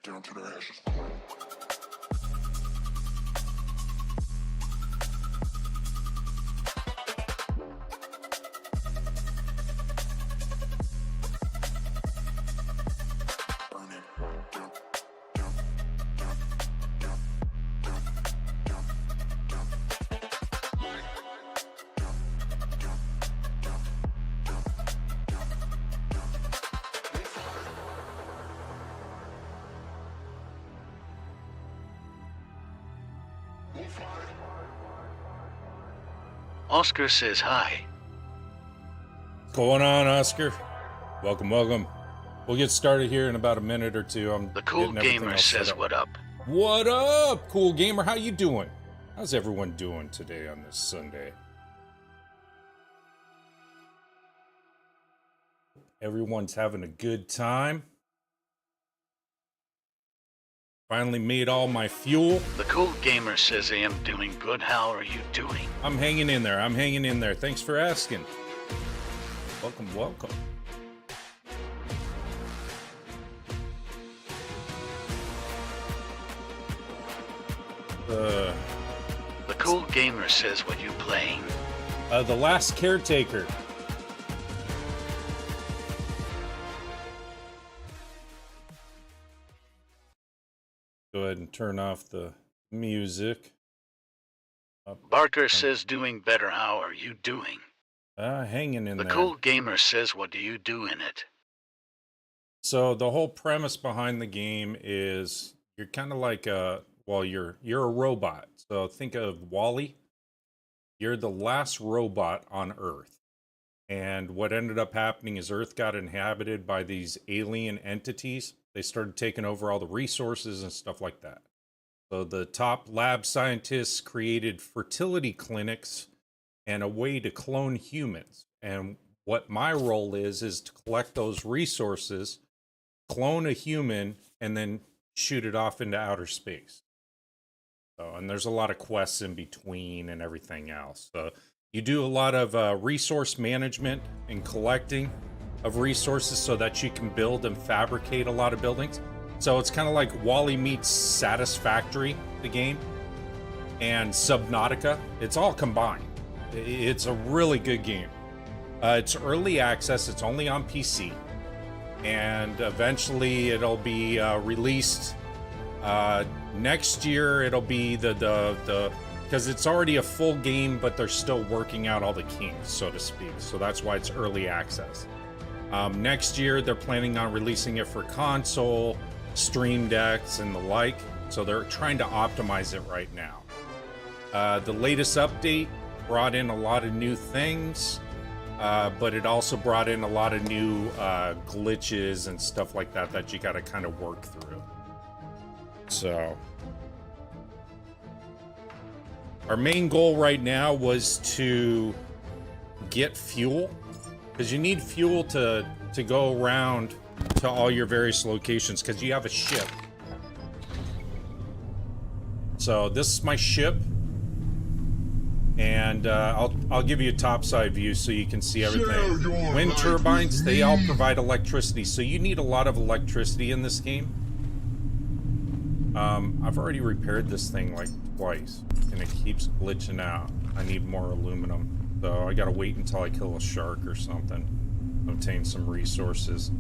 down to the ashes. Burn it down, down, down, down, down, down, down, Oscar says hi. What's going on, Oscar? Welcome, welcome. We'll get started here in about a minute or two. The Cool Gamer says what up. What up, Cool Gamer? How you doing? How's everyone doing today on this Sunday? Everyone's having a good time. Finally made all my fuel. The Cool Gamer says I am doing good. How are you doing? I'm hanging in there. I'm hanging in there. Thanks for asking. Welcome, welcome. The Cool Gamer says what you playing? The Last Caretaker. Go ahead and turn off the music. Barker says doing better. How are you doing? Hanging in The there. Cool Gamer says what do you do in it? So the whole premise behind the game is you're kind of like you're a robot. So think of Wall-E. You're the last robot on Earth. And what ended up happening is Earth got inhabited by these alien entities. They started taking over all the resources and stuff like that. So the top lab scientists created fertility clinics and a way to clone humans. And what my role is to collect those resources, clone a human, and then shoot it off into outer space. So, and there's a lot of quests in between and everything else. So you do a lot of resource management and collecting of resources so that you can build and fabricate a lot of buildings. So it's kind of like Wall-E meets Satisfactory, the game, and Subnautica. It's all combined. It's a really good game. It's early access. It's only on PC. And eventually it'll be released next year. It'll be because it's already a full game, but they're still working out all the kinks, so to speak. So that's why it's early access. Next year, they're planning on releasing it for console, Stream Decks, and the like. So they're trying to optimize it right now. The latest update brought in a lot of new things, but it also brought in a lot of new glitches and stuff like that that you got to kind of work through. So our main goal right now was to get fuel, because you need fuel to go around to all your various locations, because you have a ship. So this is my ship, and I'll give you a topside view so you can see everything. Wind turbines, they all provide electricity, so you need a lot of electricity in this game. I've already repaired this thing like twice, and it keeps glitching out. I need more aluminum. So I gotta wait until I kill a shark or something. Obtain some resources.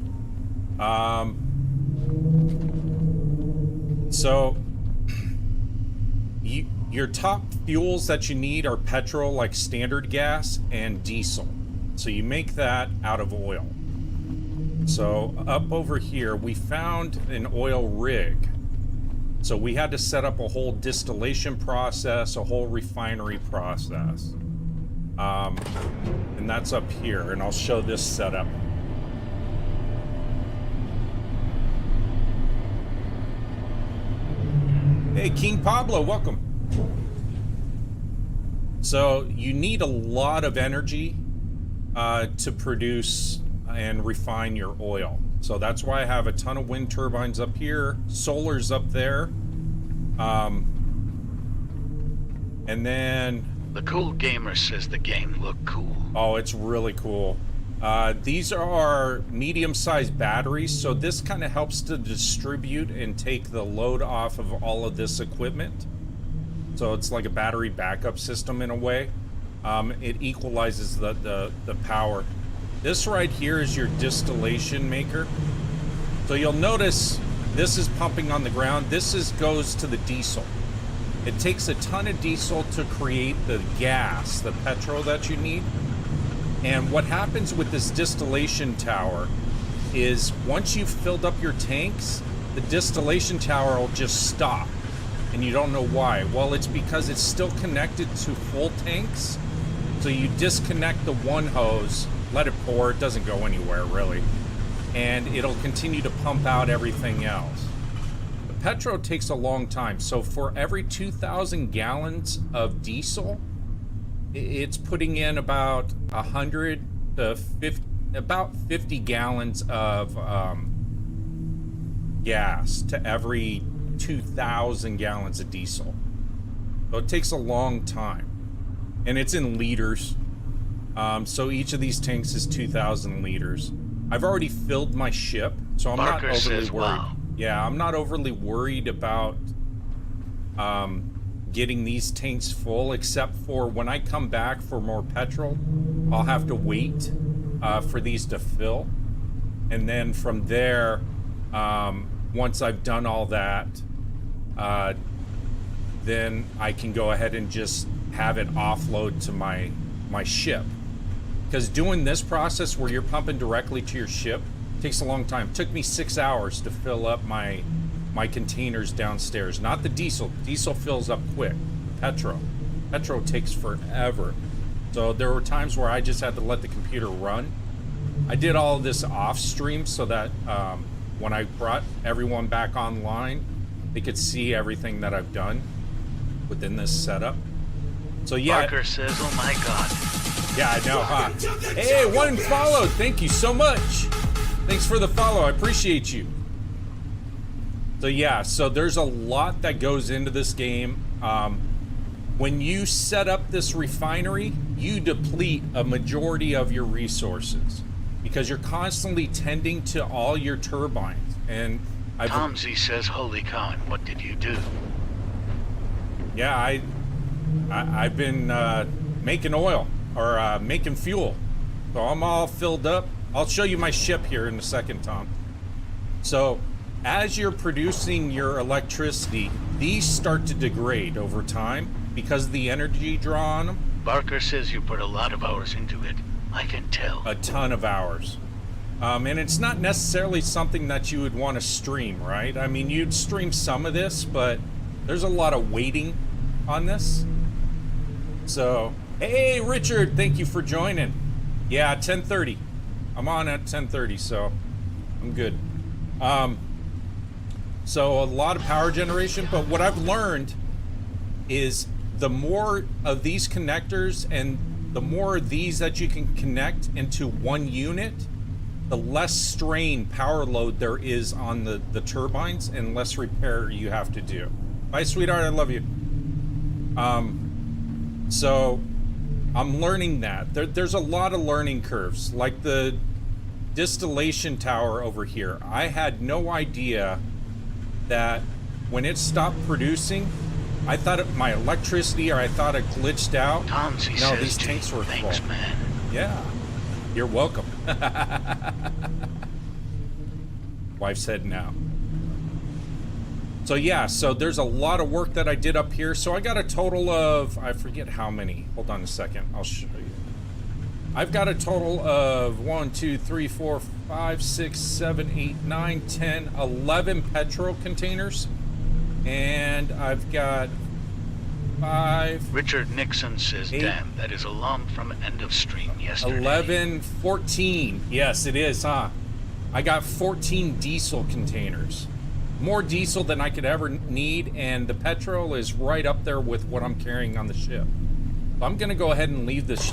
So your top fuels that you need are petrol, like standard gas, and diesel. So you make that out of oil. So up over here, we found an oil rig. So we had to set up a whole distillation process, a whole refinery process. And that's up here, and I'll show this setup. Hey, King Pablo, welcome. So you need a lot of energy to produce and refine your oil. So that's why I have a ton of wind turbines up here, solar's up there, and then The Cool Gamer says the game look cool. oh, it's really cool. These are medium-sized batteries, so this kind of helps to distribute and take the load off of all of this equipment. So it's like a battery backup system in a way. It equalizes the power. This right here is your distillation maker. So you'll notice this is pumping on the ground. This goes to the diesel. It takes a ton of diesel to create the gas, the petrol that you need. And what happens with this distillation tower is once you've filled up your tanks, the distillation tower will just stop. And you don't know why. Well, it's because it's still connected to full tanks. So you disconnect the one hose, let it pour, it doesn't go anywhere really. And it'll continue to pump out everything else. The petrol takes a long time. So for every 2,000 gallons of diesel, it's putting in about 100 to 50, about 50 gallons of gas to every 2,000 gallons of diesel. So it takes a long time. And it's in liters. So each of these tanks is 2,000 liters. I've already filled my ship, so I'm not overly worried. Wow. Yeah, I'm not overly worried about getting these tanks full, except for when I come back for more petrol, I'll have to wait for these to fill. And then from there, once I've done all that, then I can go ahead and just have it offload to my ship. Because doing this process where you're pumping directly to your ship takes a long time. It took me 6 hours to fill up my containers downstairs. Not the diesel. Diesel fills up quick. Petrol takes forever. So there were times where I just had to let the computer run. I did all of this off stream so that when I brought everyone back online, they could see everything that I've done within this setup. So yeah. Barker says, oh my God. Yeah, I know, huh? Hey, one followed. Thank you so much. Thanks for the follow. I appreciate you. So yeah, so there's a lot that goes into this game. When you set up this refinery, you deplete a majority of your resources because you're constantly tending to all your turbines. And Tomsy says, holy cow, and what did you do? Yeah, I've been making oil or making fuel. So I'm all filled up. I'll show you my ship here in a second, Tom. So as you're producing your electricity, these start to degrade over time because of the energy draw on them. Barker says you put a lot of hours into it. I can tell. A ton of hours. And it's not necessarily something that you would want to stream, right? I mean, you'd stream some of this, but there's a lot of waiting on this. So, hey, Richard, thank you for joining. Yeah, 10:30. I'm on at 10:30, so I'm good. So a lot of power generation, but what I've learned is the more of these connectors and the more of these that you can connect into one unit, the less strain power load there is on the turbines and less repair you have to do. Bye, sweetheart, I love you. So I'm learning that. There's a lot of learning curves, like the distillation tower over here. I had no idea that when it stopped producing, I thought my electricity, or I thought it glitched out. Tomsy No, says, these tanks were thanks, full. man. Yeah, you're welcome. Wife said now. So yeah, so there's a lot of work that I did up here. So I got a total of, I forget how many. Hold on a second, I'll show you. I've got a total of 1, 2, 3, 4, 5, 6, 7, 8, 9, 10, 11 petrol containers. And I've got 5. Richard Nixon says, 8, damn, that is a lump from end of stream yesterday. 11, 14. Yes, it is, huh? I got 14 diesel containers. More diesel than I could ever need, and the petrol is right up there with what I'm carrying on the ship. So I'm gonna go ahead and leave this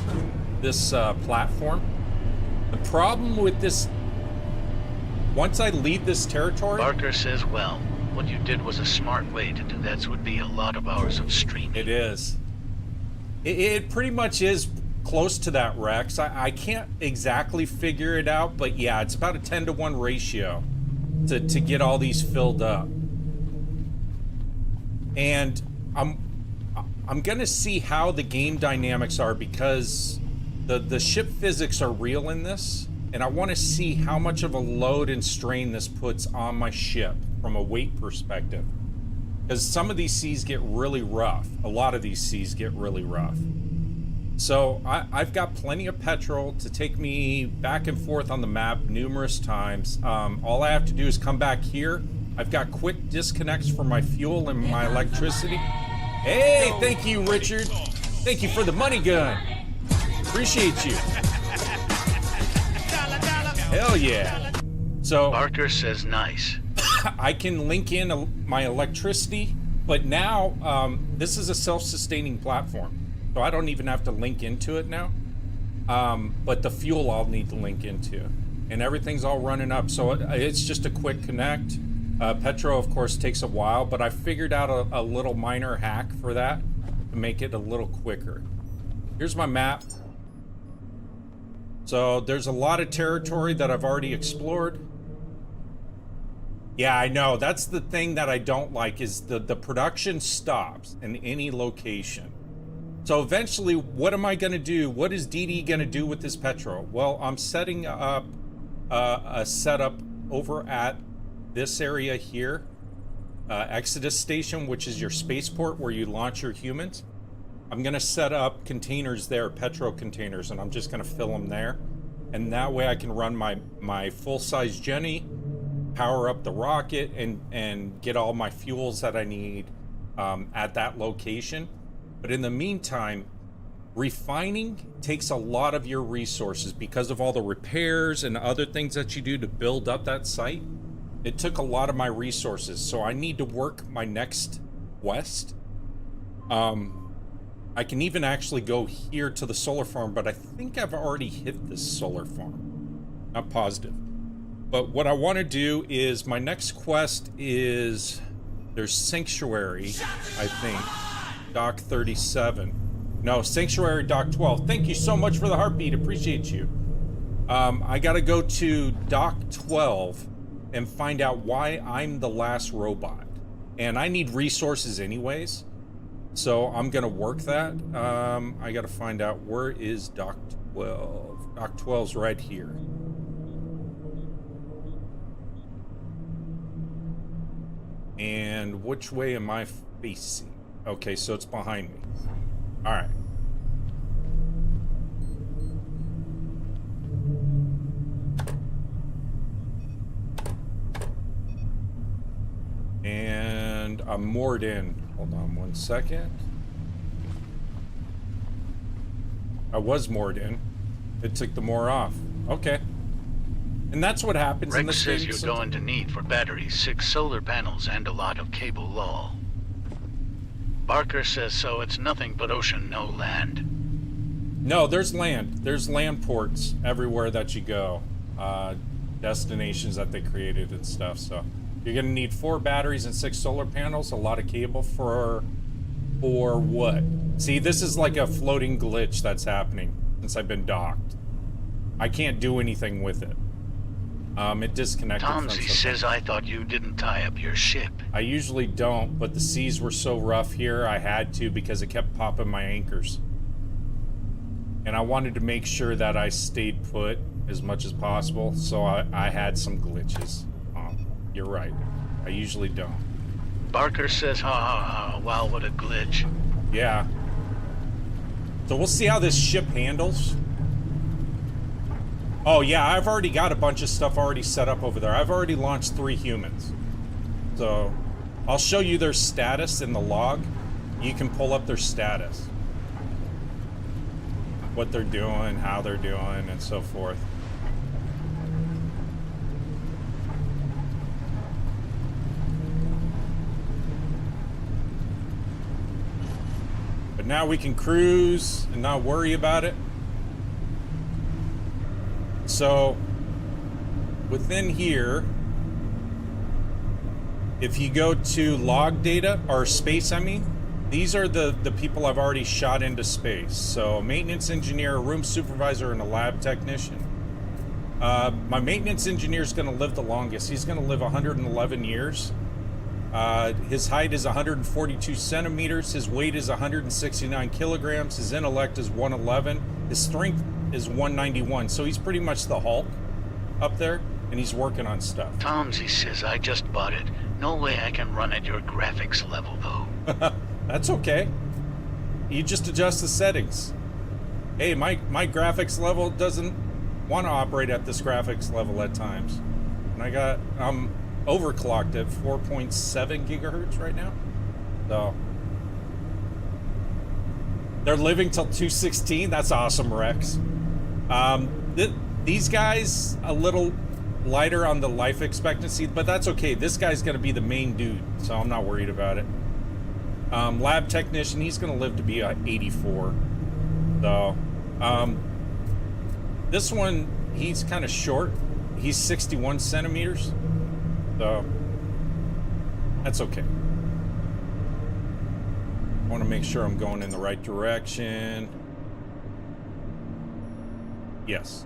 platform. The problem with this, once I leave this territory... Barker says, well, what you did was a smart way to do that, so it would be a lot of hours of streaming. It is. It pretty much is close to that, Rex. I can't exactly figure it out, but yeah, it's about a 10-to-1 ratio to get all these filled up. And I'm gonna see how the game dynamics are, because the ship physics are real in this, and I want to see how much of a load and strain this puts on my ship from a weight perspective. Because some of these seas get really rough. A lot of these seas get really rough. So I've got plenty of petrol to take me back and forth on the map numerous times. All I have to do is come back here. I've got quick disconnects for my fuel and my electricity. Hey, thank you, Richard. Thank you for the money gun. Appreciate you. Hell yeah. So Barker says nice. I can link in my electricity, but now this is a self-sustaining platform, so I don't even have to link into it now. But the fuel I'll need to link into, and everything's all running up, so it's just a quick connect. Petro, of course, takes a while, but I figured out a little minor hack for that to make it a little quicker. Here's my map. So there's a lot of territory that I've already explored. Yeah, I know. That's the thing that I don't like, is the production stops in any location. So eventually, what am I going to do? What is DD going to do with this petrol? Well, I'm setting up a setup over at this area here, Exodus Station, which is your spaceport where you launch your humans. I'm going to set up containers there, petro containers, and I'm just going to fill them there. And that way I can run my full-size Jenny, power up the rocket, and get all my fuels that I need at that location. But in the meantime, refining takes a lot of your resources because of all the repairs and other things that you do to build up that site. It took a lot of my resources, so I need to work my next quest. I can even actually go here to the solar farm, but I think I've already hit this solar farm. Not positive. But what I want to do is, my next quest is, there's Sanctuary, I think, Dock 37. No, Sanctuary Dock 12. Thank you so much for the heartbeat, appreciate you. I gotta go to Dock 12 and find out why I'm the last robot. And I need resources anyways, so I'm gonna work that. I gotta find out, where is Dock 12? Dock 12's right here. And which way am I facing? Okay, so it's behind me. All right. And I'm moored in. Hold on 1 second. I was moored in. It took the moor off. Okay. And that's what happens in the Rex game. says you're going to need for batteries 6 solar panels and a lot of cable law. Barker says so. It's nothing but ocean, no land. No, there's land. There's land ports everywhere that you go. Destinations that they created and stuff. So you're going to need 4 batteries and 6 solar panels, a lot of cable for what? See, this is like a floating glitch that's happening since I've been docked. I can't do anything with it. It disconnected from Tomsy something. says I thought you didn't tie up your ship. I usually don't, but the seas were so rough here, I had to, because it kept popping my anchors. And I wanted to make sure that I stayed put as much as possible, so I had some glitches. You're right. I usually don't. Barker says, ha ha ha, wow, what a glitch. Yeah. So we'll see how this ship handles. Oh yeah, I've already got a bunch of stuff already set up over there. I've already launched 3 humans. So I'll show you their status in the log. You can pull up their status. What they're doing, how they're doing, and so forth. But now we can cruise and not worry about it. So within here, if you go to log data, or space, I mean, These are the people I've already shot into space. So a maintenance engineer, a room supervisor, and a lab technician. My maintenance engineer is going to live the longest. He's going to live 111 years. His height is 142 centimeters. His weight is 169 kilograms. His intellect is 111. His strength is 191. So he's pretty much the Hulk up there, and he's working on stuff. Tomsy says I just bought it. No way I can run at your graphics level, though. That's okay. You just adjust the settings. Hey, my graphics level doesn't want to operate at this graphics level at times. And I'm overclocked at 4.7 gigahertz right now. So they're living till 216. That's awesome, Rex. These guys a little lighter on the life expectancy, but that's okay. This guy's gonna be the main dude, so I'm not worried about it. Lab technician, he's gonna live to be 84. So this one, he's kind of short. He's 61 centimeters. So that's okay. I want to make sure I'm going in the right direction. Yes.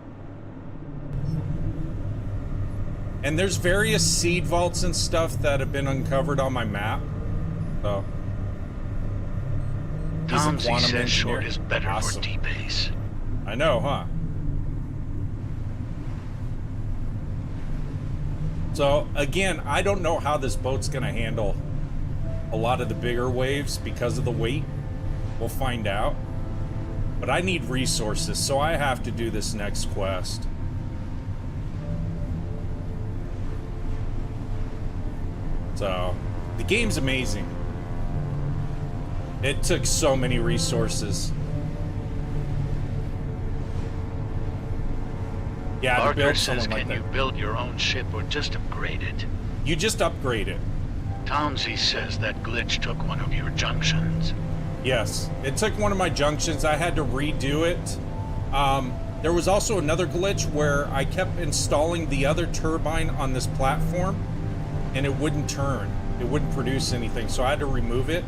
And there's various seed vaults and stuff that have been uncovered on my map. So Tomsy says short is better awesome. for D-base. I know, huh? So again, I don't know how this boat's gonna handle a lot of the bigger waves because of the weight. We'll find out. But I need resources, so I have to do this next quest. So the game's amazing. It took so many resources. Yeah, to Barker build says, something like can that. you build your own ship or just upgrade it? You just upgrade it. Tomsy says that glitch took one of your junctions. Yes, it took one of my junctions. I had to redo it. There was also another glitch where I kept installing the other turbine on this platform and it wouldn't turn. It wouldn't produce anything, so I had to remove it.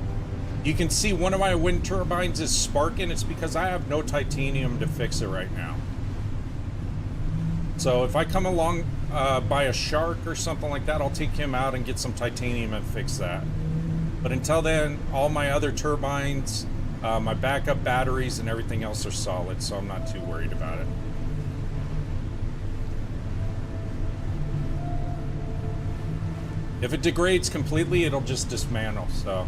You can see one of my wind turbines is sparking. It's because I have no titanium to fix it right now. So if I come along by a shark or something like that, I'll take him out and get some titanium and fix that. But until then, all my other turbines, my backup batteries and everything else are solid, so I'm not too worried about it. If it degrades completely, it'll just dismantle, so.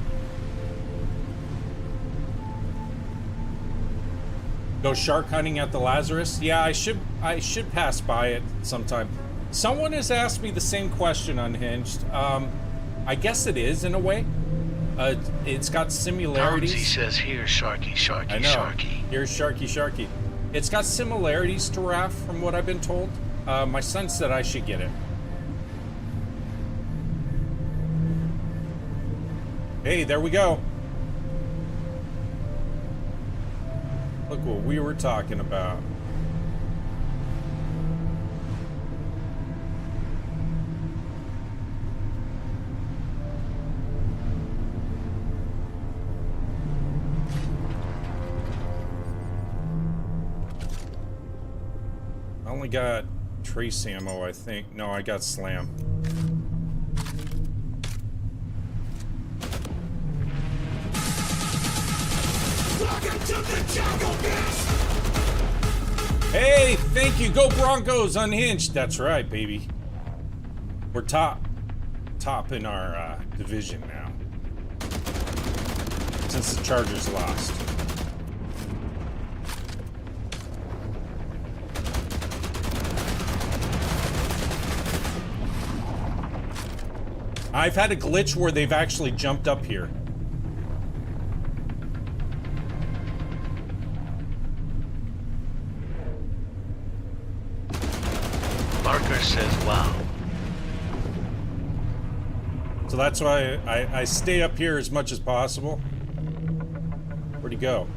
Go shark hunting at the Lazarus? Yeah, I should pass by it sometime. Someone has asked me the same question, Unhinged. I guess it is in a way. It's got similarities. Tomsy says, here, Sharky, Sharky, I know. Sharky. Here's Sharky, Sharky. It's got similarities to Raft from what I've been told. My son said I should get it. Hey, there we go. Look what we were talking about. I only got trace ammo, I think. No, I got slam. Hey, thank you. Go Broncos, Unhinged. That's right, baby. We're top in our division now. Since the Chargers lost. I've had a glitch where they've actually jumped up here. Barker says, wow. So that's why I stay up here as much as possible. Where'd he go?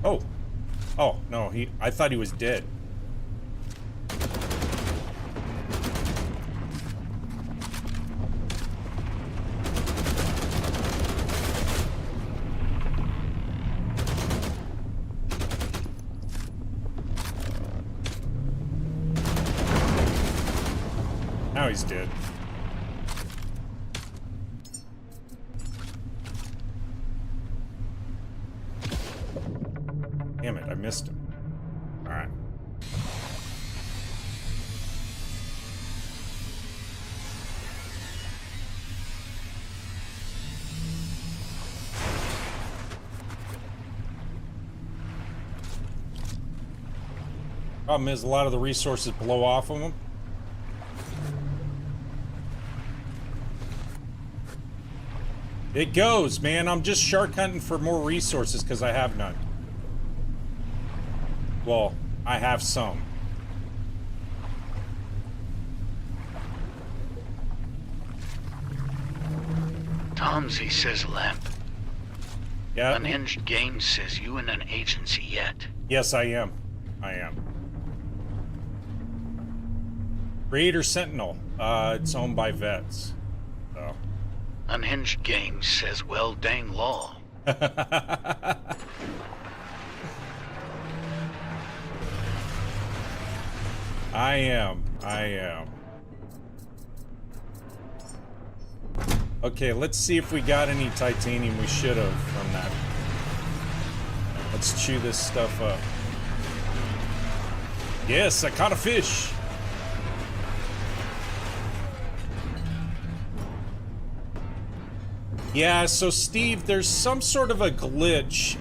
Oh. Oh, no, I thought he was dead. he's dead. Damn it, I missed him. Alright. Problem is, a lot of the resources blow off of them. It goes, man. I'm just shark hunting for more resources because I have none. Well, I have some. Tomsy says Lamp. Yeah. Unhinged Games says you in an agency yet. Yes, I am. I am. Creator Sentinel. It's owned by vets. So. Unhinged Games says well dang law. I am. I am. Okay, let's see if we got any titanium. We should have from that. Let's chew this stuff up. Yes, I caught a fish. Yeah, so Steve, there's some sort of a glitch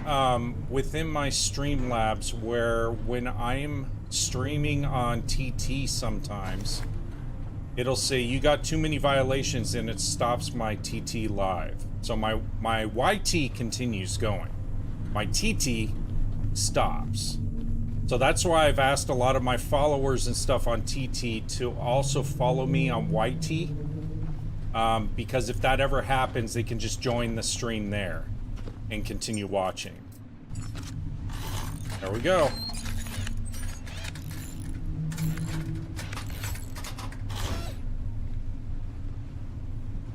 within my Streamlabs where when I'm streaming on TT sometimes, it'll say you got too many violations and it stops my TT live. So my YT continues going. My TT stops. So that's why I've asked a lot of my followers and stuff on TT to also follow me on YT. Because if that ever happens, they can just join the stream there and continue watching. There we go.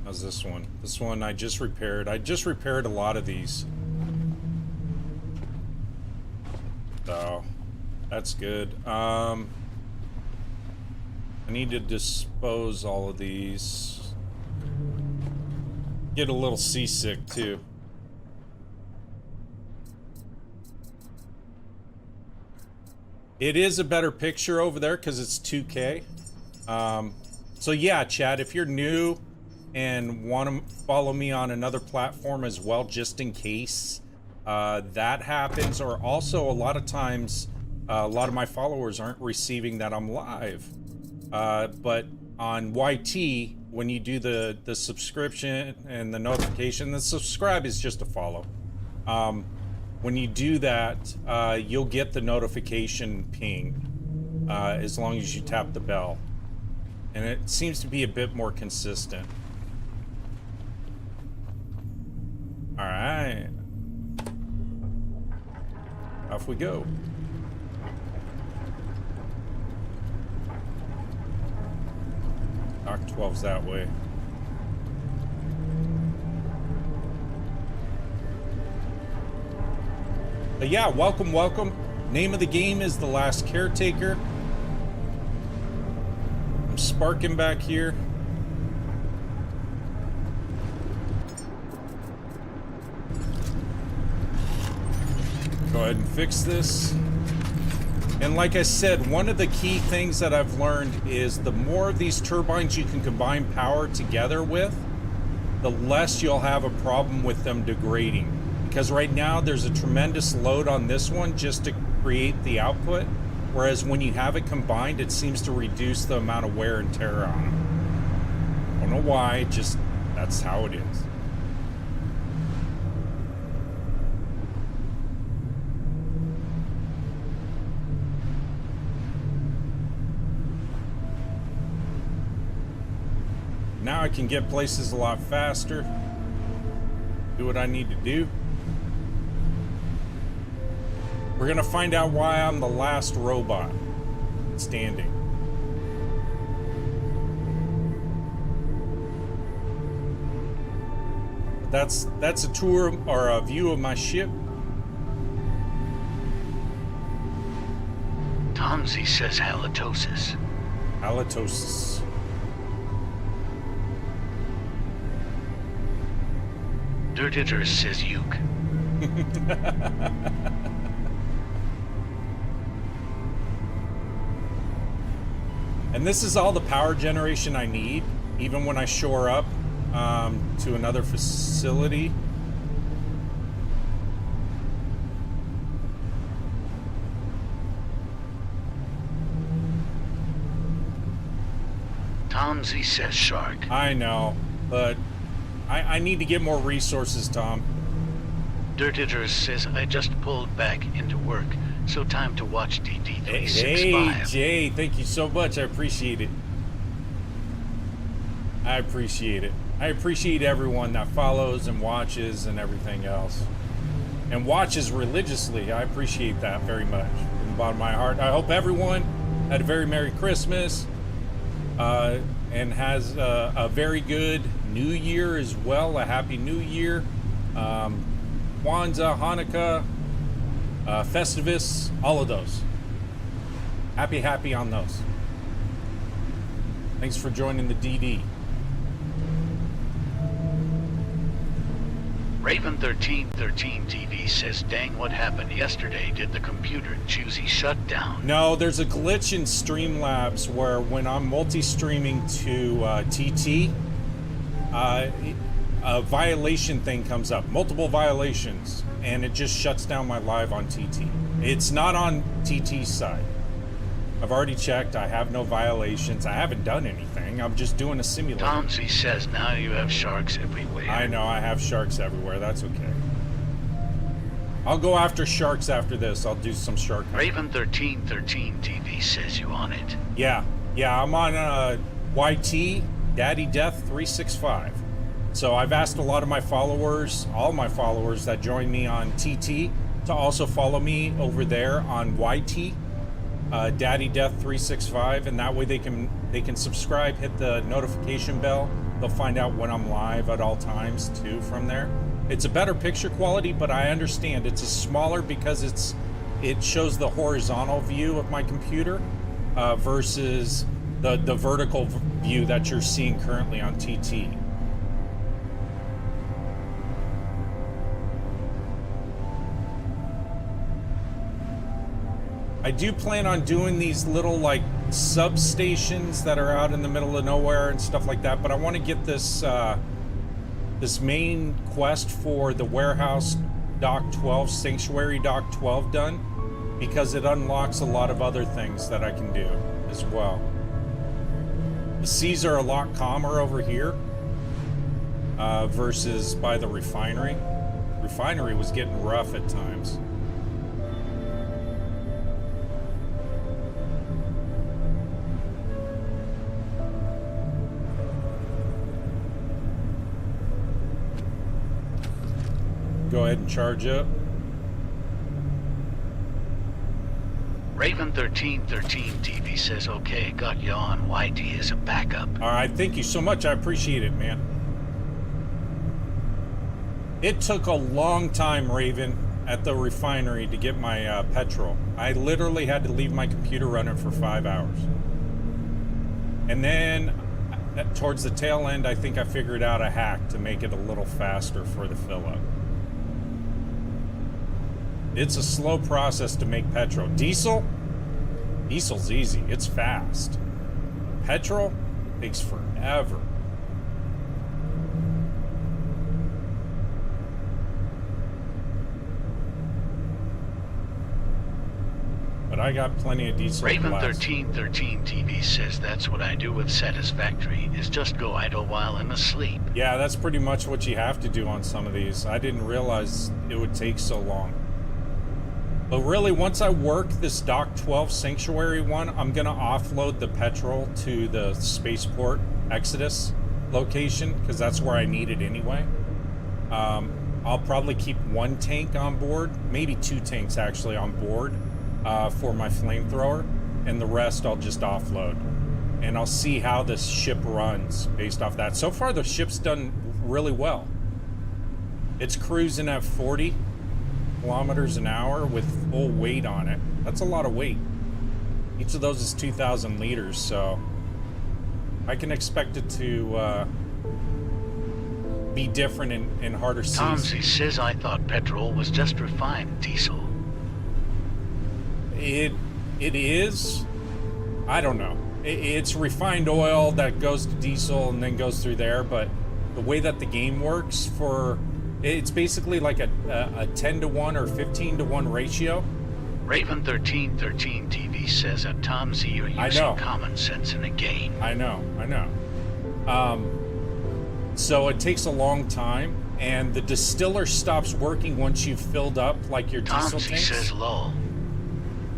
How's this one? This one I just repaired. I just repaired a lot of these. So, that's good. I need to dispose all of these. Get a little seasick too. It is a better picture over there because it's 2K. So yeah, Chad, if you're new and want to follow me on another platform as well, just in case that happens, or also a lot of times a lot of my followers aren't receiving that I'm live. But on YT, when you do the subscription and the notification, the subscribe is just a follow. When you do that, you'll get the notification ping as long as you tap the bell. And it seems to be a bit more consistent. All right. Off we go. Dock 12's that way. But yeah, welcome, welcome. Name of the game is The Last Caretaker. I'm sparking back here. Go ahead and fix this. And like I said, one of the key things that I've learned is the more of these turbines you can combine power together with, the less you'll have a problem with them degrading. Because right now there's a tremendous load on this one just to create the output, whereas when you have it combined, it seems to reduce the amount of wear and tear on them. I don't know why, just that's how it is. Now I can get places a lot faster, do what I need to do. We're gonna find out why I'm the last robot standing. That's a tour or a view of my ship. Tomsy says halitosis. Halitosis. Dirtiger says uke. And this is all the power generation I need, even when I shore up to another facility. Tomsy says shark. I know, but I need to get more resources, Tom. Dirtiger says I just pulled back into work, so time to watch DD365. Hey, Jay, thank you so much. I appreciate it. I appreciate it. I appreciate everyone that follows and watches and everything else. And watches religiously. I appreciate that very much from the bottom of my heart. I hope everyone had a very Merry Christmas and has a very good New Year as well. A Happy New Year. Kwanzaa, Hanukkah, Festivus, all of those. Happy on those. Thanks for joining the DD. Raven1313 TV says, dang, what happened yesterday? Did the computer choosy shut down? No, there's a glitch in Streamlabs where when I'm multi-streaming to TT, a violation thing comes up, multiple violations, and it just shuts down my live on TT. It's not on TT's side. I've already checked. I have no violations. I haven't done anything. I'm just doing a simulator. Tomsy says now you have sharks everywhere. I know, I have sharks everywhere. That's okay. I'll go after sharks after this. I'll do some shark hunting. Raven1313 TV says you on it. Yeah, I'm on YT, Daddy Death 365. So I've asked a lot of my followers, all my followers that join me on TT, to also follow me over there on YT. Daddy Death 365, and that way they can subscribe, hit the notification bell. They'll find out when I'm live at all times too from there. It's a better picture quality, but I understand it's a smaller because it shows the horizontal view of my computer versus the vertical view that you're seeing currently on TT. I do plan on doing these little like substations that are out in the middle of nowhere and stuff like that, but I want to get this this main quest for the warehouse Dock 12, Sanctuary Dock 12 done, because it unlocks a lot of other things that I can do as well. The seas are a lot calmer over here versus by the refinery. Refinery was getting rough at times. Go ahead and charge up. Raven1313 TV says, okay, got you on YT as a backup. All right, thank you so much. I appreciate it, man. It took a long time, Raven, at the refinery to get my petrol. I literally had to leave my computer running for 5 hours. And then towards the tail end, I think I figured out a hack to make it a little faster for the fill up. It's a slow process to make petrol. Diesel's easy. It's fast. Petrol takes forever. But I got plenty of diesel. Raven1313 TV says that's what I do with Satisfactory, is just go idle while I'm asleep. Yeah, that's pretty much what you have to do on some of these. I didn't realize it would take so long. But really, once I work this Dock 12 Sanctuary one, I'm going to offload the petrol to the spaceport Exodus location, because that's where I need it anyway. I'll probably keep one tank on board, maybe two tanks actually on board for my flamethrower, and the rest I'll just offload. And I'll see how this ship runs based off that. So far, the ship's done really well. It's cruising at 40 kilometers an hour with full weight on it. That's a lot of weight. Each of those is 2,000 liters, so I can expect it to be different in harder seas. Tomsy says I thought petrol was just refined diesel. It is. I don't know. It's refined oil that goes to diesel and then goes through there, but the way that the game works it's basically like a 10 to 1 or 15 to 1 ratio. Raven 1313 TV says at Tomsy you're using common sense in a game. I know. So it takes a long time, and the distiller stops working once you've filled up like your diesel Tomsy tanks. says lol.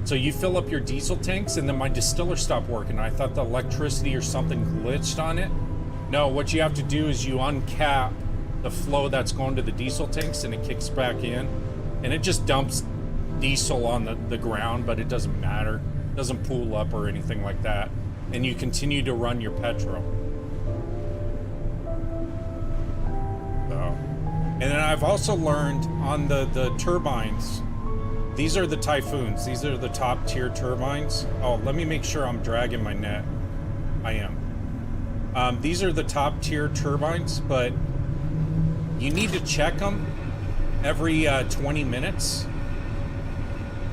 So you fill up your diesel tanks, and then my distiller stopped working. I thought the electricity or something glitched on it. No, what you have to do is you uncap the flow that's going to the diesel tanks, and it kicks back in, and it just dumps diesel on the ground, but it doesn't matter. It doesn't pool up or anything like that. And you continue to run your petrol. So, and then I've also learned on the turbines, these are the Typhoons. These are the top tier turbines. Oh, let me make sure I'm dragging my net. I am. These are the top tier turbines, but you need to check them every 20 minutes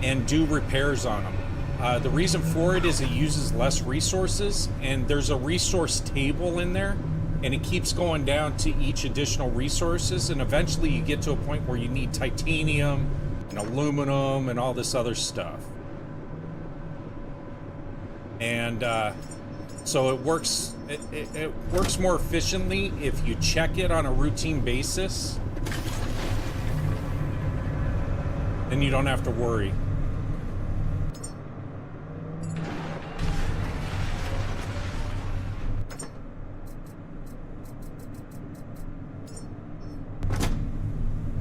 and do repairs on them. The reason for it is it uses less resources, and there's a resource table in there, and it keeps going down to each additional resources, and eventually you get to a point where you need titanium and aluminum and all this other stuff. And so it works more efficiently if you check it on a routine basis. Then you don't have to worry.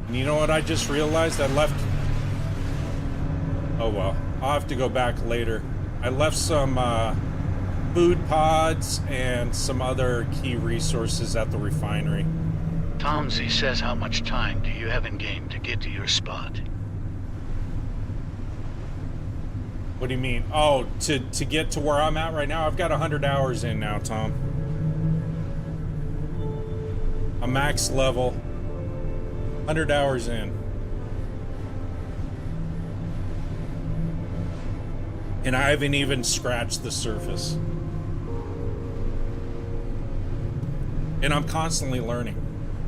And you know what I just realized? I left... Oh well, I'll have to go back later. I left some food pods and some other key resources at the refinery. Tomsy says how much time do you have in game to get to your spot? What do you mean? Oh, to get to where I'm at right now? I've got 100 hours in now, Tom. A max level. 100 hours in. And I haven't even scratched the surface. And I'm constantly learning.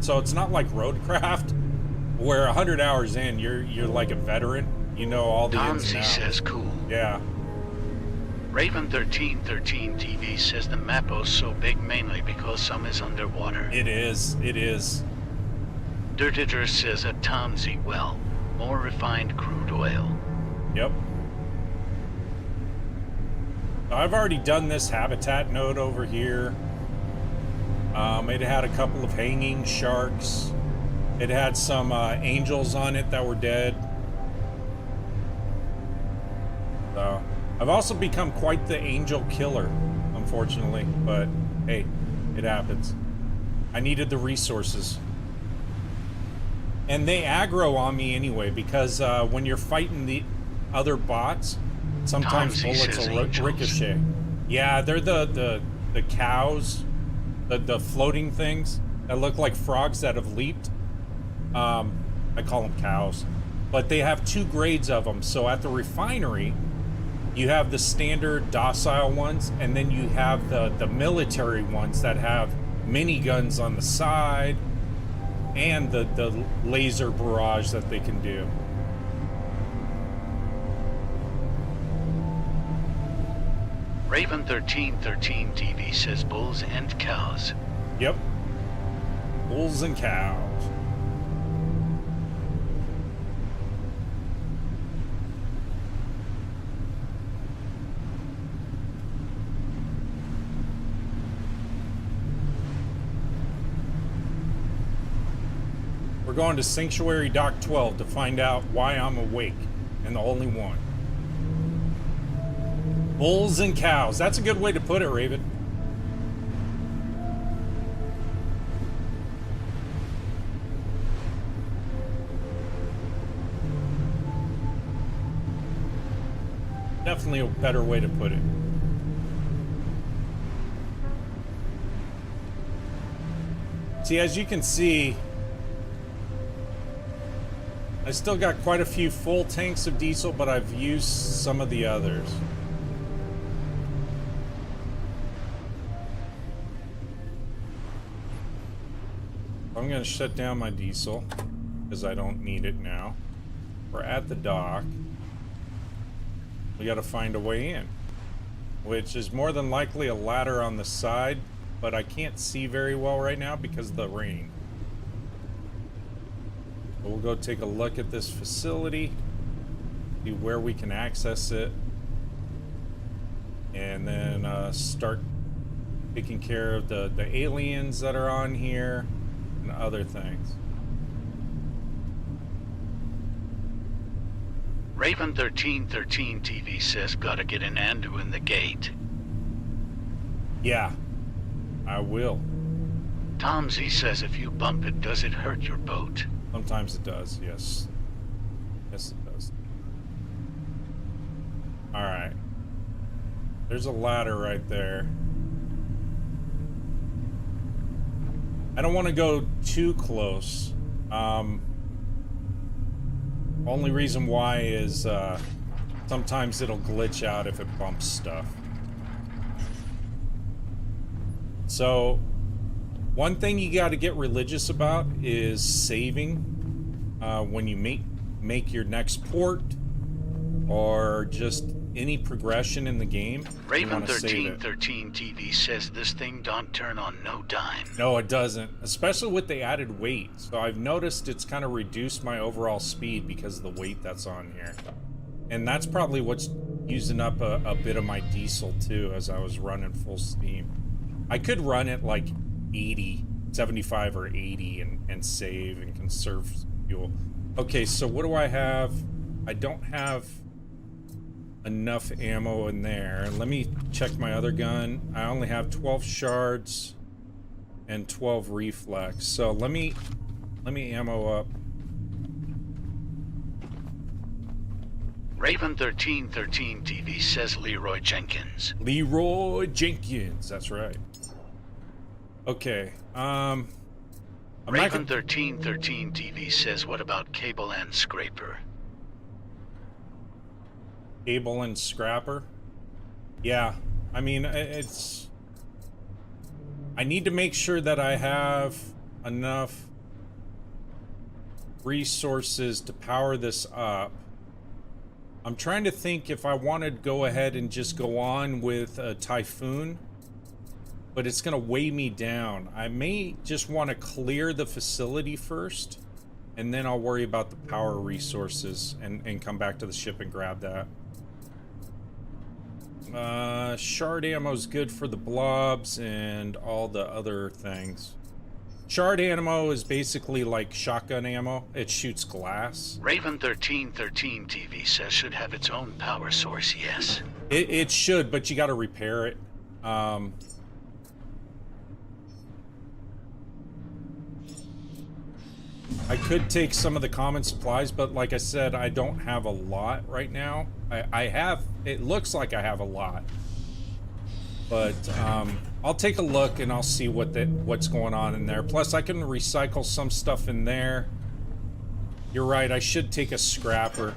So it's not like roadcraft, where 100 hours in, you're like a veteran. You know all the ins and outs. Tomsy says cool. Yeah. Raven 1313 TV says the mapo's so big mainly because some is underwater. It is. Dirtiger says at Tomsy, well, more refined crude oil. Yep. I've already done this habitat node over here. It had a couple of hanging sharks. It had some angels on it that were dead. So I've also become quite the angel killer, unfortunately. But hey, it happens. I needed the resources. And they aggro on me anyway, because when you're fighting the other bots, sometimes bullets will ricochet. Yeah, they're the cows, the floating things that look like frogs that have leaped. I call them cows. But they have two grades of them. So at the refinery, you have the standard docile ones, and then you have the military ones that have miniguns on the side, and the laser barrage that they can do. Raven 1313 TV says bulls and cows. Yep. Bulls and cows. We're going to Sanctuary Dock 12 to find out why I'm awake, and the only one. Bulls and cows. That's a good way to put it, Raven. Definitely a better way to put it. See, as you can see, I still got quite a few full tanks of diesel, but I've used some of the others. I'm going to shut down my diesel because I don't need it now. We're at the dock. We got to find a way in, which is more than likely a ladder on the side, but I can't see very well right now because of the rain. But we'll go take a look at this facility, see where we can access it, and then start taking care of the aliens that are on here and other things. Raven 1313 TV says gotta get an Andu in the gate. Yeah, I will. Tom Z says if you bump it, does it hurt your boat? Sometimes it does, yes. Yes, it does. Alright. There's a ladder right there. I don't want to go too close. Only reason why is sometimes it'll glitch out if it bumps stuff. So, one thing you got to get religious about is saving when you make your next port or just any progression in the game. Raven 1313 TV says this thing don't turn on no dime. No, it doesn't, especially with the added weight. So I've noticed it's kind of reduced my overall speed because of the weight that's on here. And that's probably what's using up a bit of my diesel too as I was running full steam. I could run it like 80, 75 or 80 and save and conserve fuel. Okay, so what do I have? I don't have enough ammo in there. Let me check my other gun. I only have 12 shards and 12 reflex. So let me ammo up. Raven 1313 TV says Leroy Jenkins. Leroy Jenkins, that's right. Okay, Raven 1313 TV says what about Cable and Scraper? Cable and Scrapper? Yeah, I mean, I need to make sure that I have enough resources to power this up. I'm trying to think if I want to go ahead and just go on with a Typhoon, but it's going to weigh me down. I may just want to clear the facility first, and then I'll worry about the power resources and come back to the ship and grab that. Shard ammo is good for the blobs and all the other things. Shard ammo is basically like shotgun ammo. It shoots glass. Raven 1313 TV says should have its own power source, yes. It should, but you got to repair it. I could take some of the common supplies, but like I said, I don't have a lot right now. I have, it looks like I have a lot. But I'll take a look and I'll see what's going on in there. Plus I can recycle some stuff in there. You're right, I should take a scrapper.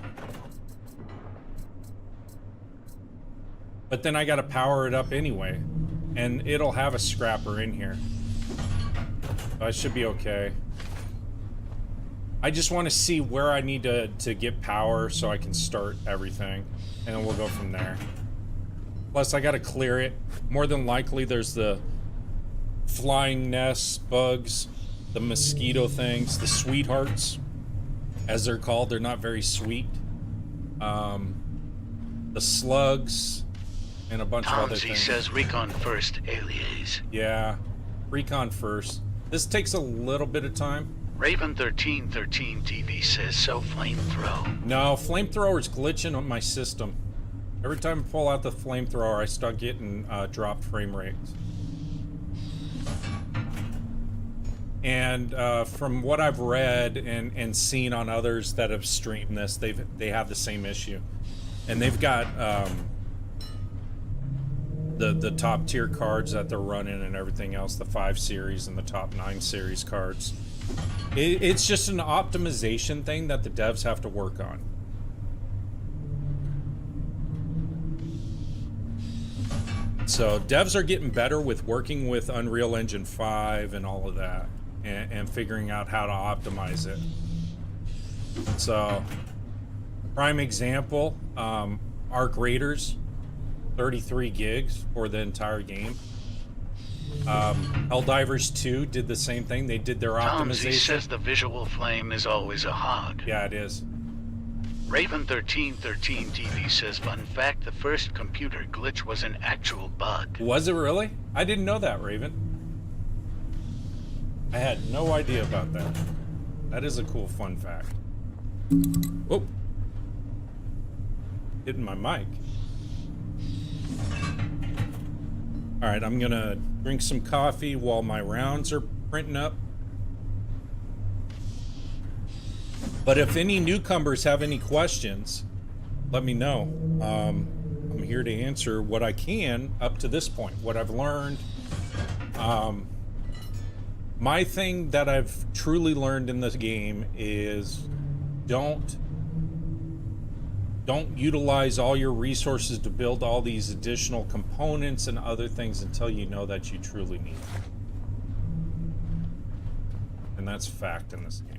But then I gotta power it up anyway. And it'll have a scrapper in here. So I should be okay. I just want to see where I need to get power so I can start everything. And then we'll go from there. Plus, I gotta clear it. More than likely, there's the flying nests, bugs, the mosquito things, the sweethearts, as they're called. They're not very sweet. The slugs, and a bunch of other things. He says recon first, alias. Yeah, recon first. This takes a little bit of time. Raven 1313 TV says so flamethrower. No, flamethrower's glitching on my system. Every time I pull out the flamethrower, I start getting dropped frame rates. And from what I've read and seen on others that have streamed this, they have the same issue. And they've got the top tier cards that they're running and everything else, the 5 series and the top 9 series cards. It's just an optimization thing that the devs have to work on. So devs are getting better with working with Unreal Engine 5 and all of that, and figuring out how to optimize it. So, prime example, Arc Raiders, 33 gigs for the entire game. Helldivers 2 did the same thing. They did their Tomsy optimization. says the visual flame is always a hog. Yeah, it is. Raven1313 TV says, fun fact, the first computer glitch was an actual bug. Was it really? I didn't know that, Raven. I had no idea about that. That is a cool fun fact. Oh. Hitting my mic. Alright, I'm gonna drink some coffee while my rounds are printing up. But if any newcomers have any questions, let me know. I'm here to answer what I can up to this point, what I've learned. My thing that I've truly learned in this game is don't utilize all your resources to build all these additional components and other things until you know that you truly need them. And that's fact in this game.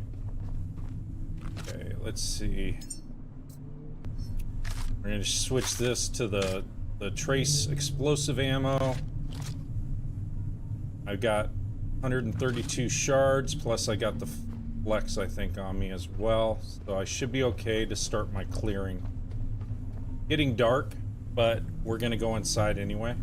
Okay, let's see. We're going to switch this to the trace explosive ammo. I've got 132 shards, plus I got the flex, I think, on me as well. So I should be okay to start my clearing. Getting dark, but we're going to go inside anyway.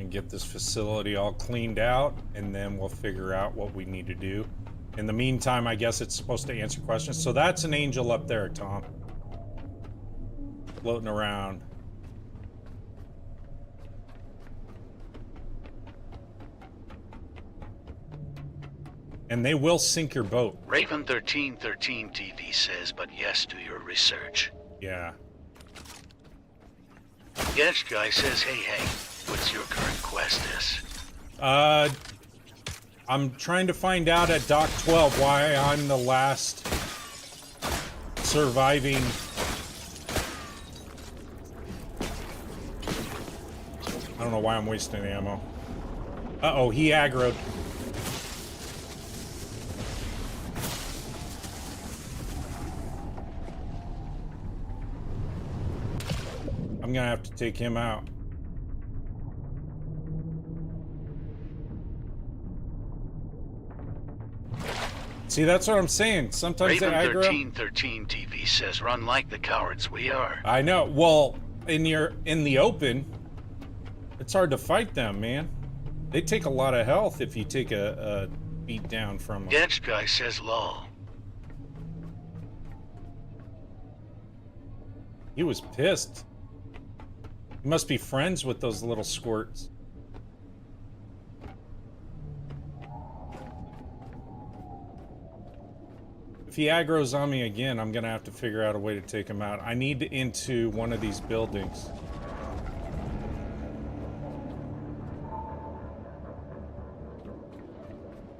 Get this facility all cleaned out, and then we'll figure out what we need to do. In the meantime, I guess it's supposed to answer questions. So that's an angel up there, Tom. Floating around. And they will sink your boat. Raven1313 TV says, but yes to your research. Yeah. Yes guy says, hey, what's your current quest is? I'm trying to find out at Dock 12 why I'm the last surviving. I don't know why I'm wasting ammo. Uh-oh, he aggroed. I'm gonna have to take him out. See, that's what I'm saying. Sometimes they aggro. Raven1313 TV says, run like the cowards we are. I know. Well, in the open, it's hard to fight them, man. They take a lot of health if you take a beat down from them. Gedge guy says, lol. He was pissed. He must be friends with those little squirts. If he aggroes on me again, I'm gonna have to figure out a way to take him out. I need into one of these buildings.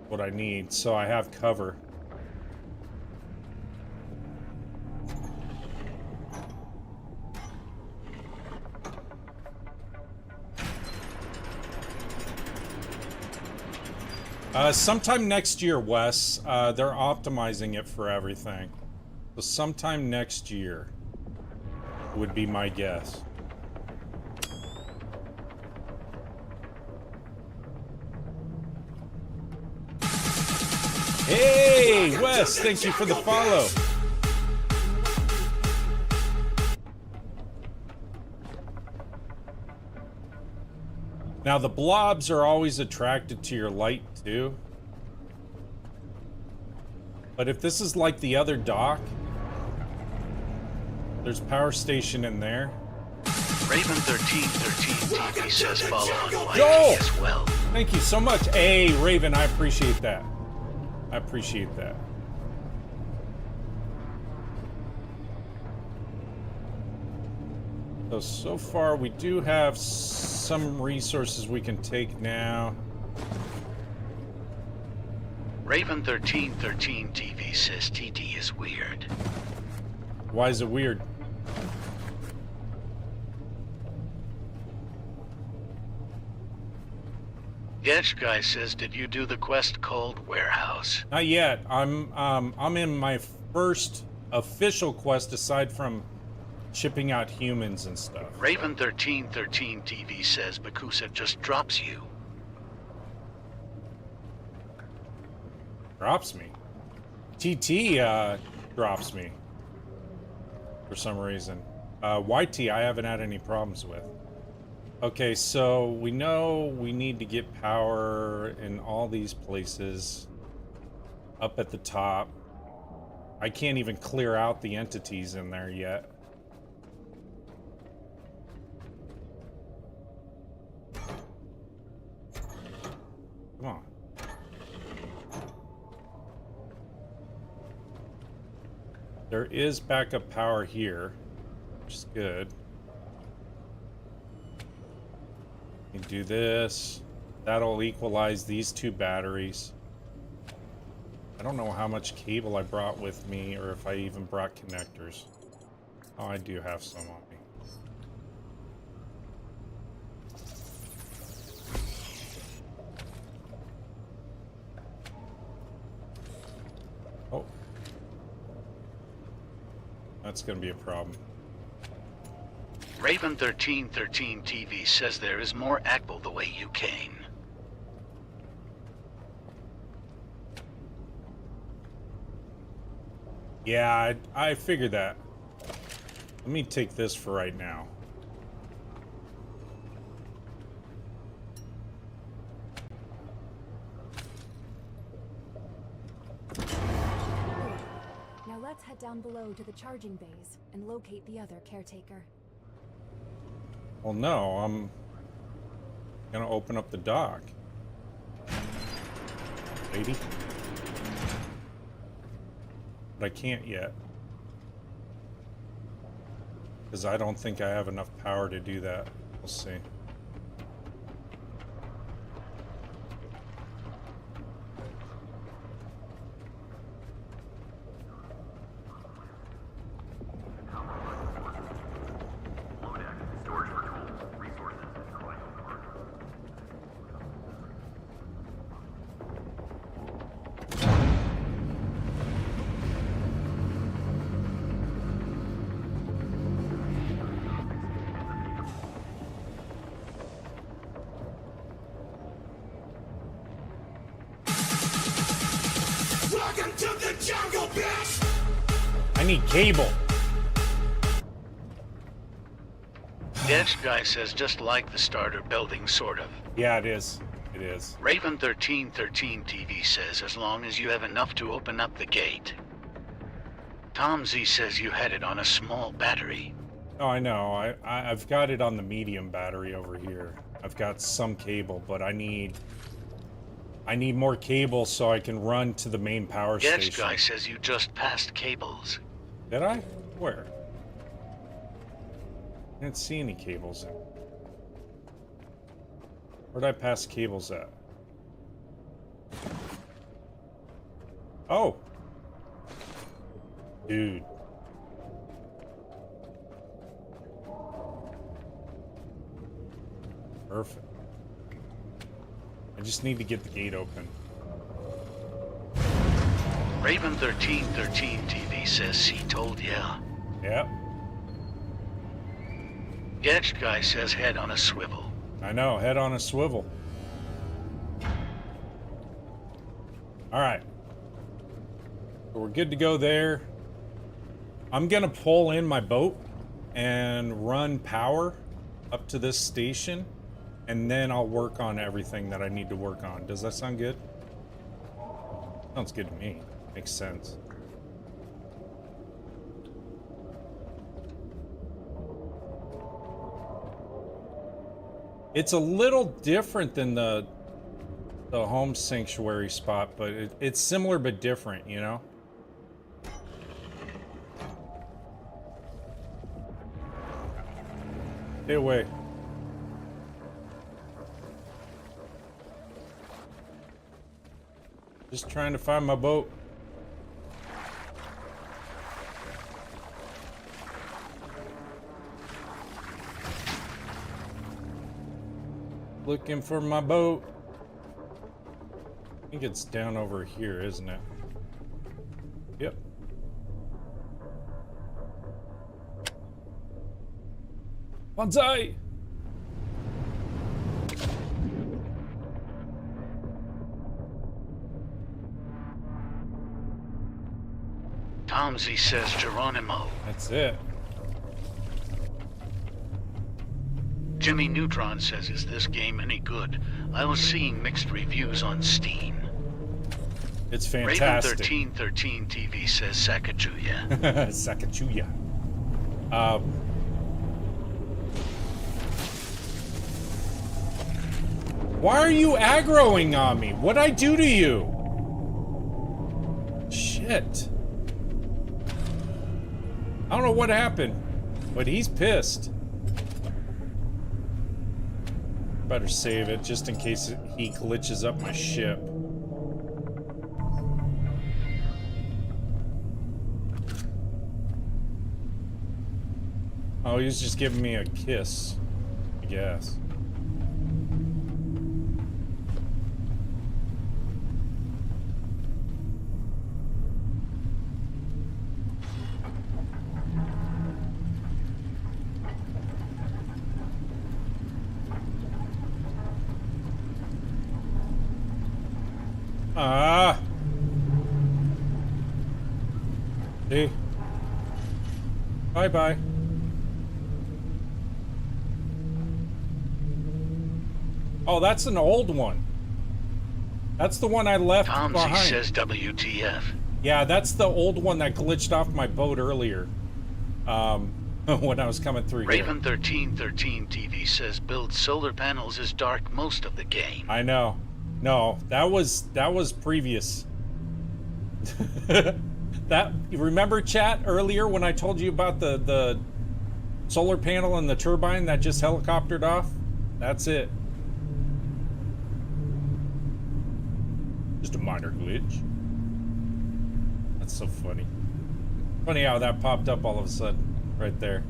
What I need, so I have cover. Sometime next year, Wes. They're optimizing it for everything. So sometime next year would be my guess. Hey, Wes, thank you for the follow. Now, the blobs are always attracted to your light, too. But if this is like the other dock, there's a power station in there. Raven 1313 TV says follow on YT Joel! as well. Thank you so much. Hey, Raven, I appreciate that. I appreciate that. So far we do have some resources we can take now. Raven 1313 TV says TT is weird. Why is it weird? Gedge guy says, did you do the quest called Warehouse? Not yet. I'm in my first official quest aside from shipping out humans and stuff. Raven 1313 TV says Bakusa just drops you. Drops me. TT drops me for some reason. YT I haven't had any problems with. Okay, so we know we need to get power in all these places up at the top. I can't even clear out the entities in there yet. Come on. There is backup power here, which is good. You can do this. That'll equalize these two batteries. I don't know how much cable I brought with me or if I even brought connectors. Oh, I do have some on me. Oh. That's gonna be a problem. Raven 1313 TV says there is more Akbel the way you came. Yeah, I figured that. Let me take this for right now. Now let's head down below to the charging bays and locate the other caretaker. Well, no, I'm gonna open up the dock. Lady. But I can't yet. Because I don't think I have enough power to do that. We'll see. Welcome to the jungle, bitch! I need cable. Gedge guy says just like the starter building, sort of. Yeah, it is. It is. Raven 1313 TV says as long as you have enough to open up the gate. Tom Z says you had it on a small battery. Oh, I know. I've got it on the medium battery over here. I've got some cable, but I need more cable so I can run to the main power Gedge station. guy says you just passed cables. Did I? Where? I didn't see any cables in. Where'd I pass cables at? Oh! Dude. Perfect. I just need to get the gate open. Raven 1313 TV says he told ya. Yep. Gedge guy says head on a swivel. I know, head on a swivel. Alright. So we're good to go there. I'm gonna pull in my boat and run power up to this station, and then I'll work on everything that I need to work on. Does that sound good? Sounds good to me. Makes sense. It's a little different than the home sanctuary spot, but it's similar but different, you know? Stay away. Just trying to find my boat. Looking for my boat. I think it's down over here, isn't it? Yep. Banzai! Tomsy says Geronimo. That's it. Jimmy Neutron says, is this game any good? I was seeing mixed reviews on Steam. It's fantastic. Raven 1313 TV says Sakajuya. Sakachuya. Why are you aggroing on me? What'd I do to you? Shit. I don't know what happened, but he's pissed. Better save it just in case he glitches up my ship. Oh, he was just giving me a kiss, I guess. Ah. See? Bye-bye. Oh, that's an old one. That's the one I left Tomsy behind. says WTF. Yeah, that's the old one that glitched off my boat earlier. When I was coming through here. Raven 1313 TV says build solar panels is dark most of the game. I know. No, that was previous. That, you remember, chat, earlier when I told you about the solar panel and the turbine that just helicoptered off? That's it. Just a minor glitch. That's so funny. Funny how that popped up all of a sudden, right there.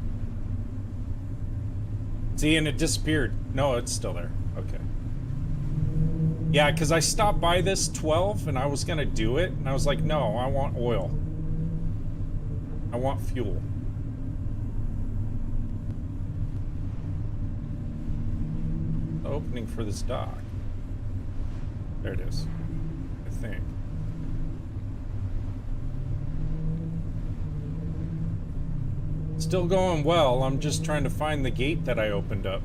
See, and it disappeared. No, it's still there. Okay. Yeah, because I stopped by this 12 and I was gonna do it, and I was like, no, I want oil. I want fuel. The opening for this dock. There it is. I think. Still going well. I'm just trying to find the gate that I opened up.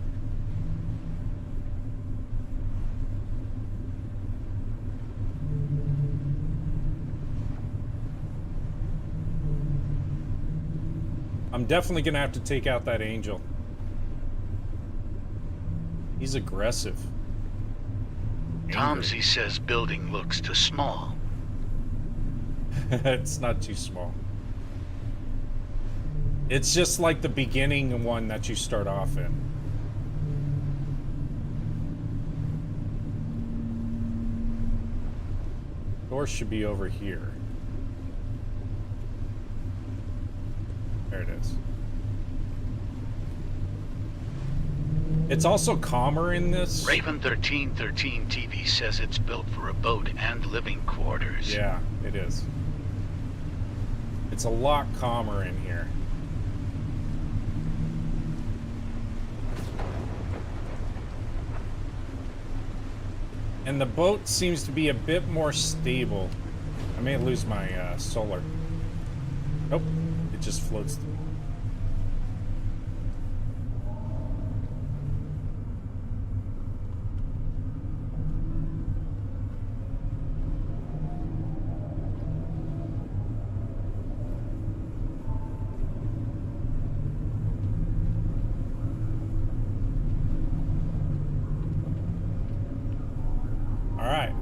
I'm definitely gonna have to take out that angel. He's aggressive. Tomsy says building looks too small. It's not too small. It's just like the beginning one that you start off in. Door should be over here. There it is. It's also calmer in this. Raven 1313 TV says it's built for a boat and living quarters. Yeah, it is. It's a lot calmer in here. And the boat seems to be a bit more stable. I may lose my solar. Nope, it just floats through. right.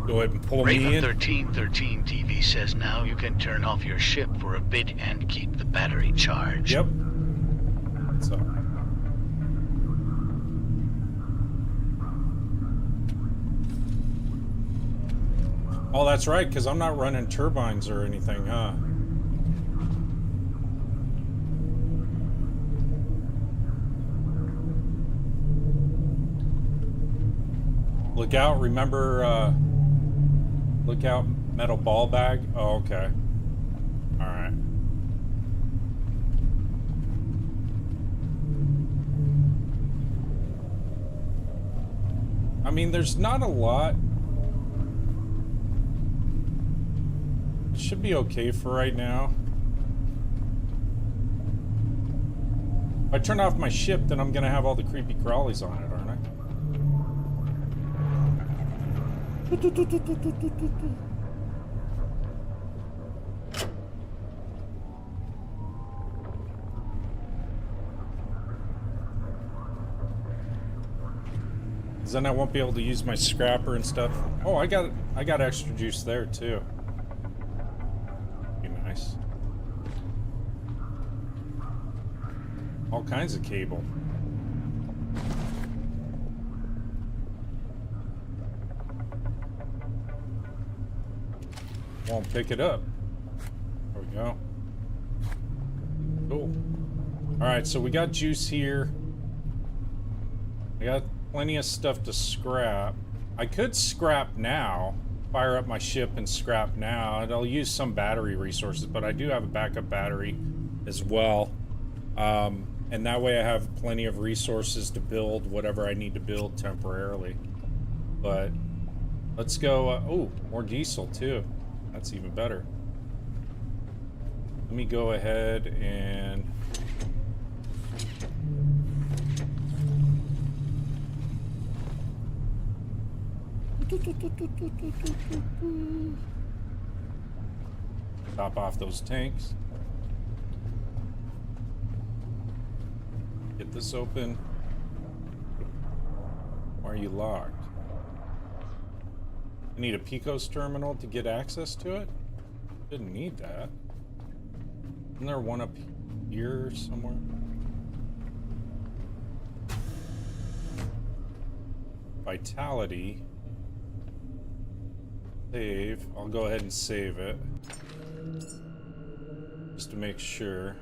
Go ahead and pull me Raven in. 1313 TV says now you can turn off your ship for a bit and keep the battery charged. Yep. So. Oh, that's right, because I'm not running turbines or anything, huh? Look out, remember, look out, metal ball bag. Oh, okay. All right. I mean, there's not a lot. It should be okay for right now. If I turn off my ship, then I'm gonna have all the creepy crawlies on it, aren't I? Then I won't be able to use my scrapper and stuff. Oh, I got extra juice there too. Be nice. All kinds of cable. Won't pick it up. There we go. Cool. Alright, so we got juice here. I got plenty of stuff to scrap. I could scrap now. Fire up my ship and scrap now. And I'll use some battery resources, but I do have a backup battery as well. And that way I have plenty of resources to build whatever I need to build temporarily. But let's go. Oh, more diesel too. That's even better. Let me go ahead and top off those tanks. Get this open. Why are you locked? I need a Pico's terminal to get access to it? Didn't need that. Isn't there one up here somewhere? Vitality. Save. I'll go ahead and save it. Just to make sure.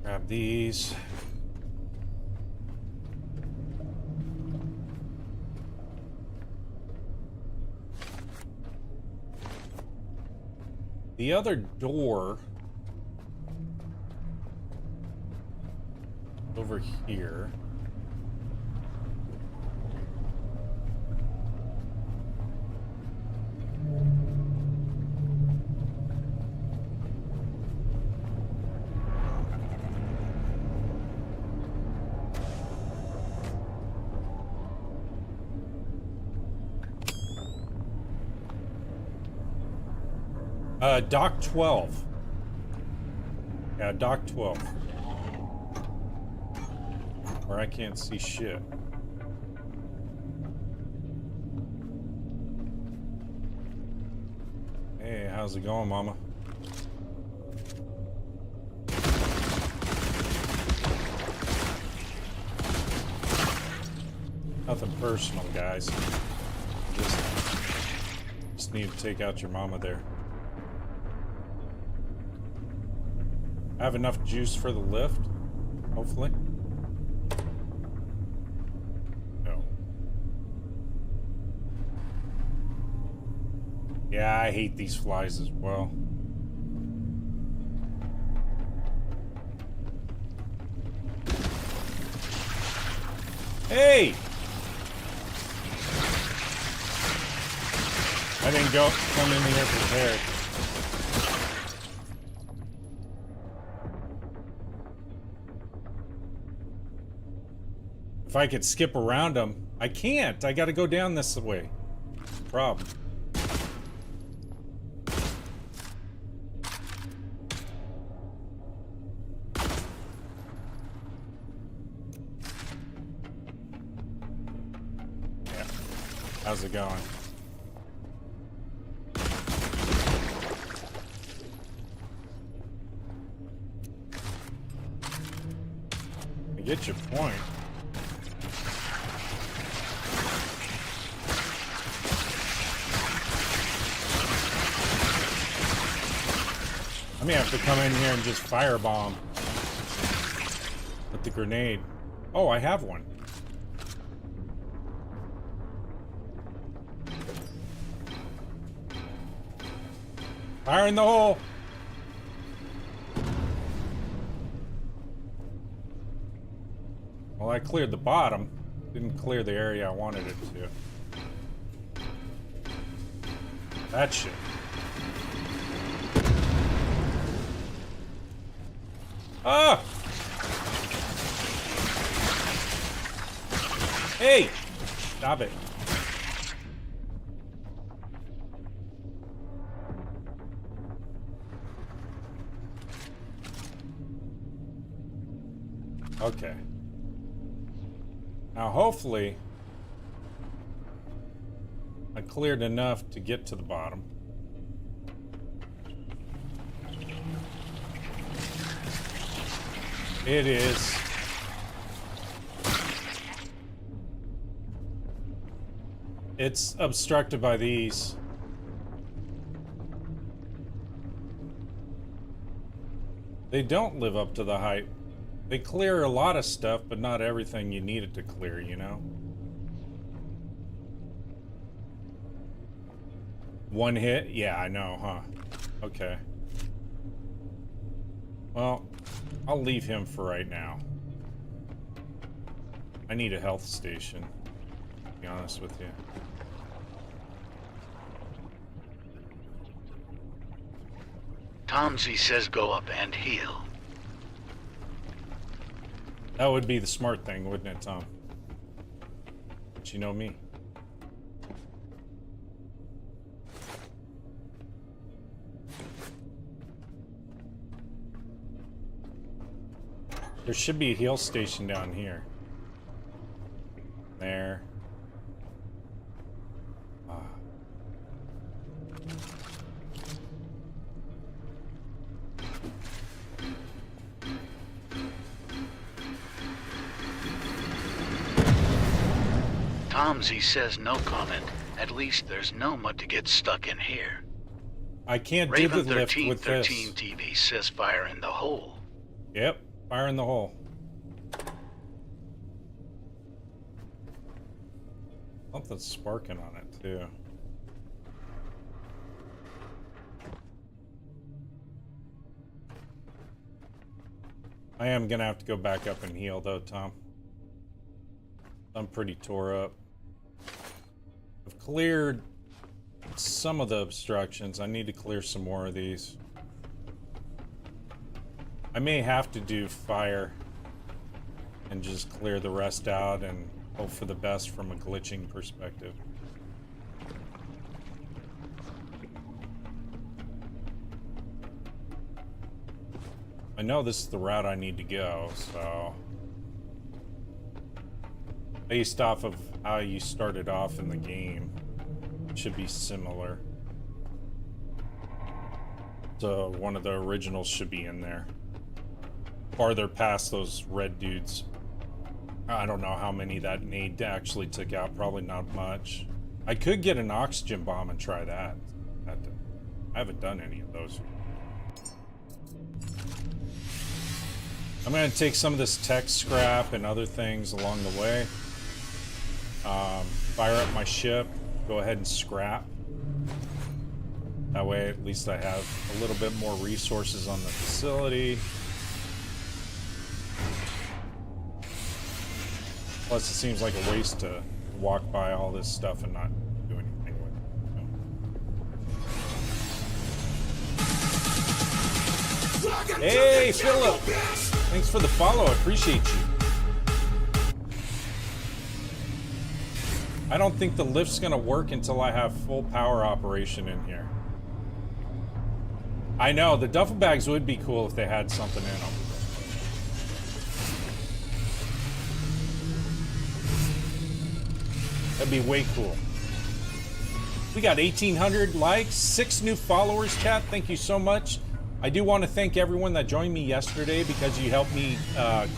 Grab these. The other door over here. Dock 12. Yeah, Dock 12. Where I can't see shit. Hey, how's it going, Mama? Nothing personal, guys. Just need to take out your mama there. I have enough juice for the lift, hopefully. No. Yeah, I hate these flies as well. Hey! I didn't come in here prepared. If I could skip around them. I can't. I gotta go down this way. Problem. Yeah. How's it going? I get your point. I may have to come in here and just firebomb with the grenade. Oh, I have one. Fire in the hole. Well, I cleared the bottom. Didn't clear the area I wanted it to. That shit. Ah! Hey! Stop it. Okay. Now, hopefully, I cleared enough to get to the bottom. It is. It's obstructed by these. They don't live up to the hype. They clear a lot of stuff, but not everything you need it to clear, you know? One hit? Yeah, I know, huh? Okay. Well, I'll leave him for right now. I need a health station, to be honest with you. Tomsy says go up and heal. That would be the smart thing, wouldn't it, Tom? But you know me. There should be a heal station down here. There. Ah. Tomsy says no comment. At least there's no mud to get stuck in here. I can't do the Raven lift with this. 1313 TV says fire in the hole. Yep, fire in the hole. Something's sparking on it, too. I am gonna have to go back up and heal, though, Tom. I'm pretty tore up. I've cleared some of the obstructions. I need to clear some more of these. I may have to do fire and just clear the rest out and hope for the best from a glitching perspective. I know this is the route I need to go, so based off of how you started off in the game, it should be similar. So one of the originals should be in there. Farther past those red dudes. I don't know how many that nade actually took out. Probably not much. I could get an oxygen bomb and try that. I haven't done any of those. I'm going to take some of this tech scrap and other things along the way. Fire up my ship. Go ahead and scrap. That way at least I have a little bit more resources on the facility. Plus, it seems like a waste to walk by all this stuff and not do anything with it. Hey, Philip! Thanks for the follow. I appreciate you. I don't think the lift's gonna work until I have full power operation in here. I know, the duffel bags would be cool if they had something in them. That'd be way cool. We got 1,800 likes, 6 new followers, chat. Thank you so much. I do want to thank everyone that joined me yesterday because you helped me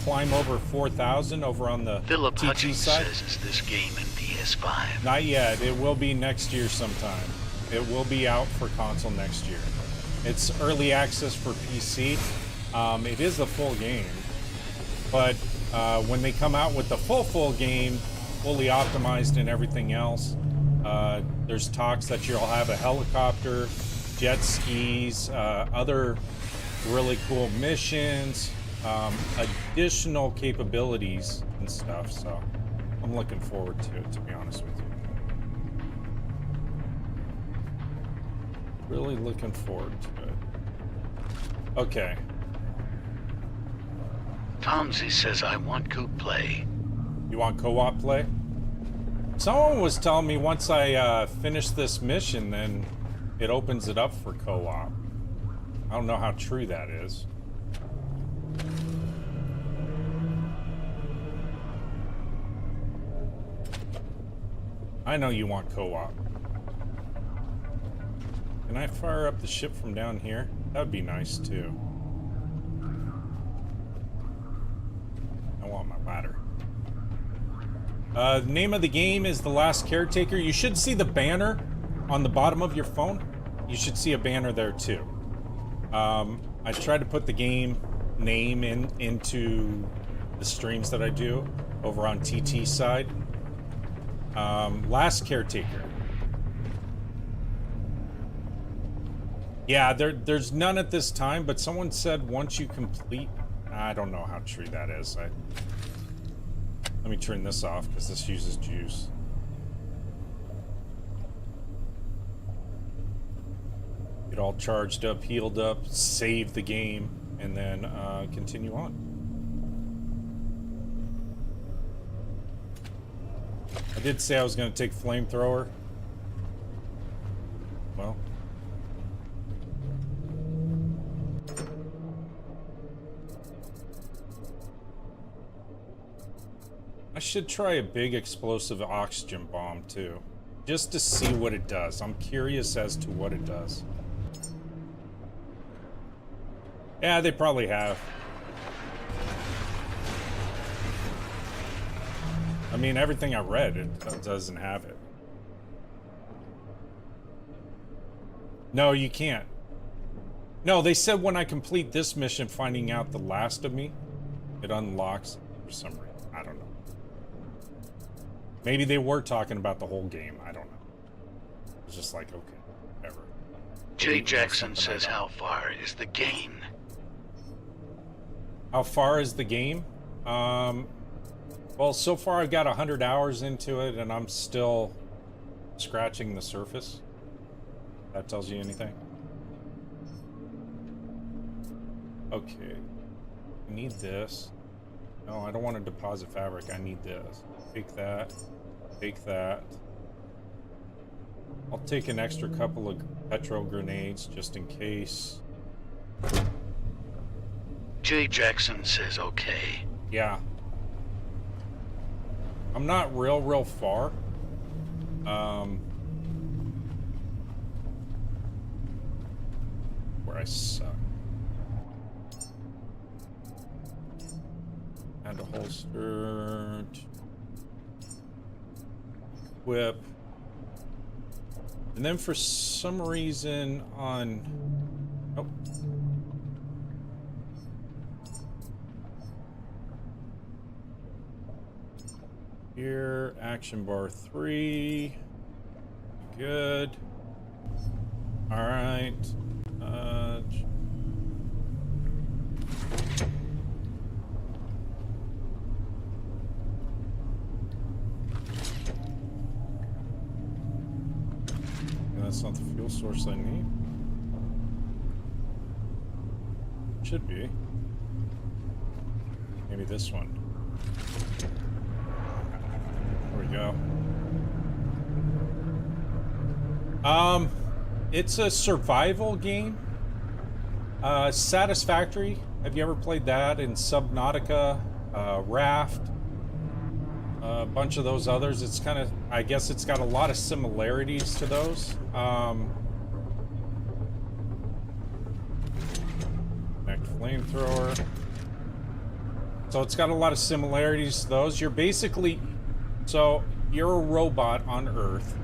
climb over 4,000 over on the Philip TT Hutchings side. says it's this game in PS5. Not yet. It will be next year sometime. It will be out for console next year. It's early access for PC. It is a full game, but when they come out with the full game, fully optimized and everything else, there's talks that you'll have a helicopter, jet skis, other really cool missions, additional capabilities and stuff. So I'm looking forward to it, to be honest with you. Really looking forward to it. Okay. Tomsy says I want coop play. You want co-op play? Someone was telling me once I finish this mission, then it opens it up for co-op. I don't know how true that is. I know you want co-op. Can I fire up the ship from down here? That would be nice too. I want my ladder. The name of the game is The Last Caretaker. You should see the banner on the bottom of your phone. You should see a banner there too. I tried to put the game name into the streams that I do over on TT side. Last Caretaker. Yeah, there's none at this time, but someone said once you complete... I don't know how true that is. Let me turn this off because this uses juice. Get all charged up, healed up, save the game, and then continue on. I did say I was going to take flamethrower. Well... I should try a big explosive oxygen bomb too, just to see what it does. I'm curious as to what it does. Yeah, they probably have. I mean, everything I read, it doesn't have it. No, you can't. No, they said when I complete this mission, finding out the last of me, it unlocks for some reason. I don't know. Maybe they were talking about the whole game. I don't know. It's just like, okay, whatever. Jay Jackson says how far is the game? How far is the game? Well, so far I've got 100 hours into it, and I'm still scratching the surface. That tells you anything? Okay. I need this. No, I don't want to deposit fabric. I need this. Take that. Take that. I'll take an extra couple of petro grenades just in case. Jay Jackson says okay. Yeah. I'm not real far. Where I suck. Add a holster. Equip. And then for some reason on... Oh. Here, action bar 3. Good. Alright. That's not the fuel source I need. Should be. Maybe this one. There we go. Um, it's a survival game. Satisfactory. Have you ever played that? In Subnautica, Raft, a bunch of those others. It's kind of, I guess it's got a lot of similarities to those. Connect flamethrower. So it's got a lot of similarities to those. You're basically, so you're a robot on Earth.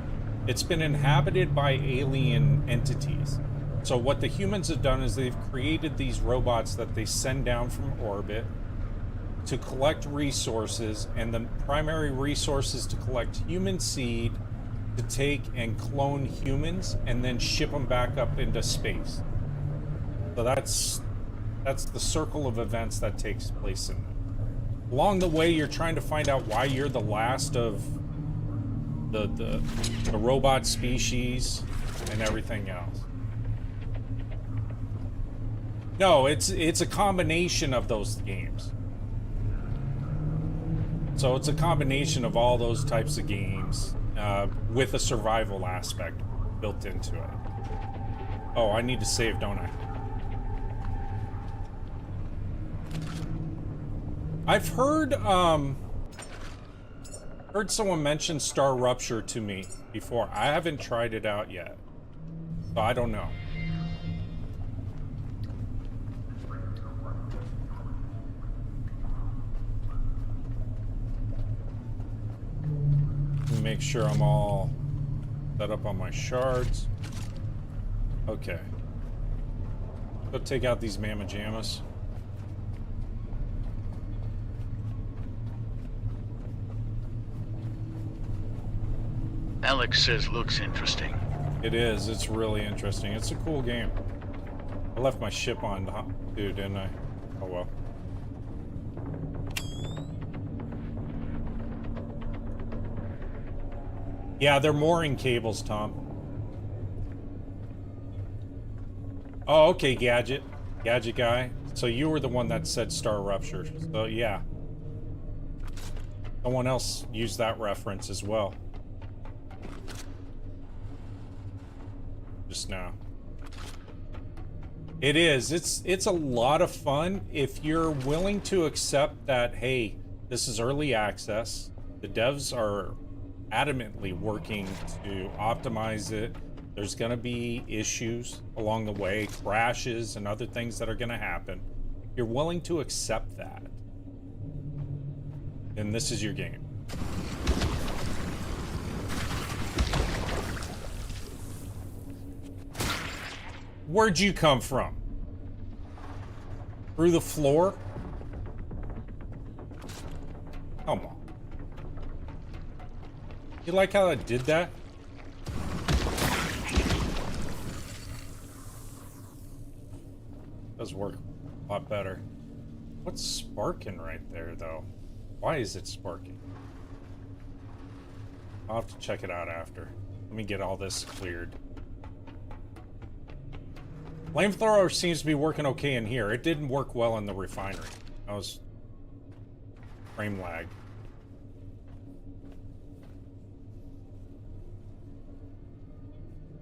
It's been inhabited by alien entities. So what the humans have done is they've created these robots that they send down from orbit to collect resources, and the primary resource is to collect human seed to take and clone humans and then ship them back up into space. So that's the circle of events that takes place in them. Along the way, you're trying to find out why you're the last of the robot species and everything else. No, it's a combination of those games. So it's a combination of all those types of games with a survival aspect built into it. Oh, I need to save, don't I? I've heard someone mention Star Rupture to me before. I haven't tried it out yet, so I don't know. Make sure I'm all set up on my shards. Okay. Go take out these mamma jammas. Alex says looks interesting. It is. It's really interesting. It's a cool game. I left my ship on too, didn't I? Oh well. Yeah, they're mooring cables, Tom. Oh, okay, Gadget. Gadget guy. So you were the one that said Star Rupture. So, yeah. Someone else used that reference as well. Just now. It is. It's a lot of fun if you're willing to accept that, hey, this is early access. The devs are adamantly working to optimize it. There's going to be issues along the way, crashes and other things that are going to happen. If you're willing to accept that, then this is your game. Where'd you come from? Through the floor? Come on. You like how I did that? Does work a lot better. What's sparking right there, though? Why is it sparking? I'll have to check it out after. Let me get all this cleared. Flamethrower seems to be working okay in here. It didn't work well in the refinery. That was frame lag.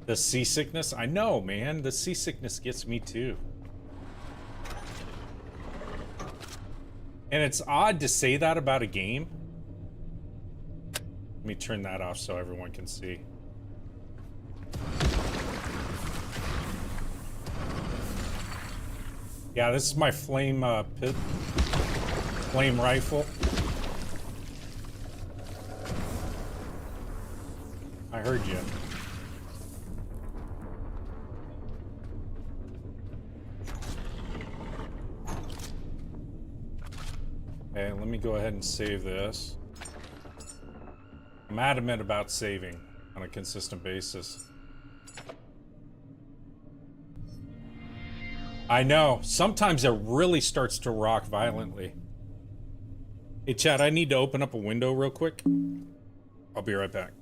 The seasickness? I know, man. The seasickness gets me too. And it's odd to say that about a game. Let me turn that off so everyone can see. Yeah, this is my flame flame rifle. I heard you. Okay, let me go ahead and save this. I'm adamant about saving on a consistent basis. I know. Sometimes it really starts to rock violently. Hey, Chad, I need to open up a window real quick. I'll be right back.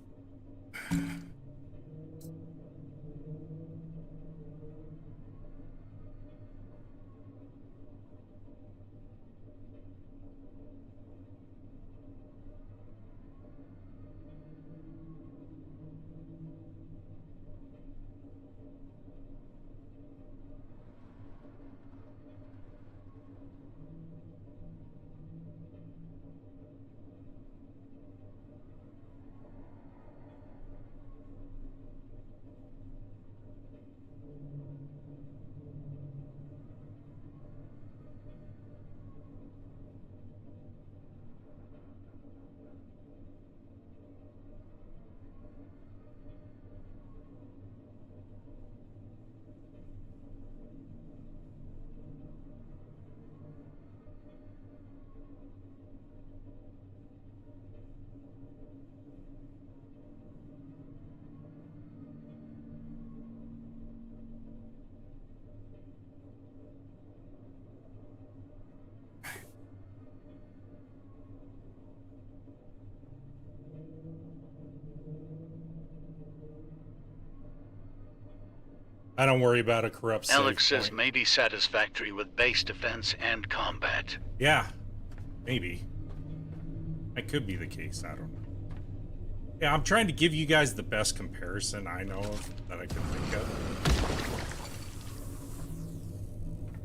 I don't worry about a corrupt save Alex says point. may be satisfactory with base defense and combat. Yeah, maybe. That could be the case, I don't know. Yeah, I'm trying to give you guys the best comparison I know of that I can think of.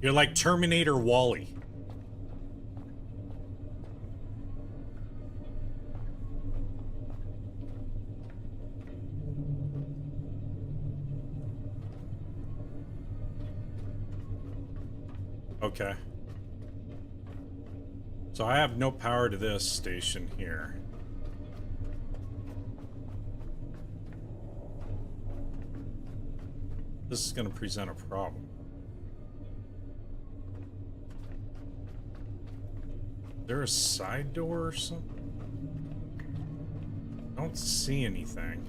You're like Terminator Wally. Okay. So I have no power to this station here. This is going to present a problem. Is there a side door or something? I don't see anything.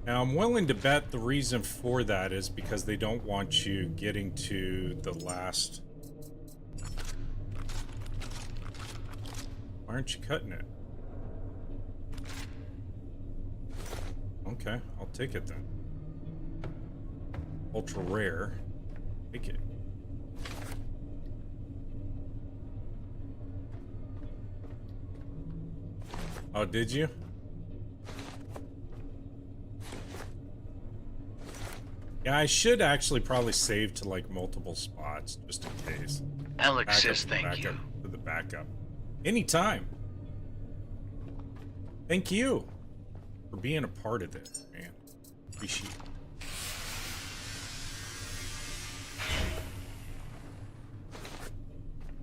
Now, I'm willing to bet the reason for that is because they don't want you getting to the last... Why aren't you cutting it? Okay, I'll take it then. Ultra rare. Take it. Oh, did you? Yeah, I should actually probably save to like multiple spots just in case. Alex says thank you. For the backup. Anytime. Thank you for being a part of this, man. Appreciate it.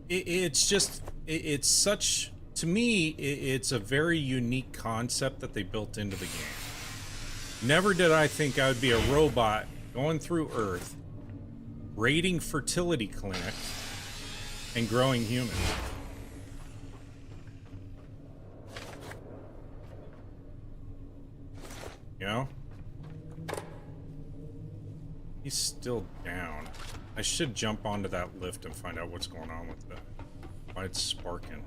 It's just, it's such, to me, it's a very unique concept that they built into the game. Never did I think I would be a robot going through Earth, raiding fertility clinics, and growing humans. You know? He's still down. I should jump onto that lift and find out what's going on with it. Why it's sparking.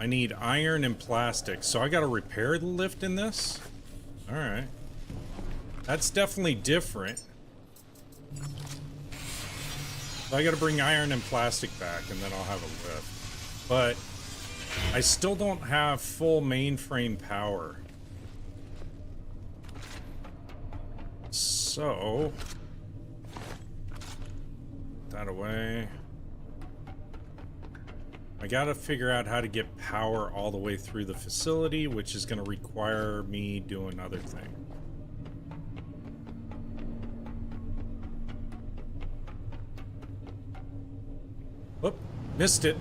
I need iron and plastic, so I gotta repair the lift in this? Alright. That's definitely different. So I gotta bring iron and plastic back, and then I'll have a lift. But I still don't have full mainframe power. So... put that away. I gotta figure out how to get power all the way through the facility, which is gonna require me doing other things. Whoop, missed it.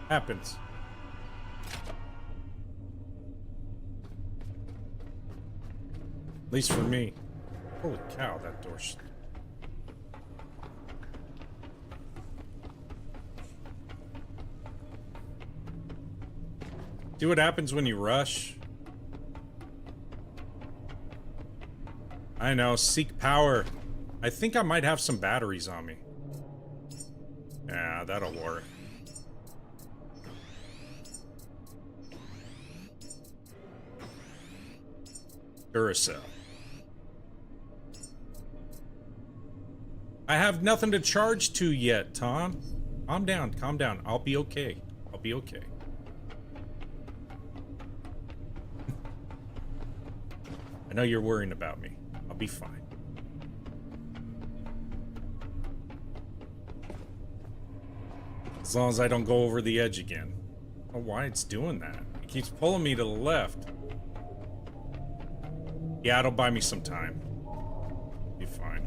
Happens. At least for me. Holy cow, that door's... See what happens when you rush? I know, seek power. I think I might have some batteries on me. Yeah, that'll work. Duracell. I have nothing to charge to yet, Tom. Calm down, calm down. I'll be okay. I'll be okay. I know you're worrying about me. I'll be fine. As long as I don't go over the edge again. I don't know why it's doing that. It keeps pulling me to the left. Yeah, it'll buy me some time. Be fine.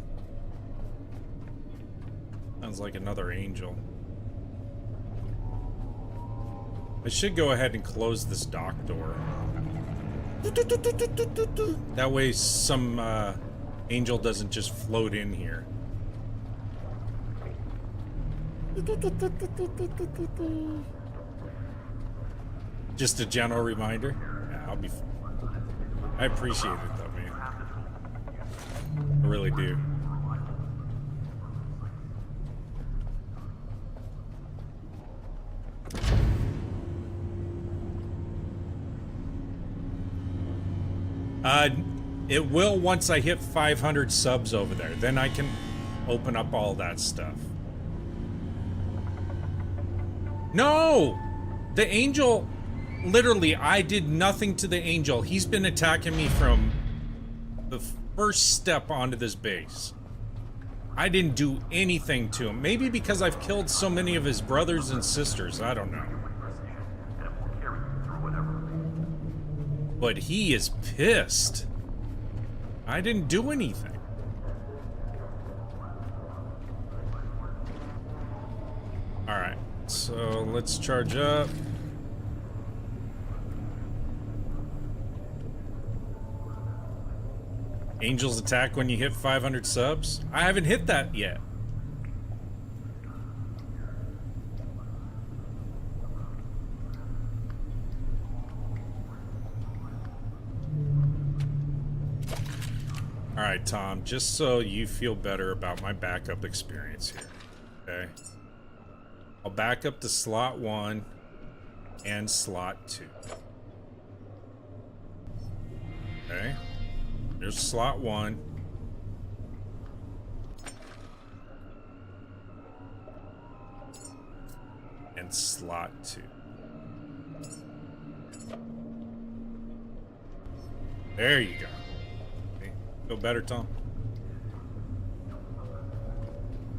Sounds like another angel. I should go ahead and close this dock door. That way some Angel doesn't just float in here. Just a gentle reminder. Yeah, I'll be fine. I appreciate it though, man. I really do. It will once I hit 500 subs over there. Then I can open up all that stuff. No! The angel... Literally, I did nothing to the angel. He's been attacking me from the first step onto this base. I didn't do anything to him. Maybe because I've killed so many of his brothers and sisters. I don't know. But he is pissed. I didn't do anything. Alright, so let's charge up. Angels attack when you hit 500 subs? I haven't hit that yet. Alright, Tom, just so you feel better about my backup experience here, okay? I'll back up to slot 1 and slot 2. Okay? There's slot 1. And slot 2. There you go. Feel better, Tom?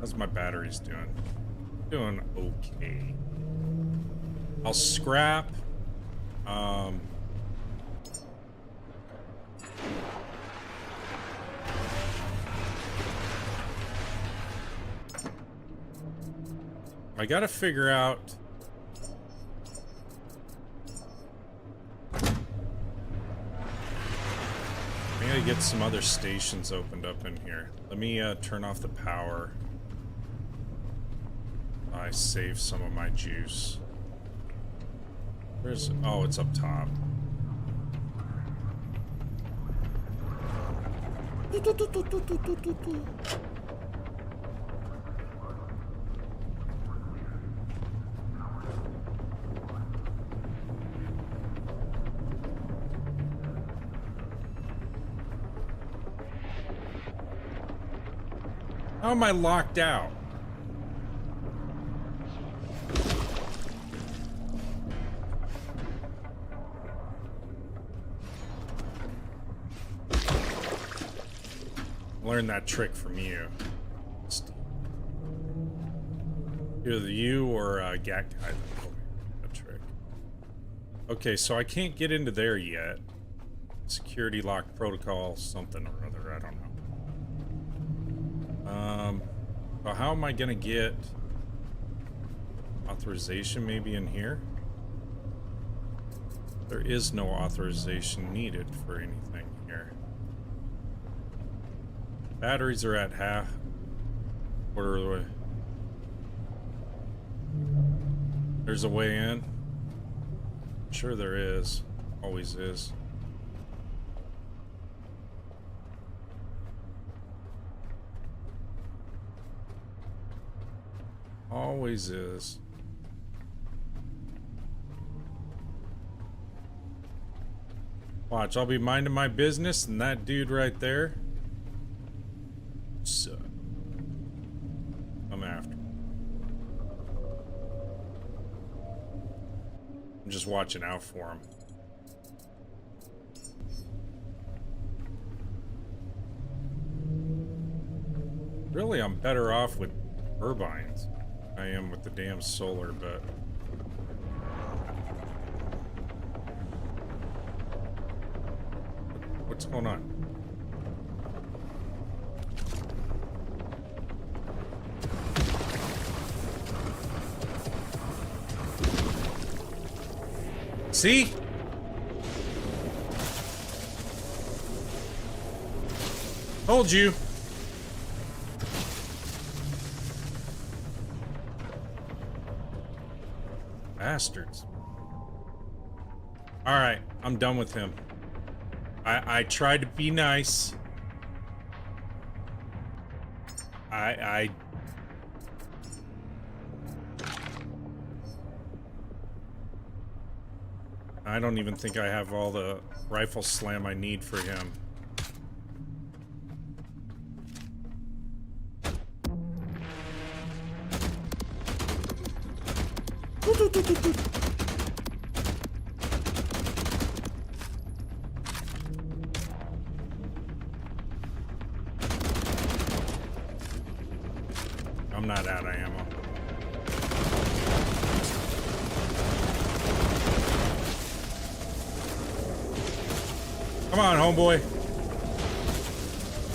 How's my batteries doing? Doing okay. I'll scrap. I gotta figure out. I gotta get some other stations opened up in here. Let me turn off the power. I save some of my juice. Where's... Oh, it's up top. How am I locked out? Learn that trick from you. Either you or Gat Guy that told me that trick. Okay, so I can't get into there yet. Security lock protocol, something or other, I don't know. Well, how am I gonna get authorization maybe in here? There is no authorization needed for anything here. Batteries are at half. Quarter of the way. There's a way in. Sure there is. Always is. Always is. Watch, I'll be minding my business and that dude right there. So, I'm after. I'm just watching out for him. Really, I'm better off with turbines. I am with the damn solar, but... What's going on? See? Told you. Bastards. Alright, I'm done with him. I tried to be nice. I don't even think I have all the rifle slam I need for him. I'm not out of ammo. Come on, homeboy.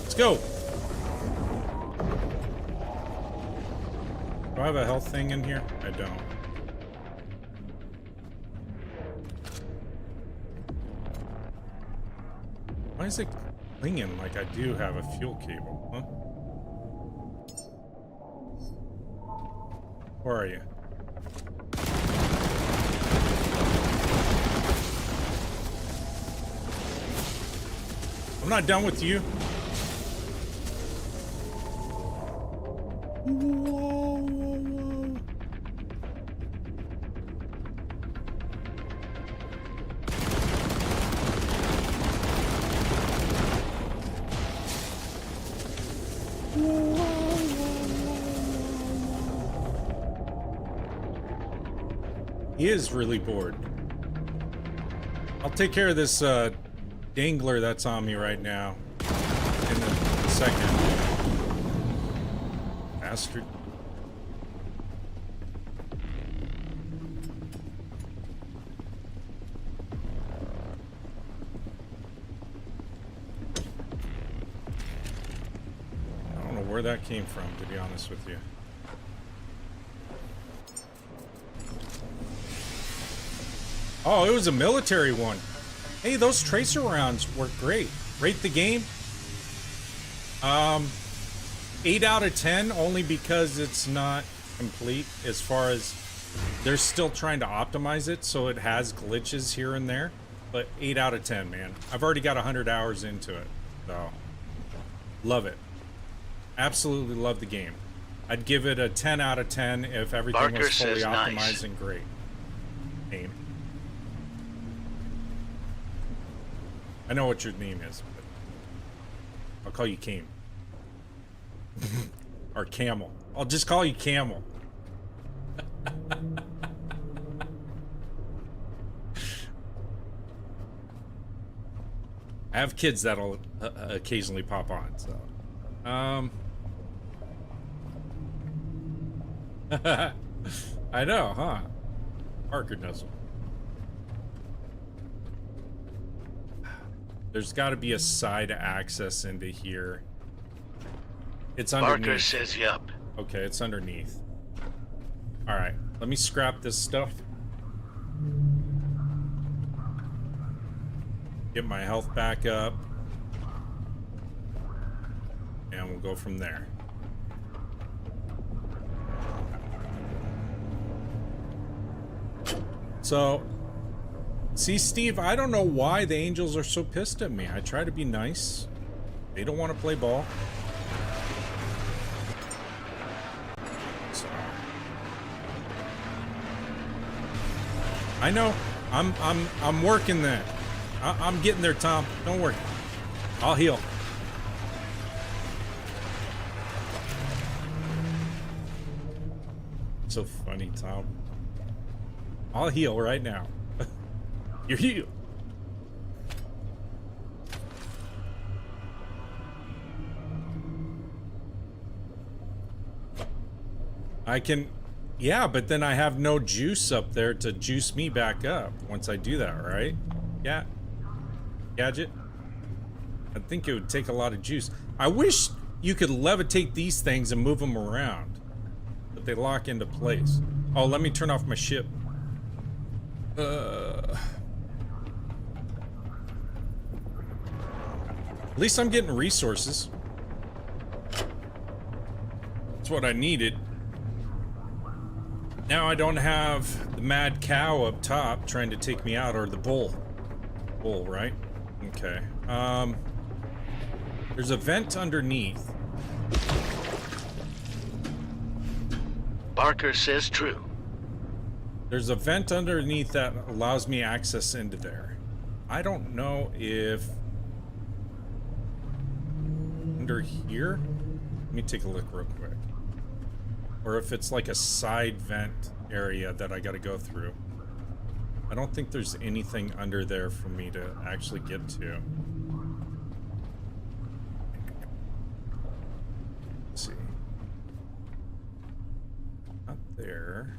Let's go. Do I have a health thing in here? I don't. Why is it clinging like I do have a fuel cable, huh? Where are you? I'm not done with you. Whoa, whoa, whoa. He is really bored. I'll take care of this dangler that's on me right now in a second. Bastard. I don't know where that came from, to be honest with you. Oh, it was a military one. Hey, those tracer rounds work great. Rate the game. 8 out of 10, only because it's not complete as far as they're still trying to optimize it, so it has glitches here and there. But 8 out of 10, man. I've already got 100 hours into it, so love it. Absolutely love the game. I'd give it a 10 out of 10 if everything Barker was fully says optimized nice. and great. Name. I know what your name is, but I'll call you Kane. Or Camel. I'll just call you Camel. I have kids that'll occasionally pop on, so. I know, huh? Parker knows them. There's got to be a side access into here. It's underneath. Barker says yup. Okay, it's underneath. Alright, let me scrap this stuff. Get my health back up. And we'll go from there. So, see, Steve, I don't know why the Angels are so pissed at me. I try to be nice. They don't want to play ball. So, I know. I'm working that. I'm getting there, Tom. Don't worry. I'll heal. So funny, Tom. I'll heal right now. You're healed. I can... Yeah, but then I have no juice up there to juice me back up once I do that, right? Yeah. Gadget? I think it would take a lot of juice. I wish you could levitate these things and move them around. But they lock into place. Oh, let me turn off my ship. At least I'm getting resources. That's what I needed. Now I don't have the mad cow up top trying to take me out, or the bull. Bull, right? Okay. There's a vent underneath. Barker says true. There's a vent underneath that allows me access into there. I don't know if... under here? Let me take a look real quick. Or if it's like a side vent area that I gotta go through. I don't think there's anything under there for me to actually get to. Let's see. Not there.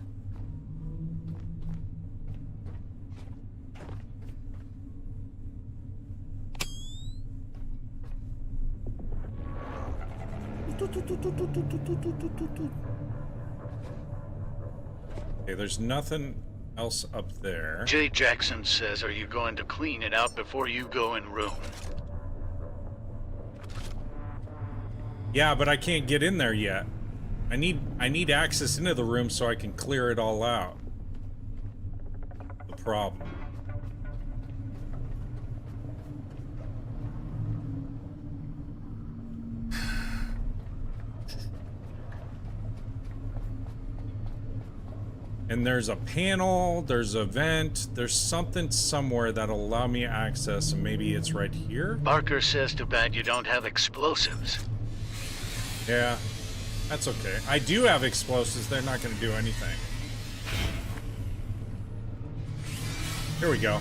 Okay, there's nothing else up there. Jay Jackson says, are you going to clean it out before you go in room? Yeah, but I can't get in there yet. I need access into the room so I can clear it all out. The problem. And there's a panel, there's a vent, there's something somewhere that'll allow me access, and maybe it's right here? Barker says too bad you don't have explosives. Yeah, that's okay. I do have explosives, they're not gonna do anything. Here we go.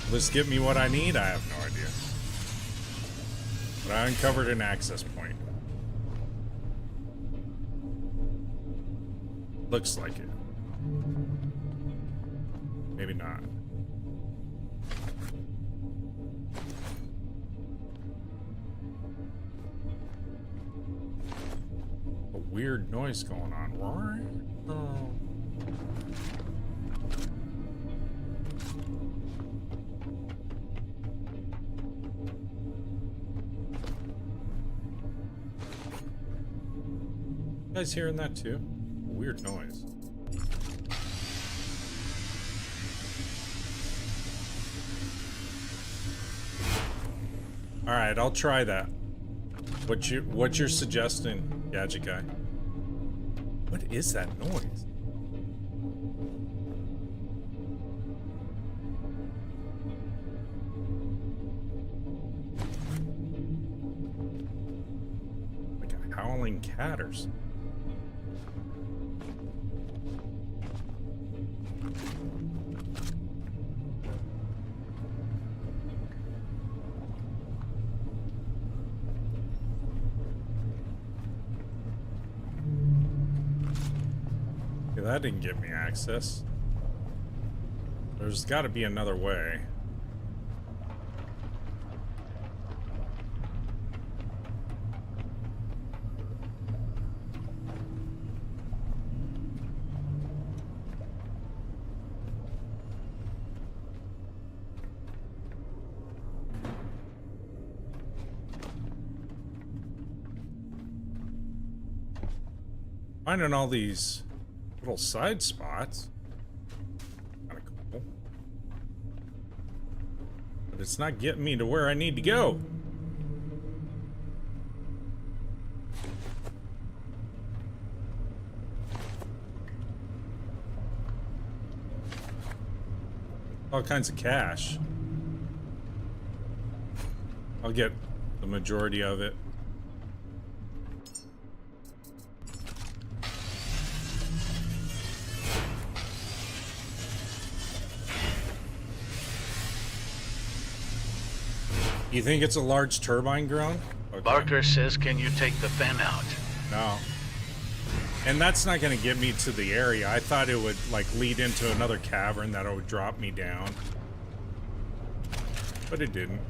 Will this give me what I need? I have no idea. But I uncovered an access point. Looks like it. Maybe not. A weird noise going on. Why? Oh. You guys hearing that too? Weird noise. All right, I'll try that. What you're suggesting, Gadget Guy? What is that noise? Like a howling cat or something. That didn't give me access. There's got to be another way. Finding all these little side spots. Kind of cool. But it's not getting me to where I need to go. All kinds of cash. I'll get the majority of it. You think it's a large turbine ground? Okay. Barker says, can you take the fan out? No. And that's not going to get me to the area. I thought it would, like, lead into another cavern that would drop me down. But it didn't.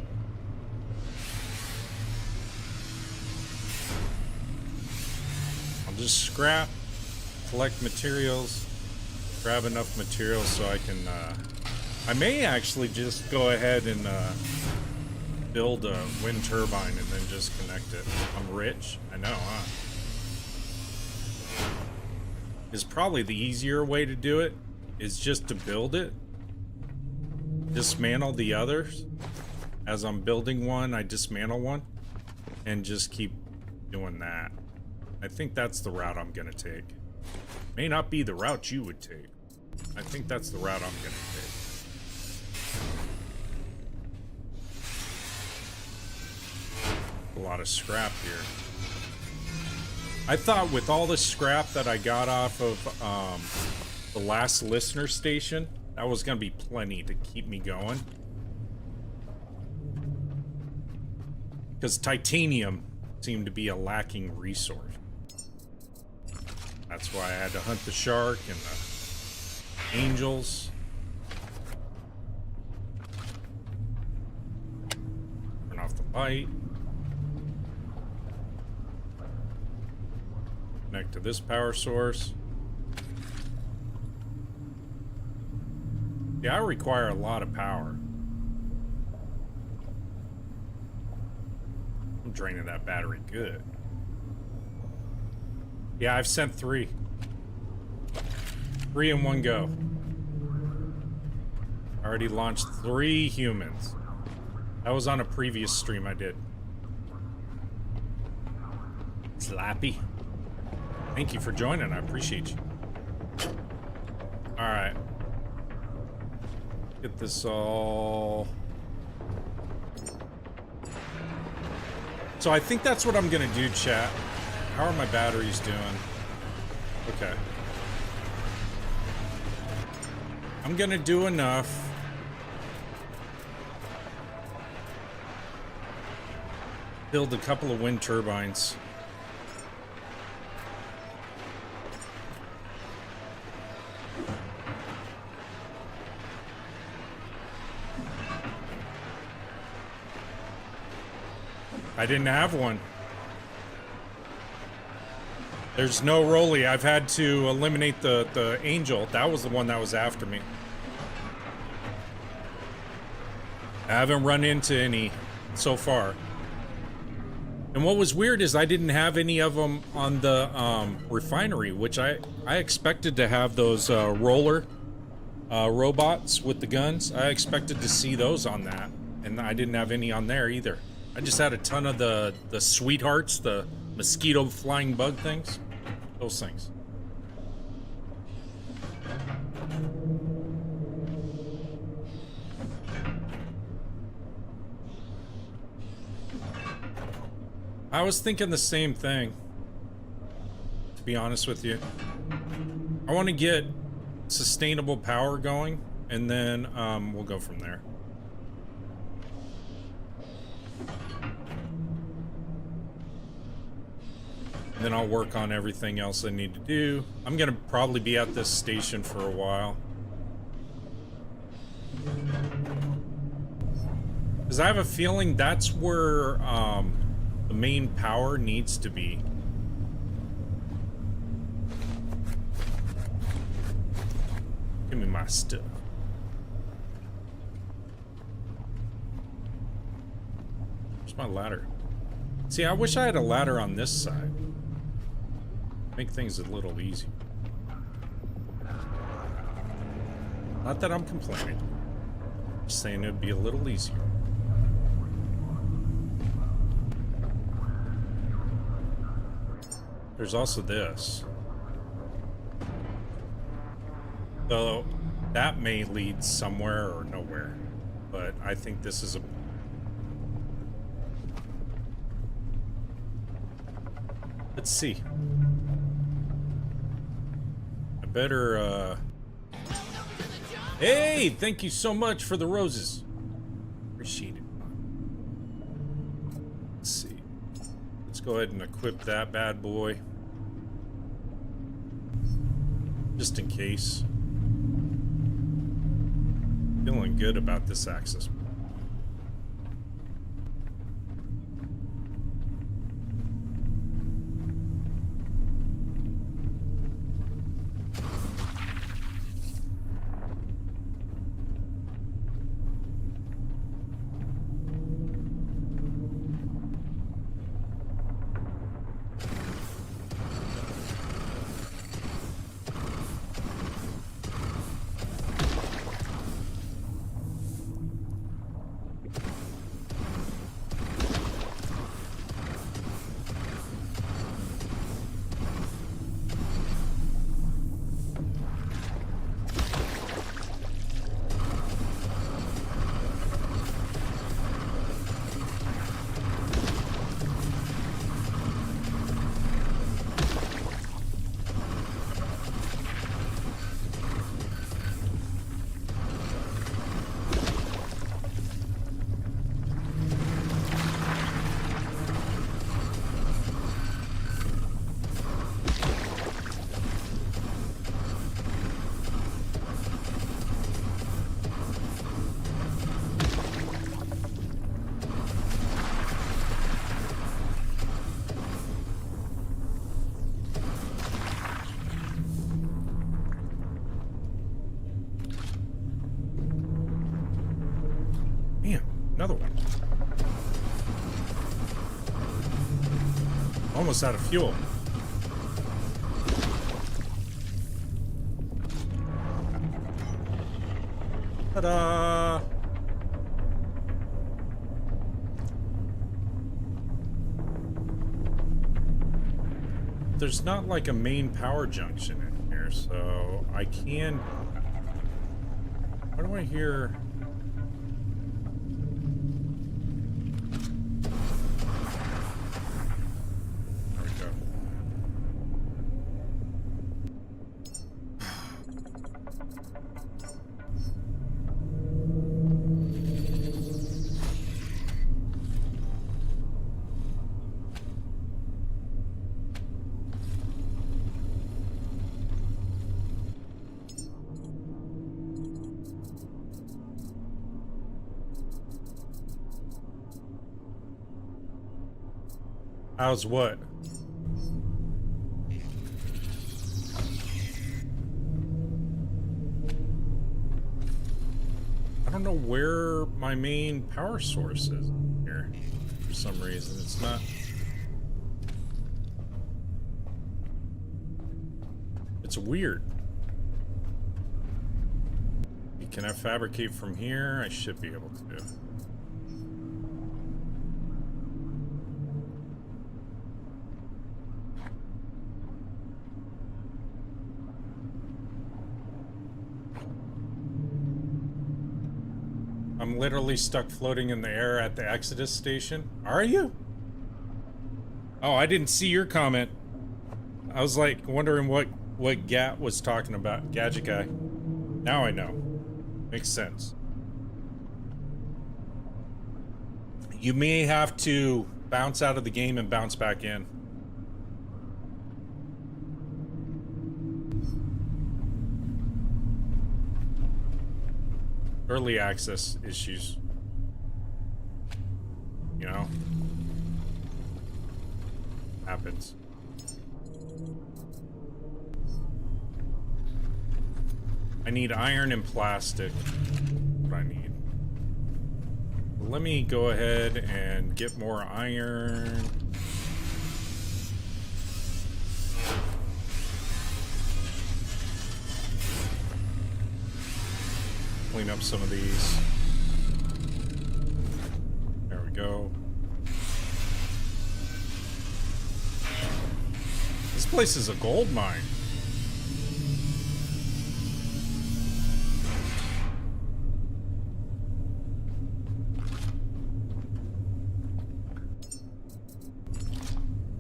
I'll just scrap, collect materials, grab enough materials so I can I may actually just go ahead and build a wind turbine and then just connect it. I'm rich. I know, huh? Is probably the easier way to do it, is just to build it. Dismantle the others. As I'm building one, I dismantle one. And just keep doing that. I think that's the route I'm gonna take. May not be the route you would take. I think that's the route I'm gonna take. A lot of scrap here. I thought with all the scrap that I got off of the last listener station, that was gonna be plenty to keep me going. Because titanium seemed to be a lacking resource. That's why I had to hunt the shark and the angels. Turn off the light. Connect to this power source. Yeah, I require a lot of power. I'm draining that battery good. Yeah, I've sent 3. 3 in one go. I already launched 3 humans. That was on a previous stream I did. Slappy. Thank you for joining. I appreciate you. Alright. Get this all... So I think that's what I'm gonna do, chat. How are my batteries doing? Okay. I'm gonna do enough. Build a couple of wind turbines. I didn't have one. There's no Rolly. I've had to eliminate the angel. That was the one that was after me. I haven't run into any so far. And what was weird is I didn't have any of them on the refinery, which I expected to have those roller robots with the guns. I expected to see those on that, and I didn't have any on there either. I just had a ton of the sweethearts, the mosquito flying bug things. Those things. I was thinking the same thing, to be honest with you. I want to get sustainable power going, and then we'll go from there. Then I'll work on everything else I need to do. I'm gonna probably be at this station for a while. Because I have a feeling that's where the main power needs to be. Give me my stuff. Where's my ladder? See, I wish I had a ladder on this side. Make things a little easier. Not that I'm complaining. Just saying it'd be a little easier. There's also this. Though that may lead somewhere or nowhere. But I think this is a... Let's see. I better, Hey! Thank you so much for the roses. Appreciate it. Let's see. Let's go ahead and equip that bad boy. Just in case. Feeling good about this access. Another one. Almost out of fuel. Ta-da! There's not like a main power junction in here, so I can... How do I hear... There we go. How's what? I don't know where my main power source is here. For some reason, it's not. It's weird. Can I fabricate from here? I should be able to. I'm literally stuck floating in the air at the Exodus station. Are you? Oh, I didn't see your comment. I was like wondering what Gat was talking about. Gadget guy. Now I know. Makes sense. You may have to bounce out of the game and bounce back in. Early access issues. You know? Happens. I need iron and plastic. What I need. Let me go ahead and get more iron. Clean up some of these. There we go. This place is a gold mine.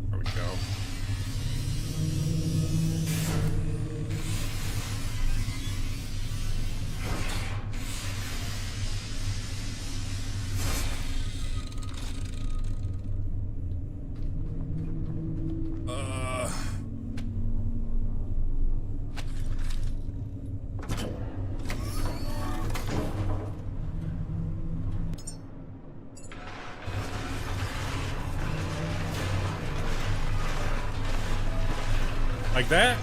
There we go. Like that?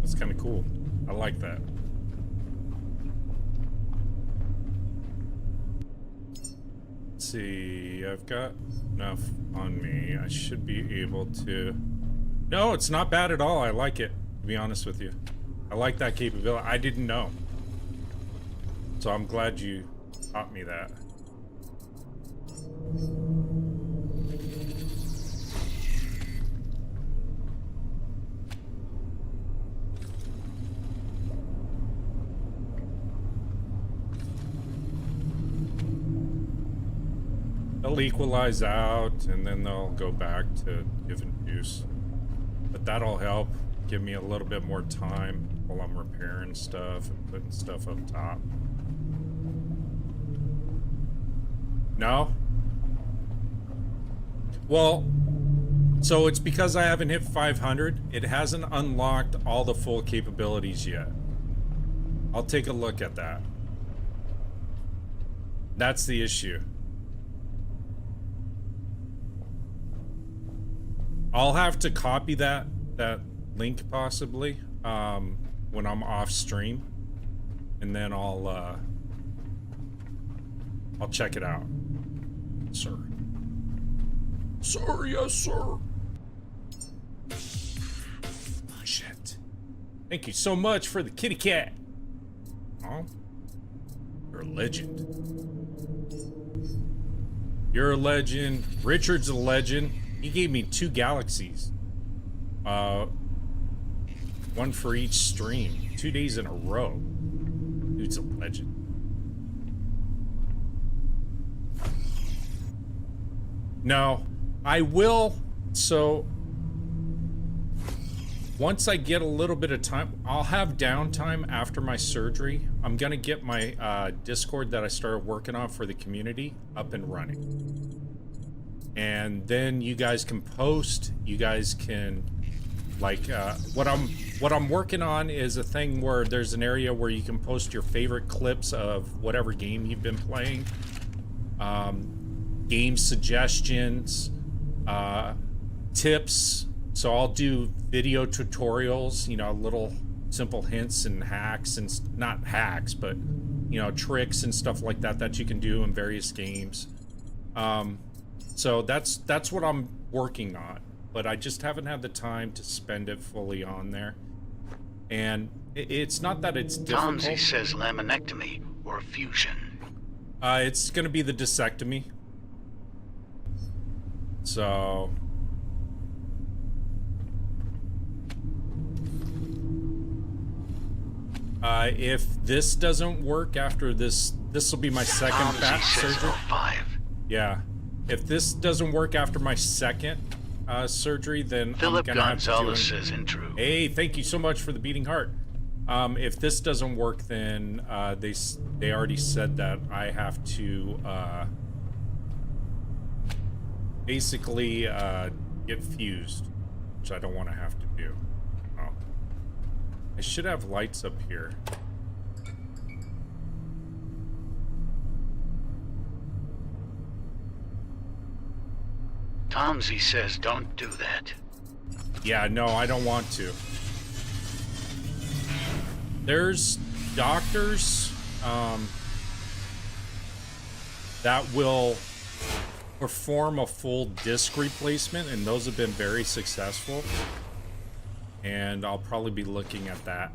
That's kind of cool. I like that. Let's see, I've got enough on me. I should be able to... No, it's not bad at all. I like it, to be honest with you. I like that capability. I didn't know. So I'm glad you taught me that. They'll equalize out, and then they'll go back to given use. But that'll help give me a little bit more time while I'm repairing stuff and putting stuff up top. No? Well, so it's because I haven't hit 500. It hasn't unlocked all the full capabilities yet. I'll take a look at that. That's the issue. I'll have to copy that link possibly when I'm off stream, and then I'll check it out, sir. Sir, yes, sir. Oh, shit. Thank you so much for the kitty cat. Oh, you're a legend. You're a legend. Richard's a legend. He gave me 2 galaxies. One for each stream. 2 days in a row. Dude's a legend. No, I will. So once I get a little bit of time, I'll have downtime after my surgery. I'm gonna get my Discord that I started working on for the community up and running. And then you guys can post, you guys can, like, what I'm working on is a thing where there's an area where you can post your favorite clips of whatever game you've been playing, game suggestions, tips. So I'll do video tutorials, you know, little simple hints and hacks, and not hacks, but, you know, tricks and stuff like that that you can do in various games. So that's what I'm working on, but I just haven't had the time to spend it fully on there. And it's not that it's difficult. Tomsy says laminectomy or fusion. It's gonna be the discectomy. So if this doesn't work after this will be my second back surgery. 5. Yeah. If this doesn't work after my second surgery, then Philip I'm gonna Gonzalez have to says intro. Hey, thank you so much for the beating heart. If this doesn't work, then they already said that I have to basically get fused, which I don't want to have to do. Oh. I should have lights up here. Tomsy says don't do that. Yeah, no, I don't want to. There's doctors that will perform a full disc replacement, and those have been very successful. And I'll probably be looking at that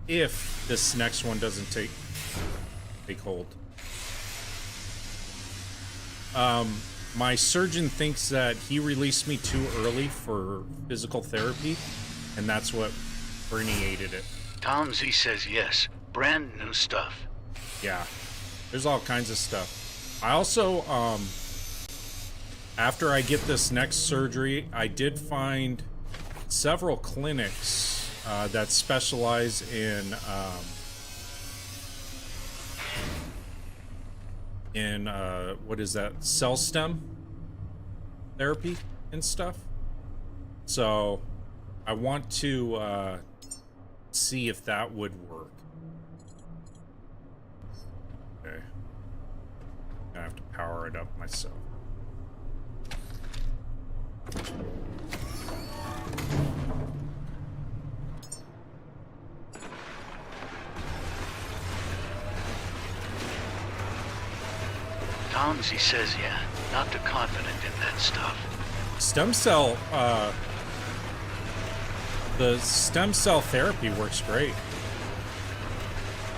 if this next one doesn't take hold. My surgeon thinks that he released me too early for physical therapy, and that's what herniated it. Tomsy says yes. Brand new stuff. Yeah, there's all kinds of stuff. I also, after I get this next surgery, I did find several clinics that specialize in what is that, cell stem therapy and stuff. So I want to see if that would work. Okay, I have to power it up myself. Tomsy says yeah, not too confident in that stuff. Stem cell, the stem cell therapy works great.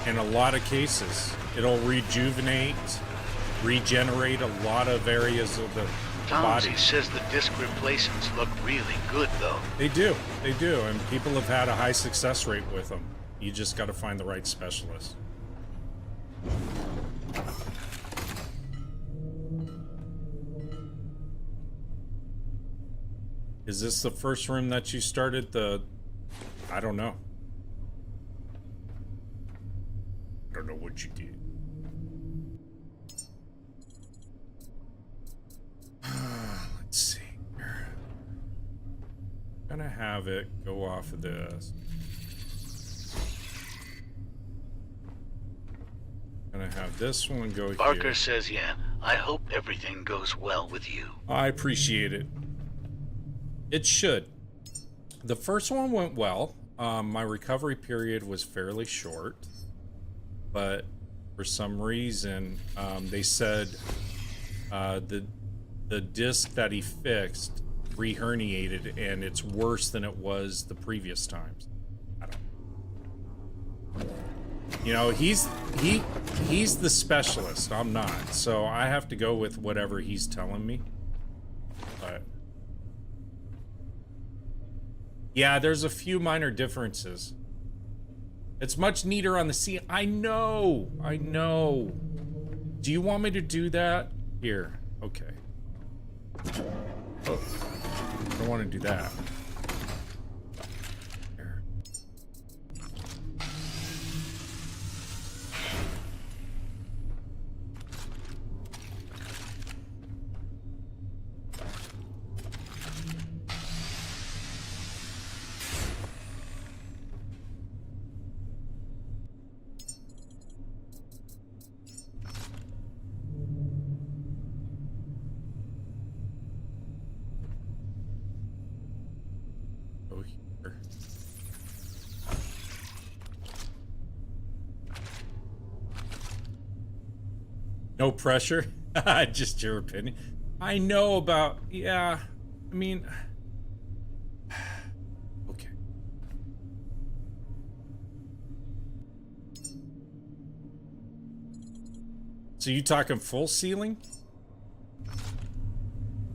In a lot of cases, it'll rejuvenate, regenerate a lot of areas of the body. Tomsy says the disc replacements look really good though. They do, and people have had a high success rate with them. You just got to find the right specialist. Is this the first room that you started the... I don't know. I don't know what you did. Let's see here. I'm gonna have it go off of this. I'm gonna have this one go Barker here. says, yeah, I hope everything goes well with you. I appreciate it. It should. The first one went well. My recovery period was fairly short, but for some reason, they said the disc that he fixed re-herniated, and it's worse than it was the previous times. I don't. You know, he's the specialist. I'm not, so I have to go with whatever he's telling me. But yeah, there's a few minor differences. It's much neater on the sea. I know. Do you want me to do that? Here. Okay. Oh. I don't want to do that. Here. Go here. No pressure. Just your opinion. I know about, yeah, I mean, okay. So you talking full ceiling?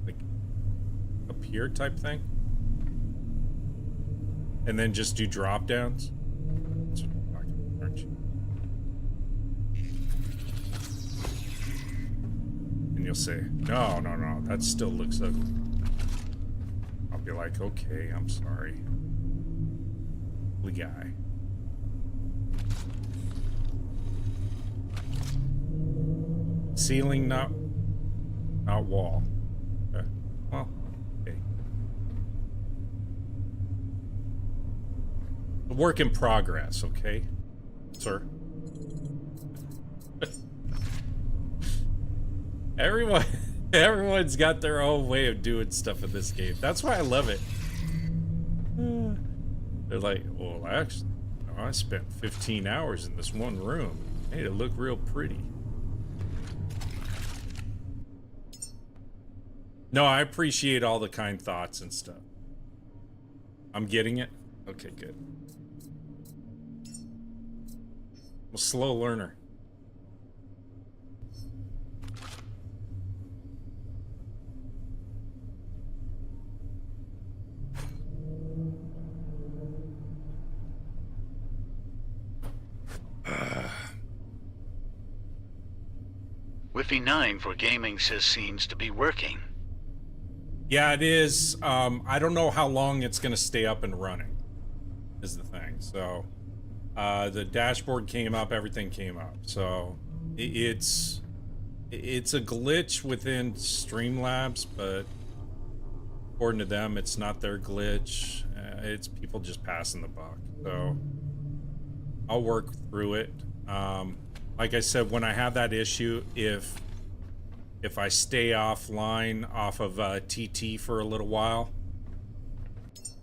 Like up here type thing? And then just do drop downs? That's what I'm talking about, aren't you? And you'll say, no, that still looks ugly. I'll be like, okay, I'm sorry. Ugly guy. Ceiling, not wall. Okay. Well, okay. A work in progress, okay, sir? Everyone's got their own way of doing stuff in this game. That's why I love it. They're like, well, actually, I spent 15 hours in this one room. Made it look real pretty. No, I appreciate all the kind thoughts and stuff. I'm getting it? Okay, good. I'm a slow learner. Wi-Fi 9 for gaming says seems to be working. Yeah, it is. I don't know how long it's going to stay up and running, is the thing. So, the dashboard came up, everything came up. So, it's a glitch within Streamlabs, but according to them, it's not their glitch. It's people just passing the buck. So, I'll work through it. Like I said, when I have that issue, if I stay offline off of TT for a little while,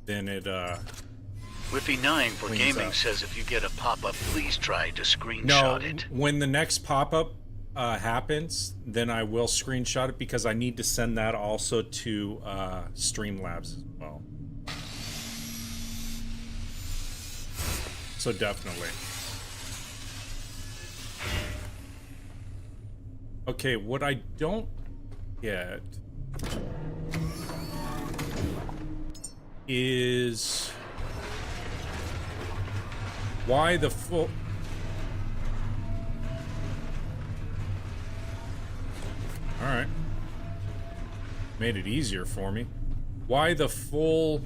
then it Wi-Fi 9 for gaming up. says if you get a pop-up, please try to screenshot it. When the next pop-up happens, then I will screenshot it because I need to send that also to Streamlabs as well. So definitely. Okay, what I don't get is why the full... Alright. Made it easier for me. Why the full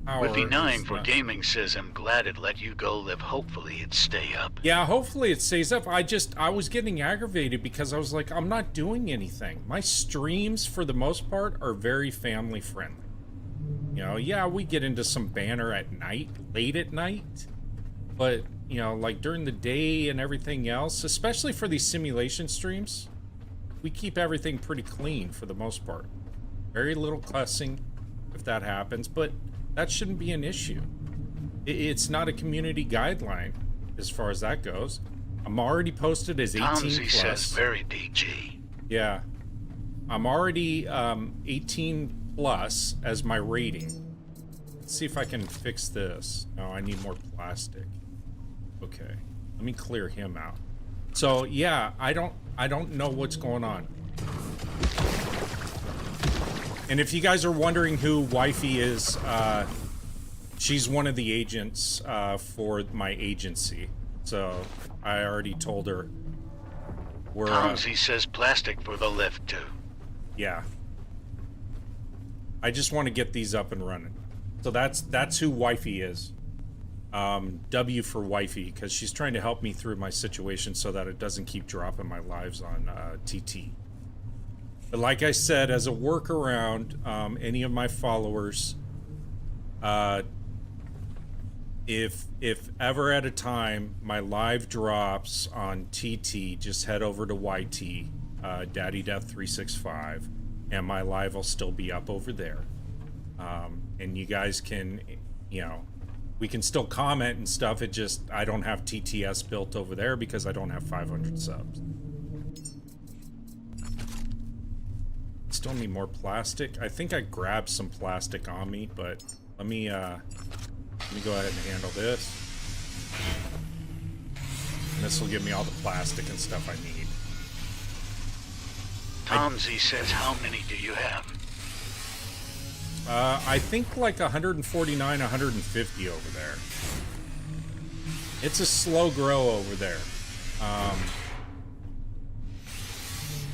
power... Wi-Fi 9 is for not... gaming says I'm glad it let you go live. Hopefully it stay up. Yeah, hopefully it stays up. I was getting aggravated because I was like, I'm not doing anything. My streams, for the most part, are very family friendly. You know, yeah, we get into some banner at night, late at night, but you know, like during the day and everything else, especially for these simulation streams, we keep everything pretty clean for the most part. Very little cussing if that happens, but that shouldn't be an issue. It's not a community guideline as far as that goes. I'm already posted as 18 Tomsy plus. says very PG. Yeah. I'm already 18 plus as my rating. Let's see if I can fix this. No, I need more plastic. Okay. Let me clear him out. So, yeah, I don't know what's going on. And if you guys are wondering who Wifey is, she's one of the agents for my agency. So, I already told her we're... Tomsy says plastic for the lift, too. Yeah. I just want to get these up and running. So that's who Wifey is. W for Wifey, because she's trying to help me through my situation so that it doesn't keep dropping my lives on TT. But like I said, as a workaround, any of my followers, if ever at a time my live drops on TT, just head over to YT, Daddy Death 365, and my live will still be up over there. And you guys can, you know, we can still comment and stuff. It just, I don't have TTS built over there because I don't have 500 subs. Still need more plastic. I think I grabbed some plastic on me, but let me go ahead and handle this. And this will give me all the plastic and stuff I need. Tomsy says, how many do you have? I think like 149, 150 over there. It's a slow grow over there.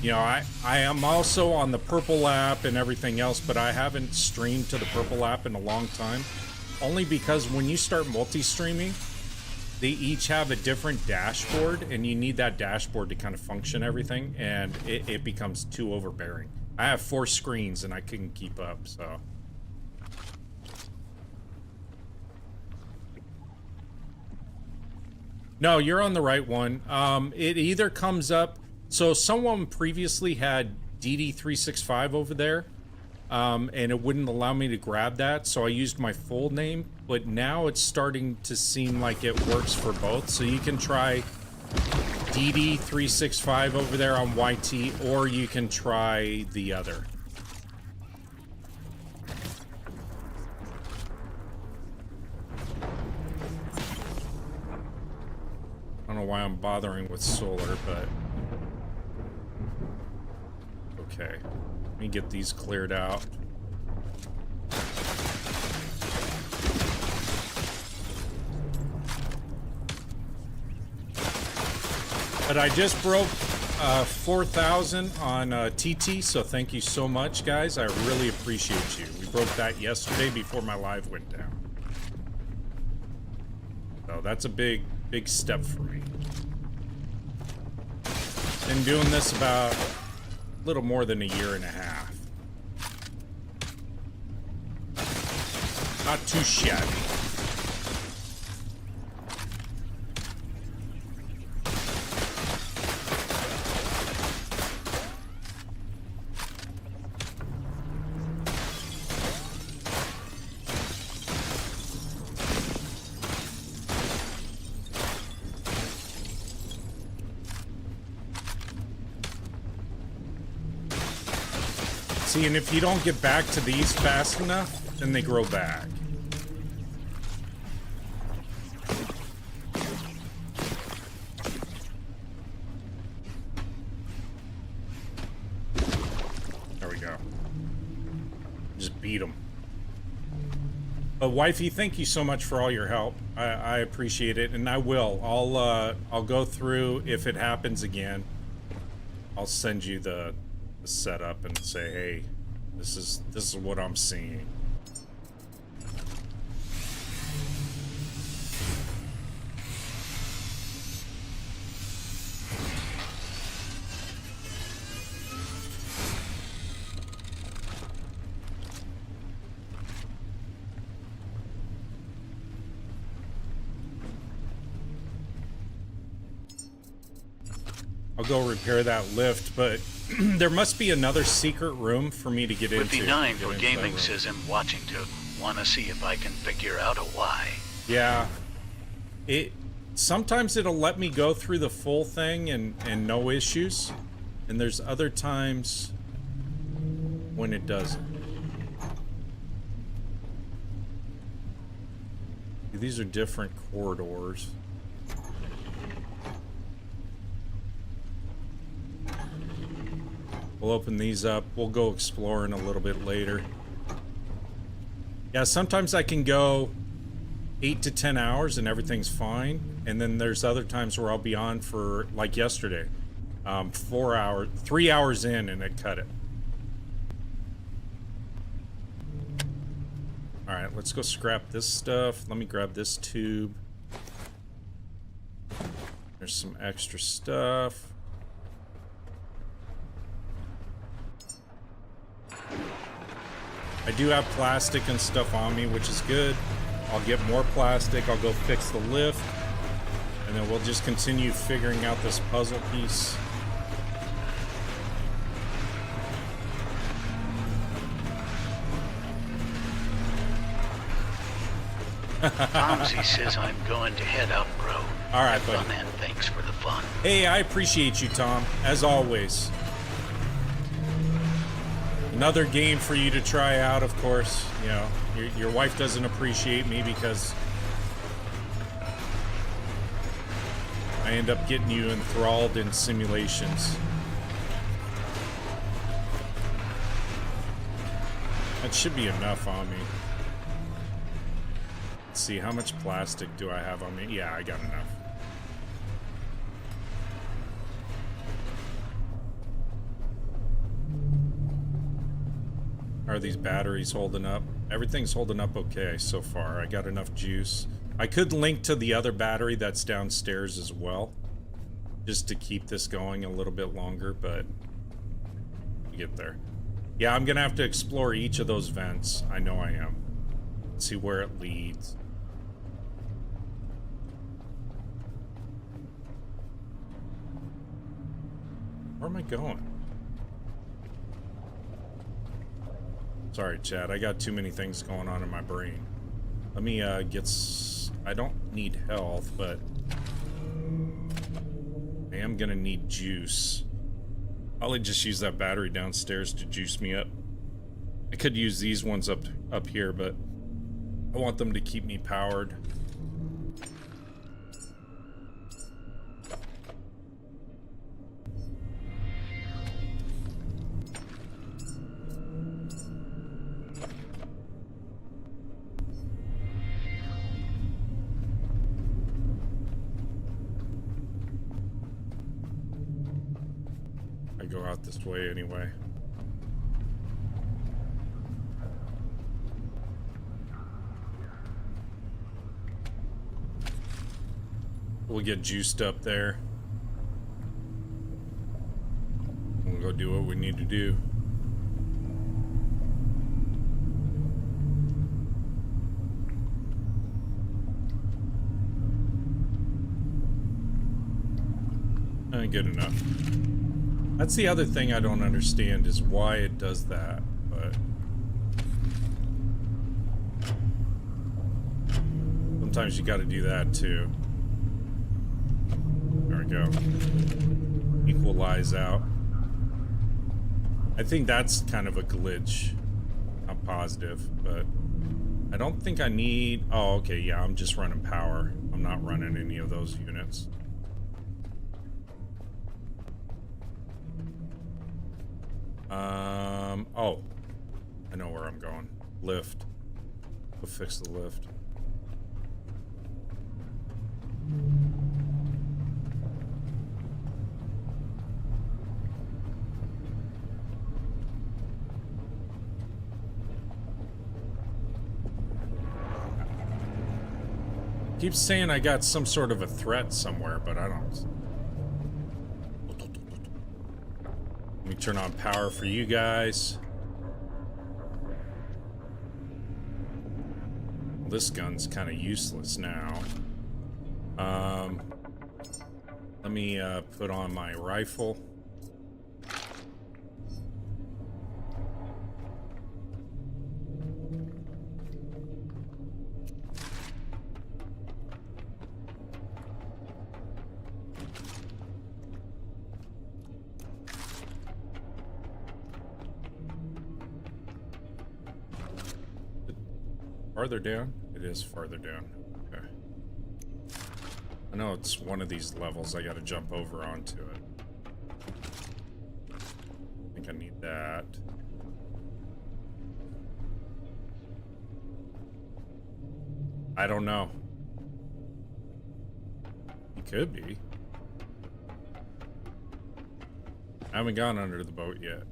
You know, I am also on the Purple app and everything else, but I haven't streamed to the Purple app in a long time. Only because when you start multi-streaming, they each have a different dashboard, and you need that dashboard to kind of function everything, and it becomes too overbearing. I have 4 screens, and I couldn't keep up, so... No, you're on the right one. It either comes up... So someone previously had DD365 over there, and it wouldn't allow me to grab that, so I used my full name, but now it's starting to seem like it works for both, so you can try DD365 over there on YT, or you can try the other. I don't know why I'm bothering with solar, but... Okay. Let me get these cleared out. But I just broke 4,000 on TT, so thank you so much, guys. I really appreciate you. We broke that yesterday before my live went down. So that's a big step for me. Been doing this about a little more than a year and a half. Not too shabby. See, and if you don't get back to these fast enough, then they grow back. There we go. Just beat them. But Wifey, thank you so much for all your help. I appreciate it, and I will. I'll go through if it happens again. I'll send you the setup and say, hey, this is what I'm seeing. I'll go repair that lift, but there must be another secret room for me to get Would into. be 9 Get for into that gaming room. says I'm watching to wanna see if I can figure out a why. Yeah. Sometimes it'll let me go through the full thing and no issues. And there's other times when it doesn't. These are different corridors. We'll open these up. We'll go exploring a little bit later. Yeah, sometimes I can go 8 to 10 hours and everything's fine. And then there's other times where I'll be on for, like yesterday, 4 hours, 3 hours in and it cut it. All right, let's go scrap this stuff. Let me grab this tube. There's some extra stuff. I do have plastic and stuff on me, which is good. I'll get more plastic. I'll go fix the lift. And then we'll just continue figuring out this puzzle piece. Tomsy says I'm going to head out, bro. All right, Have buddy. fun and thanks for the fun. Hey, I appreciate you, Tom, as always. Another game for you to try out, of course. You know, your wife doesn't appreciate me because I end up getting you enthralled in simulations. That should be enough on me. Let's see, how much plastic do I have on me? Yeah, I got enough. Are these batteries holding up? Everything's holding up okay so far. I got enough juice. I could link to the other battery that's downstairs as well, just to keep this going a little bit longer, but we'll get there. Yeah, I'm gonna have to explore each of those vents. I know I am. Let's see where it leads. Where am I going? Sorry, Chad. I got too many things going on in my brain. Let me get... I don't need health, but I am gonna need juice. I'll just use that battery downstairs to juice me up. I could use these ones up here, but I want them to keep me powered. Go out this way anyway. We'll get juiced up there. We'll go do what we need to do. Good enough. That's the other thing I don't understand is why it does that, but sometimes you got to do that too. There we go. Equalize out. I think that's kind of a glitch. I'm positive, but I don't think I need... Oh, okay, yeah, I'm just running power. I'm not running any of those units. Oh, I know where I'm going. Lift. Go fix the lift. Keeps saying I got some sort of a threat somewhere, but I don't. Let me turn on power for you guys. Well, this gun's kind of useless now. Let me put on my rifle. Farther down? It is farther down. Okay. I know it's one of these levels I gotta jump over onto it. I think I need that. I don't know. It could be. I haven't gone under the boat yet.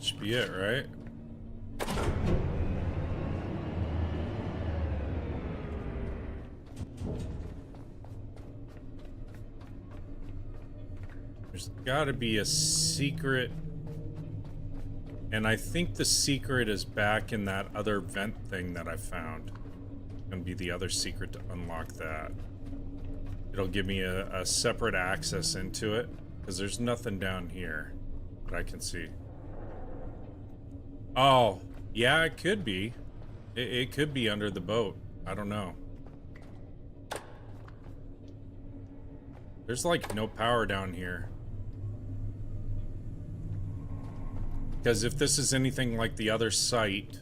Should be it, right? There's gotta be a secret. And I think the secret is back in that other vent thing that I found. It's gonna be the other secret to unlock that. It'll give me a separate access into it, because there's nothing down here that I can see. Oh, yeah, it could be. It could be under the boat. I don't know. There's like no power down here. Because if this is anything like the other site,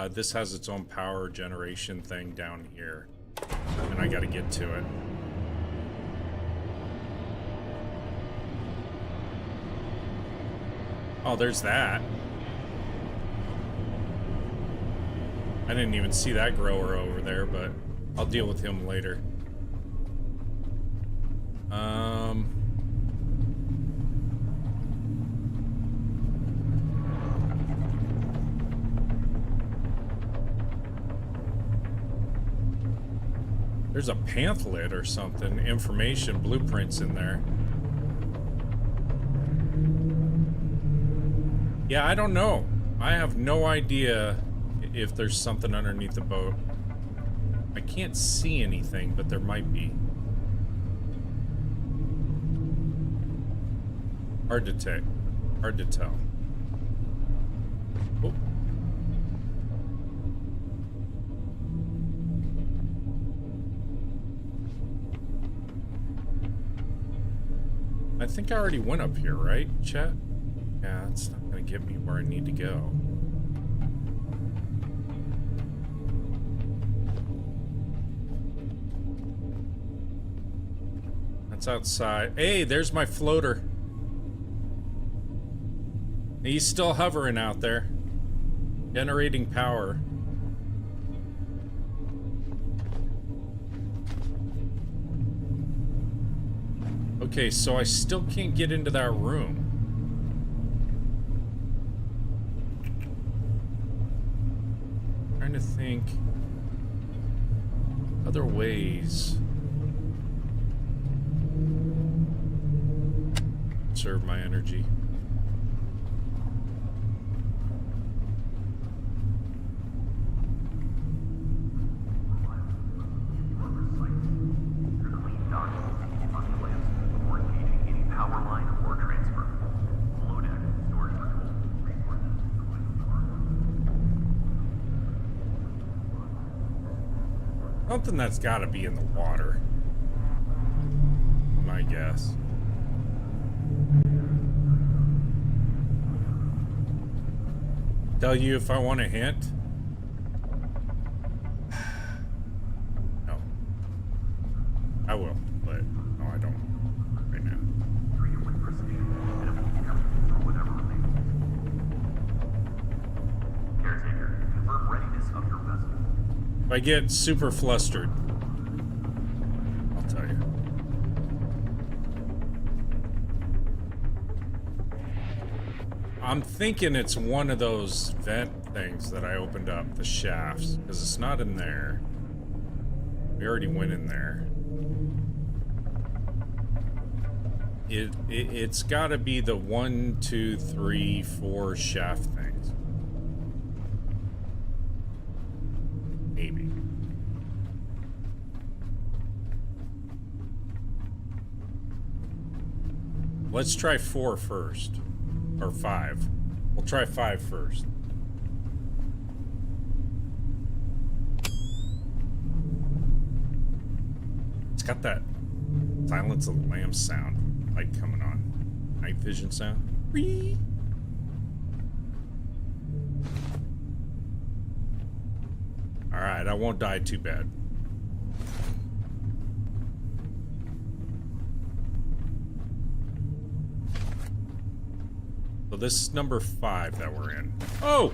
this has its own power generation thing down here. And I gotta get to it. Oh, there's that. I didn't even see that grower over there, but I'll deal with him later. There's a pamphlet or something, information, blueprints in there. Yeah, I don't know. I have no idea if there's something underneath the boat. I can't see anything, but there might be. Hard to tell. Hard to tell. Oh. I think I already went up here, right, chat? Yeah, it's not gonna get me where I need to go. That's outside. Hey, there's my floater. He's still hovering out there, generating power. Okay, so I still can't get into that room. Trying to think other ways. Conserve my energy. Something that's got to be in the water. My guess. Tell you if I want a hint? No. I will, but no, I don't right now. Caretaker, confirm readiness of your vessel. If I get super flustered, I'll tell you. I'm thinking it's one of those vent things that I opened up, the shafts, because it's not in there. We already went in there. It's got to be the 1, 2, 3, 4 shaft things. Maybe. Let's try 4 first. Or 5. We'll try 5 first. It's got that Silence of the Lambs sound. Light coming on. Night vision sound. Whee! Alright, I won't die too bad. So this is number 5 that we're in. Oh!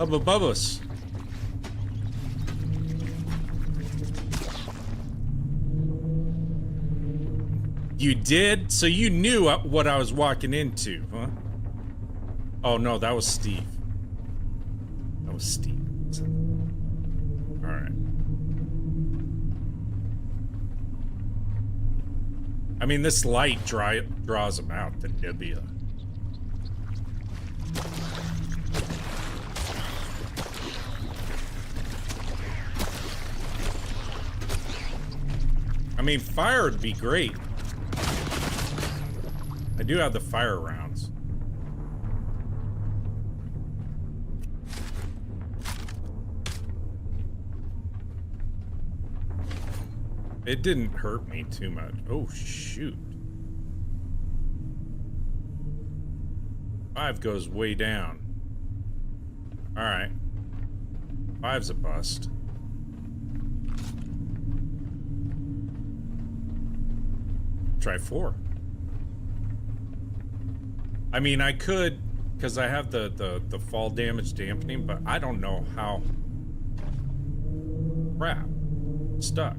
Up above us. You did? So you knew what I was walking into, huh? Oh no, that was Steve. That was Steve. Alright. I mean, this light draws them out, the nebula. I mean, fire would be great. I do have the fire rounds. It didn't hurt me too much. Oh, shoot. 5 goes way down. Alright. 5's a bust. Try 4. I mean, I could, because I have the fall damage dampening, but I don't know how. Crap. Stuck.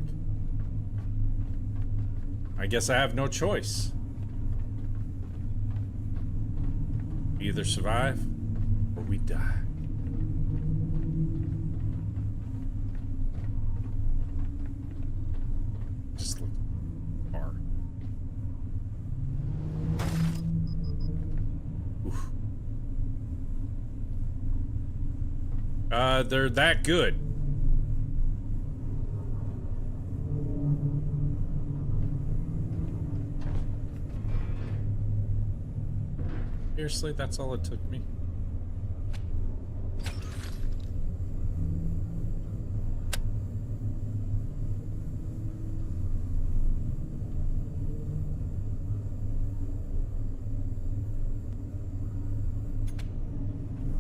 I guess I have no choice. We either survive or we die. Just look far. Oof. They're that good. Seriously, that's all it took me.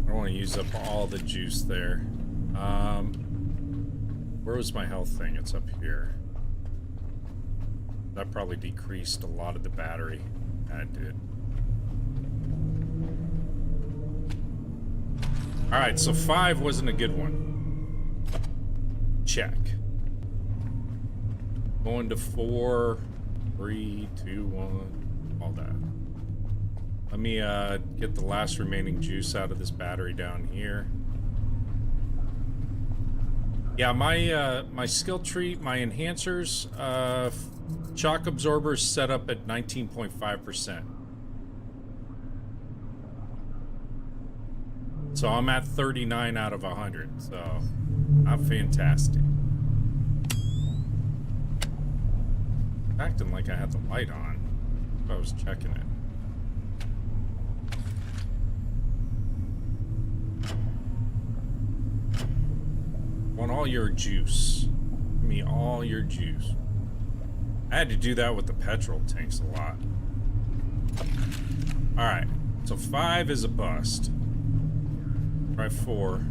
I don't want to use up all the juice there. Where was my health thing? It's up here. That probably decreased a lot of the battery. That did. Alright, so 5 wasn't a good one. Check. Going to 4, 3, 2, 1, all that. Let me get the last remaining juice out of this battery down here. Yeah, my skill tree, my enhancers, shock absorbers set up at 19.5%. So I'm at 39 out of 100, so I'm fantastic. Acting like I had the light on if I was checking it. Want all your juice. Give me all your juice. I had to do that with the petrol tanks a lot. Alright, so 5 is a bust. Try 4.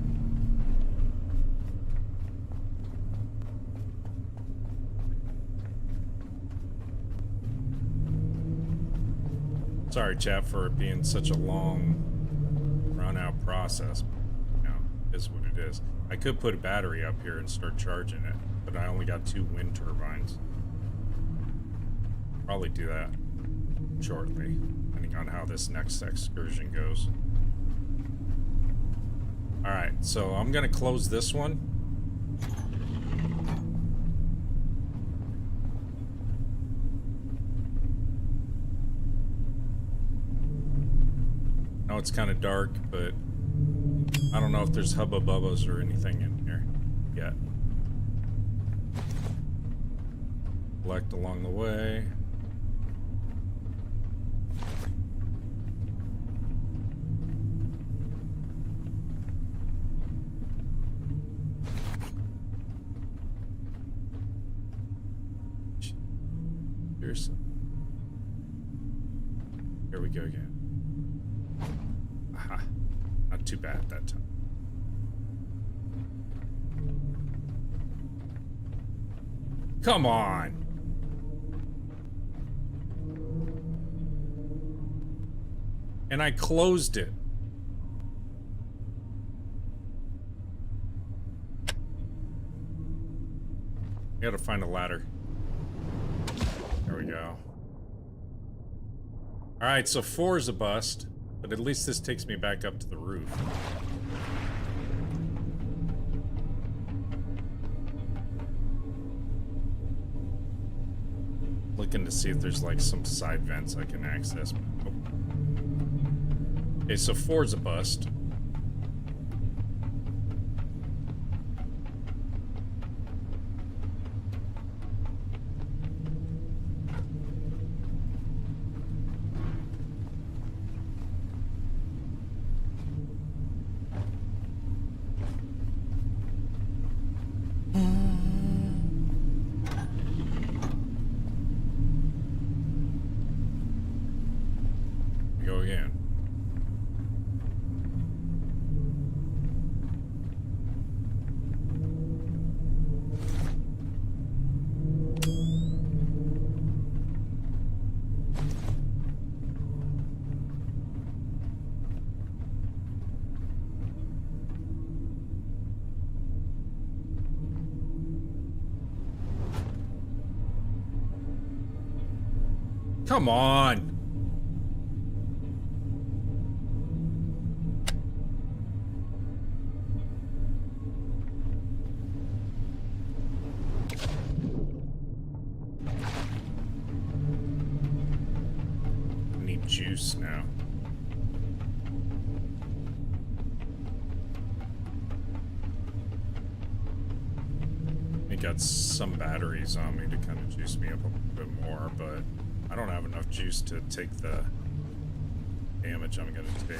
Sorry, chat, for it being such a long, run-out process. You know, it is what it is. I could put a battery up here and start charging it, but I only got 2 wind turbines. Probably do that shortly, depending on how this next excursion goes. so I'm gonna close this one. Now it's kind of dark, but I don't know if there's hubba bubbas or anything in here yet. Collect along the way. Here's Here we go again. Aha. Not too bad that time. Come on! And I closed it. I gotta find a ladder. There we go. Alright, so 4 is a bust, but at least this takes me back up to the roof. Looking to see if there's like some side vents I can access. Oh. Okay, so 4 is a bust. Go again. Come on. Juice now. I got some batteries on me to kind of juice me up a bit more, but I don't have enough juice to take the damage I'm gonna take.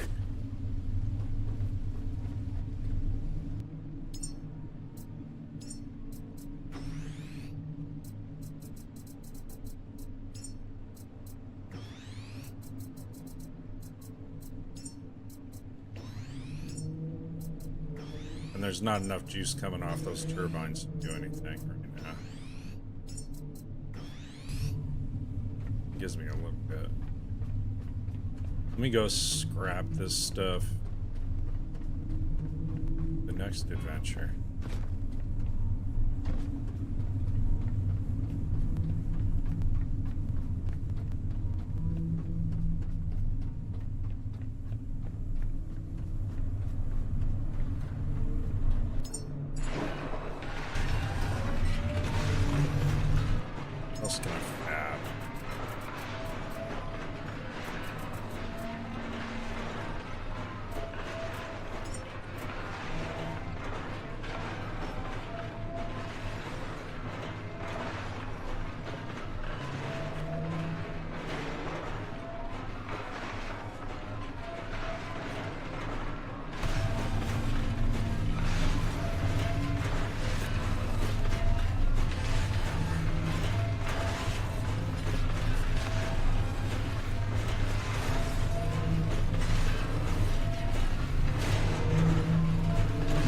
And there's not enough juice coming off those turbines to do anything right now. Gives me a little bit. Let me go scrap this stuff. The next adventure.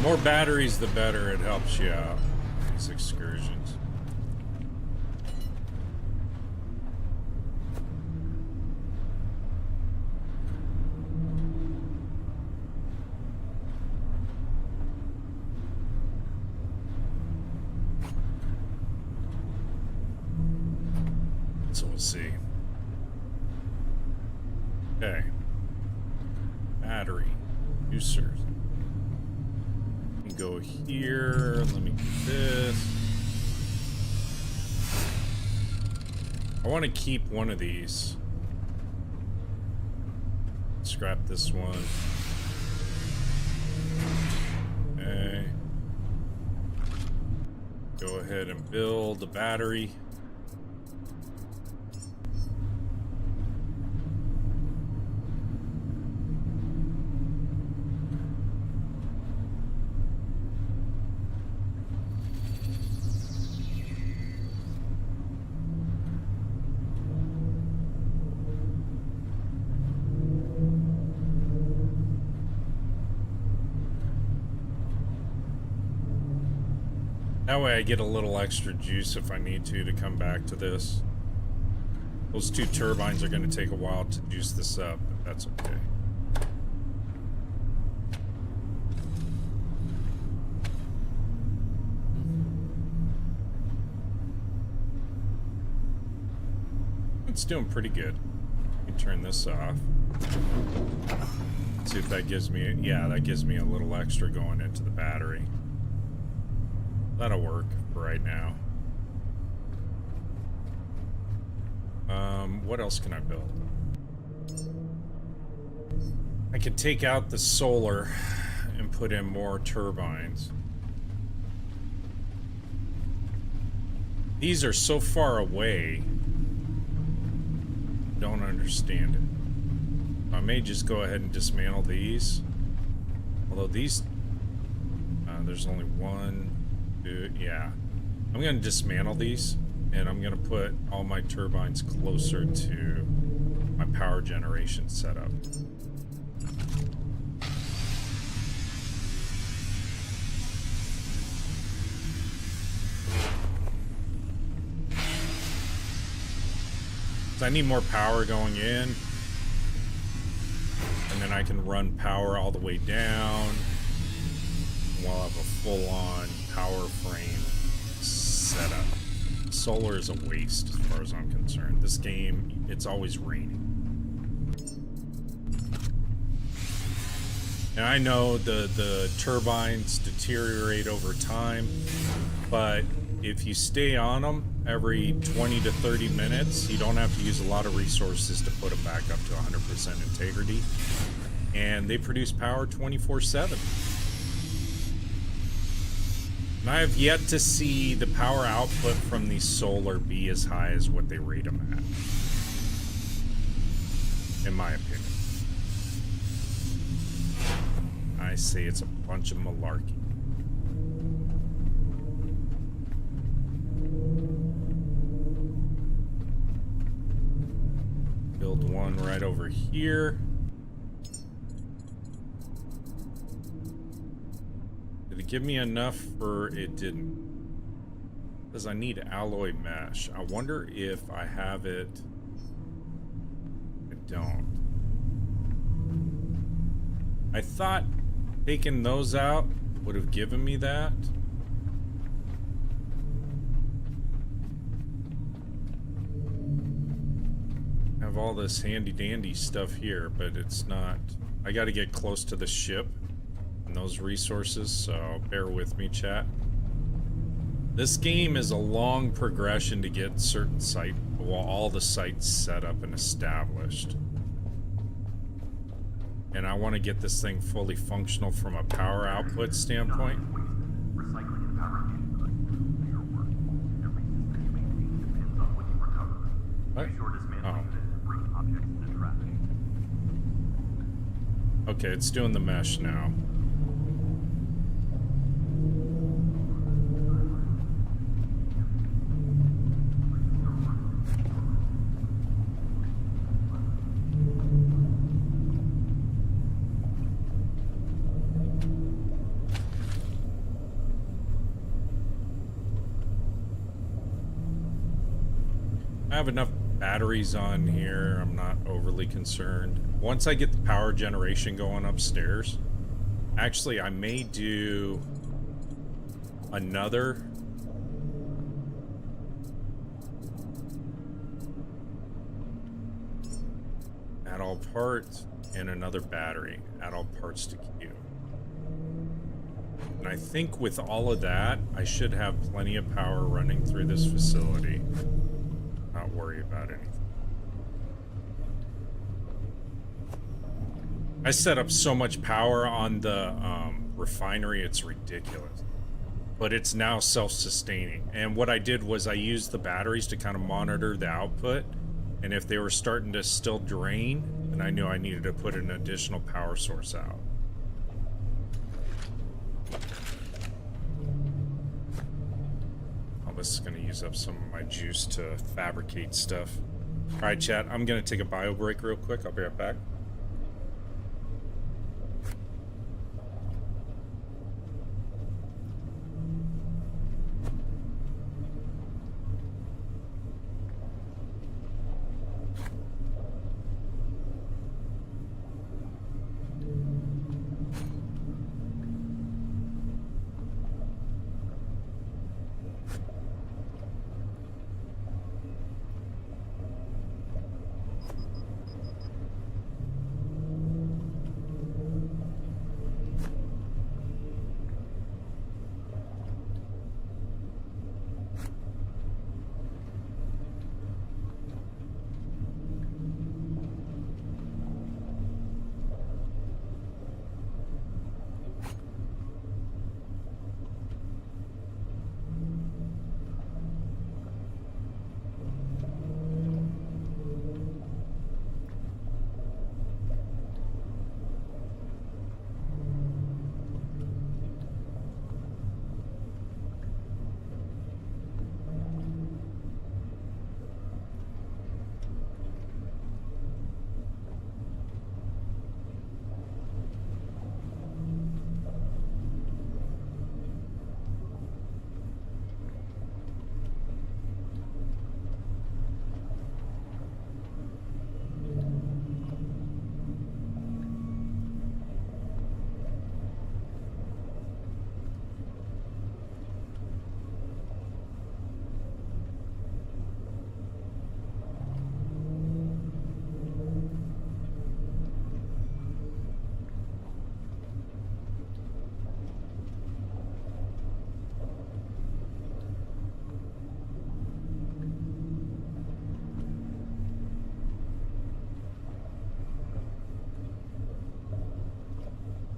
More batteries, the better it helps you out. These excursions. So we'll see. Okay. Battery. Users. go here. Let me get this. I want to keep one of these. Scrap this one. Okay. Go ahead and build the battery. That way I get a little extra juice if I need to come back to this. Those two turbines are going to take a while to juice this up, but that's okay. It's doing pretty good. Let me turn this off. See if that gives me, yeah, that gives me a little extra going into the battery. That'll work for right now. What else can I build? I could take out the solar and put in more turbines. These are so far away. Don't understand it. I may just go ahead and dismantle these. Although these, there's only one. Yeah, I'm going to dismantle these, and I'm going to put all my turbines closer to my power generation setup. So I need more power going in, and then I can run power all the way down, and we'll have a full-on power frame setup. Solar is a waste as far as I'm concerned. This game, it's always raining. And I know the turbines deteriorate over time, but if you stay on them every 20 to 30 minutes, you don't have to use a lot of resources to put them back up to 100% integrity. And they produce power 24/7. And I have yet to see the power output from these solar be as high as what they rate them at, in my opinion. I say it's a bunch of malarkey. Build one right over here. Did it give me enough for it didn't? Because I need alloy mesh. I wonder if I have it. I don't. I thought taking those out would have given me that. I have all this handy dandy stuff here, but it's not. I got to get close to the ship and those resources, so bear with me, chat. This game is a long progression to get certain site, well, all the sites set up and established. And I want to get this thing fully functional from a power output standpoint. What? Oh. Okay, it's doing the mesh now. I have enough batteries on here. I'm not overly concerned. Once I get the power generation going upstairs, actually I may do another add all parts and another battery. Add all parts to queue. And I think with all of that, I should have plenty of power running through this facility. Not worry about anything. I set up so much power on the refinery, it's ridiculous. But it's now self-sustaining. And what I did was I used the batteries to kind of monitor the output. And if they were starting to still drain, then I knew I needed to put an additional power source out. Oh, this is going to use up some of my juice to fabricate stuff. All right, chat, I'm going to take a bio break real quick. I'll be right back.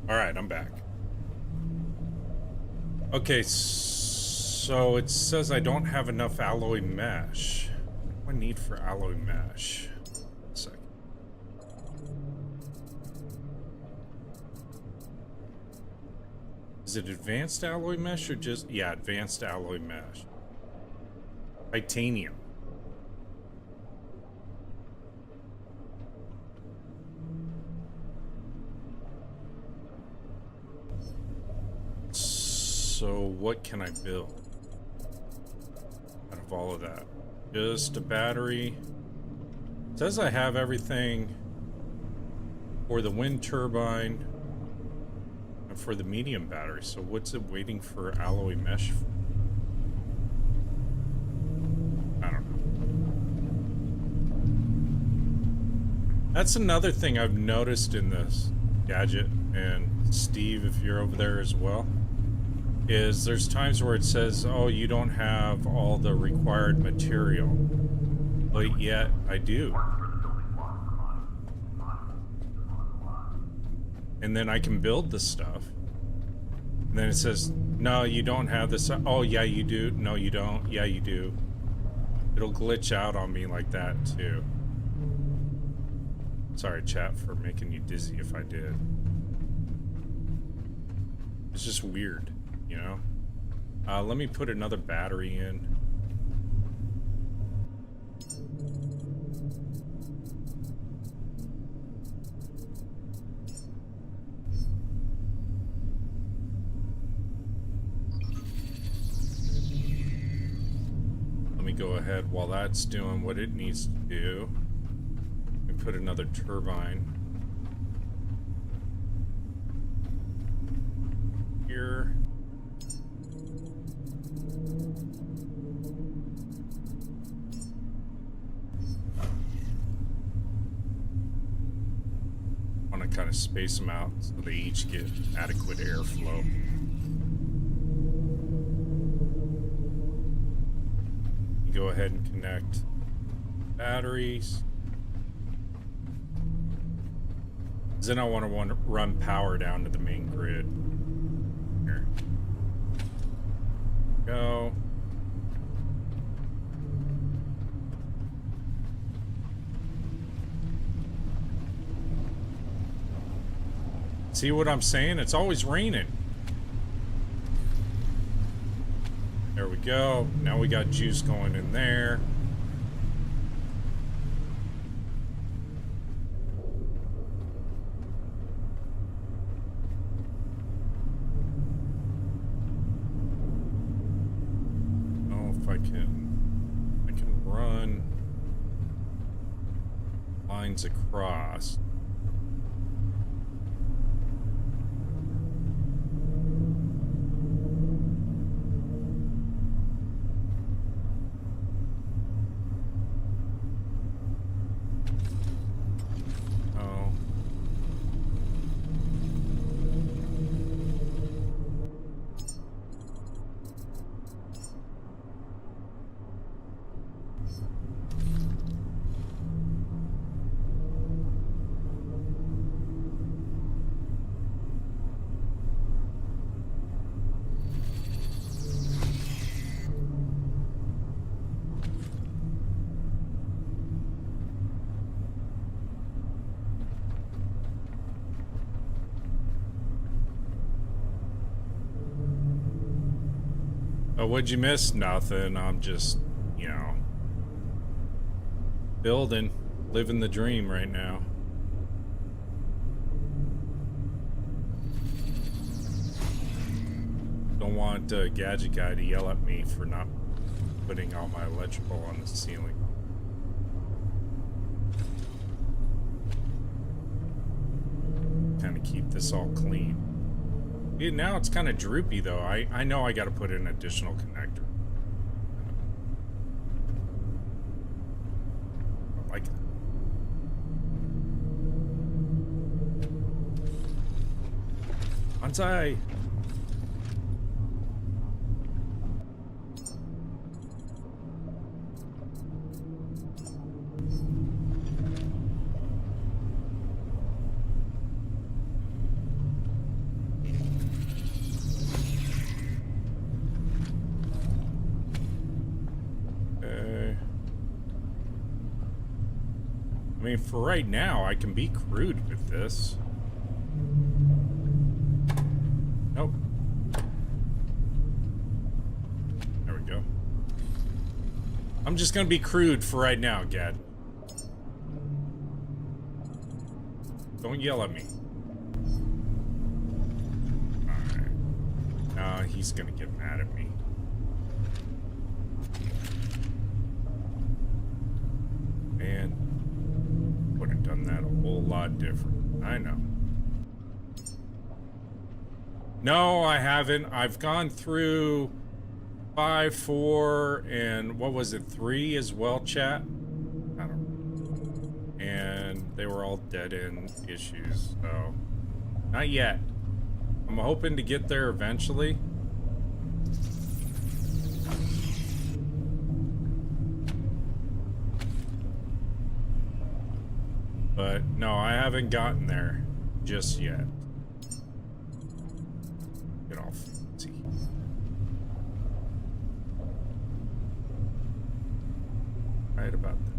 All right, I'm back. Okay, so it says I don't have enough alloy mesh. What do I need for alloy mesh? 1 second. Is it advanced alloy mesh or just... Yeah, advanced alloy mesh. Titanium. So what can I build out of all of that? Just a battery. It says I have everything for the wind turbine and for the medium battery. So what's it waiting for alloy mesh for? I don't know. That's another thing I've noticed in this gadget, and Steve, if you're over there as well, is there's times where it says, oh, you don't have all the required material, but yet I do. And then I can build the stuff. And then it says, no, you don't have this. Oh, yeah, you do. No, you don't. Yeah, you do. It'll glitch out on me like that, too. Sorry, chat, for making you dizzy if I did. It's just weird. You know, let me put another battery in. Let me go ahead while that's doing what it needs to do. Let me put another turbine here. Kind of space them out so they each get adequate airflow. go ahead and connect batteries. Then I want to run power down to the main grid. Here. Go. See what I'm saying? It's always raining. There we go. Now we got juice going in there. Oh, if I can run lines across. Oh, what'd you miss? Nothing. I'm just, you know, building, living the dream right now. Don't want Gadget Guy to yell at me for not putting all my electrical on the ceiling. Kind of keep this all clean. Yeah, now it's kind of droopy though. I know I got to put in an additional connector. I like it. Bonsai. I mean, for right now, I can be crude with this. Nope. There we go. I'm just gonna be crude for right now, Gad. Don't yell at me. Alright. He's gonna get mad at me. Man. Would have done that a whole lot different. I know. No, I haven't. I've gone through 5, 4, and what was it, 3 as well, chat? I don't know. And they were all dead-end issues, so... Not yet. I'm hoping to get there eventually. But no, I haven't gotten there just yet. Get off. See. Right about that.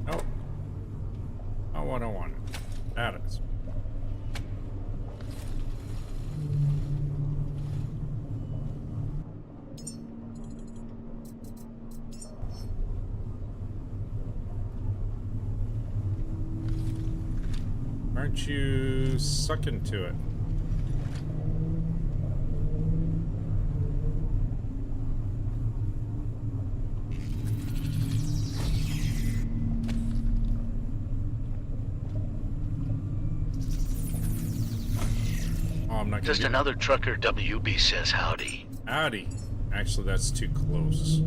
Nope. Not what I wanted. That is. Aren't you sucking to it? Oh, I'm not Just another trucker. WB says howdy. Howdy. Actually, that's too close.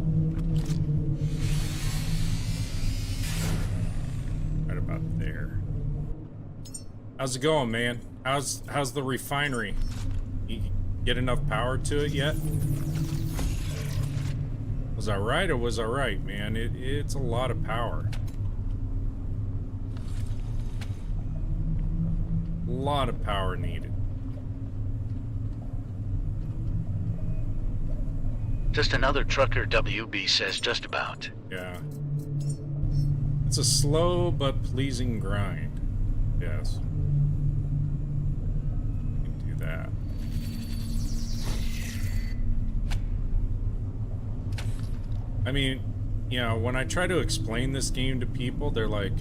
Right about there. How's it going, man? How's the refinery? You get enough power to it yet? Was I right or was I right, man? It's a lot of power. A lot of power needed. Just another trucker, WB says just about. Yeah. It's a slow but pleasing grind. Yes. You can do that. I mean, you know, when I try to explain this game to people, they're like,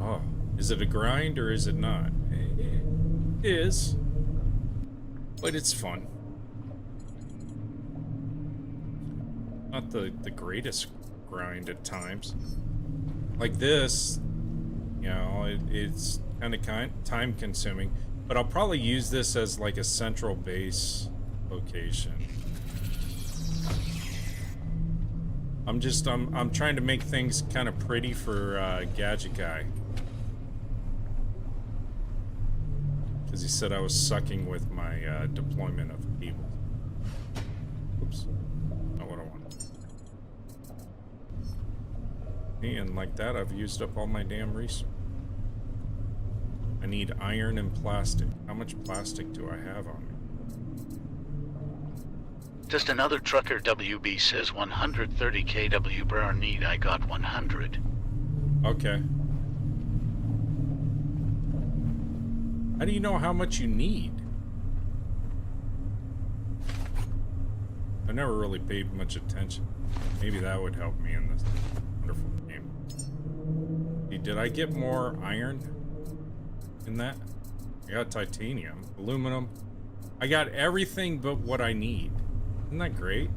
oh, is it a grind or is it not? It is. But it's fun. Not the greatest grind at times. Like this, you know, it's kind of time consuming, but I'll probably use this as like a central base location. I'm trying to make things kind of pretty for Gadget Guy, because he said I was sucking with my deployment of cables. Oops, not what I wanted. And like that, I've used up all my damn resources. I need iron and plastic. How much plastic do I have on me? Just another trucker, WB says 130 kW per hour need. I got 100. Okay. How do you know how much you need? I never really paid much attention. Maybe that would help me in this wonderful game. Did I get more iron in that? I got titanium, aluminum. I got everything but what I need. Isn't that great?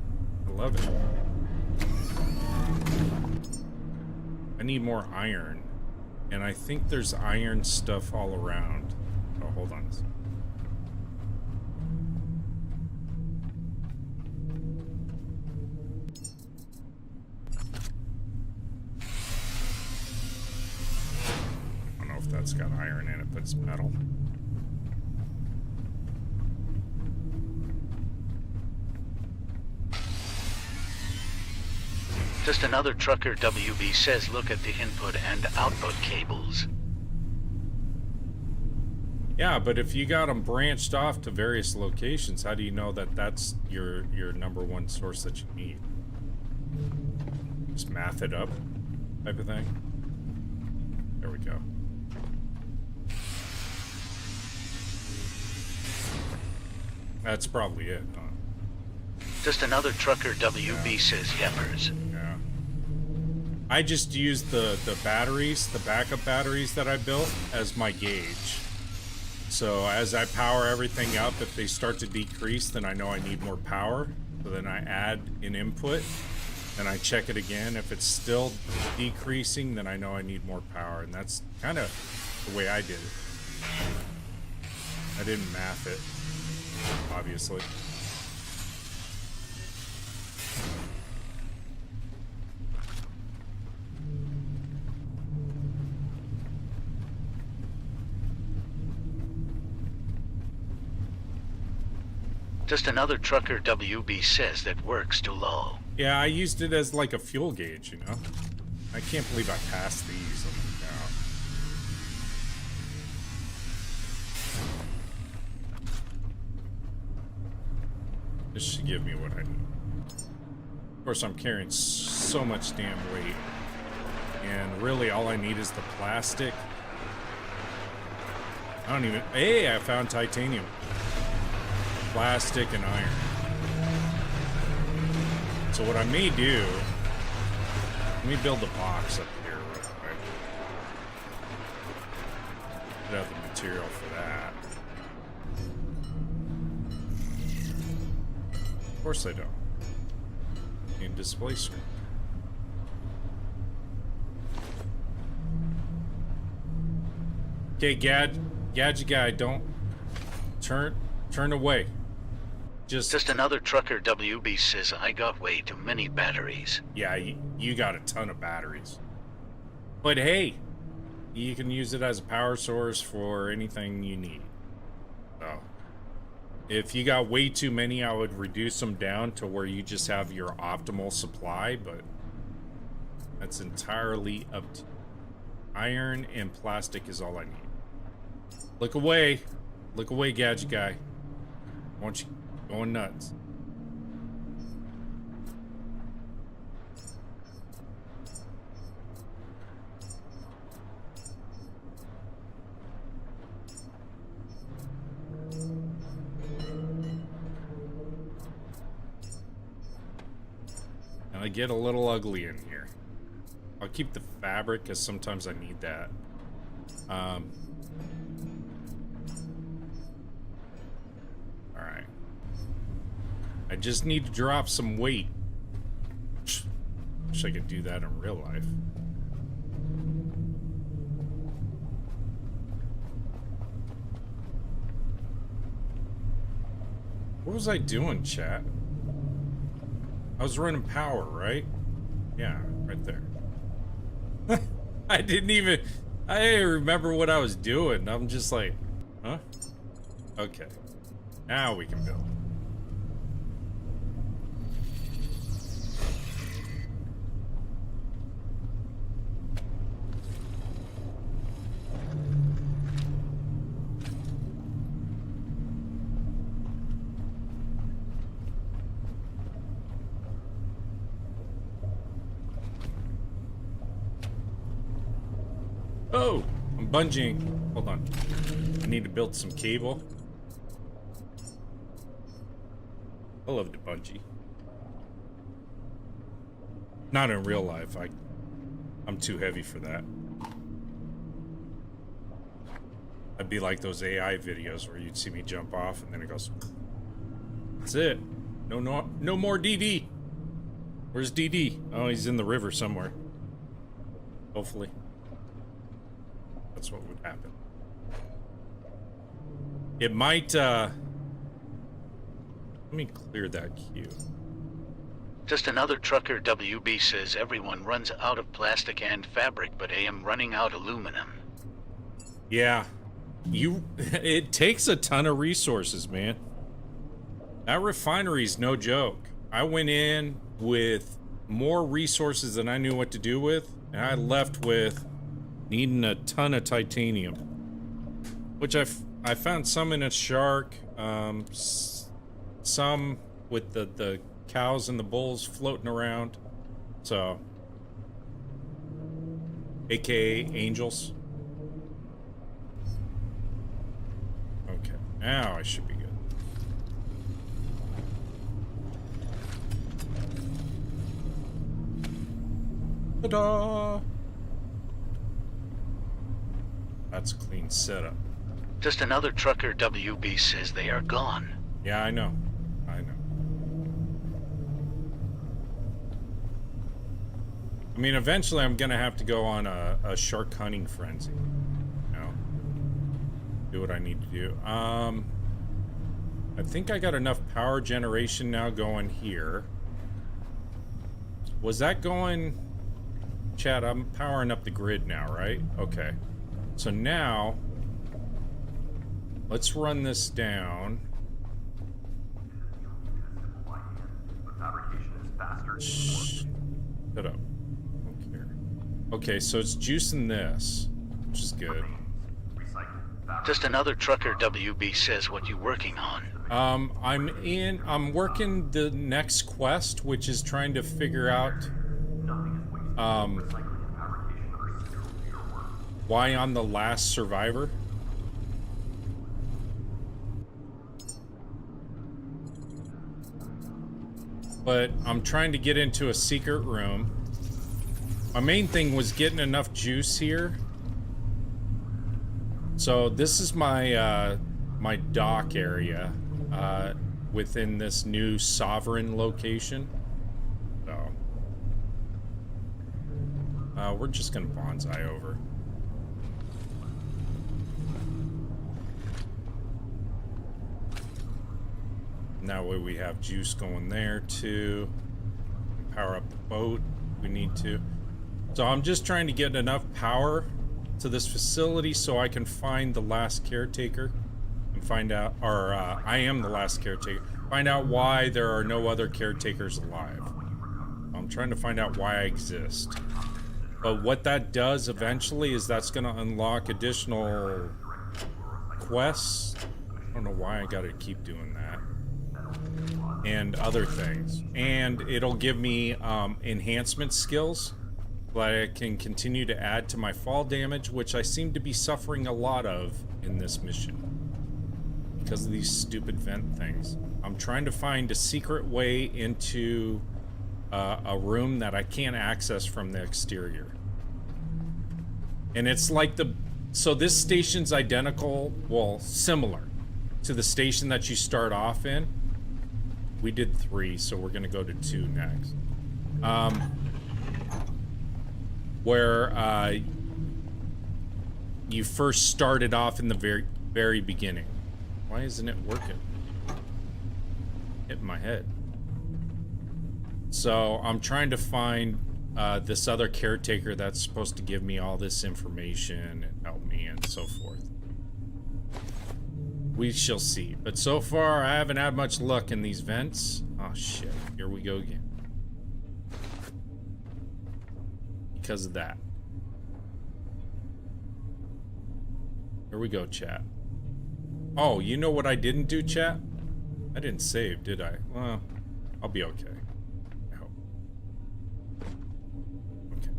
I love it. I need more iron. And I think there's iron stuff all around. Oh, hold on a second. I don't know if that's got iron in it, but it's metal. Just another trucker, WB says look at the input and output cables. Yeah, but if you got them branched off to various locations, how do you know that that's your number one source that you need? Just math it up, type of thing. There we go. That's probably it, huh? Just another trucker, WB says yeppers. Yeah. I just used the batteries, the backup batteries that I built as my gauge. So as I power everything up, if they start to decrease, then I know I need more power. So then I add an input, then I check it again. If it's still decreasing, then I know I need more power. And that's kind of the way I did it. I didn't math it, obviously. Just another trucker, WB says that works too low. Yeah, I used it as like a fuel gauge, you know? I can't believe I passed these. Oh my God. This should give me what I need. Of course, I'm carrying so much damn weight. And really, all I need is the plastic. I don't even... Hey, I found titanium. Plastic and iron. So what I may do, let me build a box up here real quick. Should have the material for that. Of course I don't. Need display screen. Okay, Gadget Guy, don't turn away. Just another trucker, WB says I got way too many batteries. Yeah, you got a ton of batteries. But hey, you can use it as a power source for anything you need. So if you got way too many, I would reduce them down to where you just have your optimal supply, but that's entirely up to you. Iron and plastic is all I need. Look away. Look away, gadget guy. I want you going nuts. And I get a little ugly in here. I'll keep the fabric because sometimes I need that. Alright. I just need to drop some weight. Wish I could do that in real life. What was I doing, chat? I was running power, right? Yeah, right there. I didn't remember what I was doing. I'm just like, huh? Okay. Now we can build. Oh, I'm bungeeing. Hold on. I need to build some cable. I love to bungee. Not in real life. I'm too heavy for that. I'd be like those AI videos where you'd see me jump off and then it goes. That's it. No more DD. Where's DD? Oh, he's in the river somewhere. Hopefully. That's what would happen. It might, let me clear that queue. Just another trucker. WB says everyone runs out of plastic and fabric, but I am running out aluminum. Yeah. It takes a ton of resources, man. That refinery's no joke. I went in with more resources than I knew what to do with, and I left with needing a ton of titanium, which I found some in a shark, some with the cows and the bulls floating around, so aka angels. Okay, now I should be good. Ta-da! That's a clean setup. Just another trucker. WB says they are gone. Yeah, I know. I know. I mean, eventually I'm gonna have to go on a shark hunting frenzy. You know? Do what I need to do. I think I got enough power generation now going here. Was that going... Chat, I'm powering up the grid now, right? Okay. So now, let's run this down. Shut up. Okay. Okay, so it's juicing this, which is good. Just another trucker. WB says, what you working on? I'm working the next quest, which is trying to figure out, why I'm the last survivor. But I'm trying to get into a secret room. My main thing was getting enough juice here. So this is my my dock area within this new sovereign location. So we're just gonna bonsai over. And that way we have juice going there too. Power up the boat if we need to. So I'm just trying to get enough power to this facility so I can find the last caretaker and find out, or I am the last caretaker. Find out why there are no other caretakers alive. I'm trying to find out why I exist. But what that does eventually is that's going to unlock additional quests. I don't know why I got to keep doing that. And other things. And it'll give me enhancement skills that I can continue to add to my fall damage, which I seem to be suffering a lot of in this mission because of these stupid vent things. I'm trying to find a secret way into a room that I can't access from the exterior. And it's like so this station's identical, well, similar to the station that you start off in. We did 3, so we're gonna go to 2 next. Where you first started off in the very beginning. Why isn't it working? Hitting my head. So I'm trying to find this other caretaker that's supposed to give me all this information and help me and so forth. We shall see. But so far, I haven't had much luck in these vents. Oh shit, here we go again. Because of that. Here we go, chat. Oh, you know what I didn't do, chat? I didn't save, did I? Well, I'll be okay. I hope. Okay.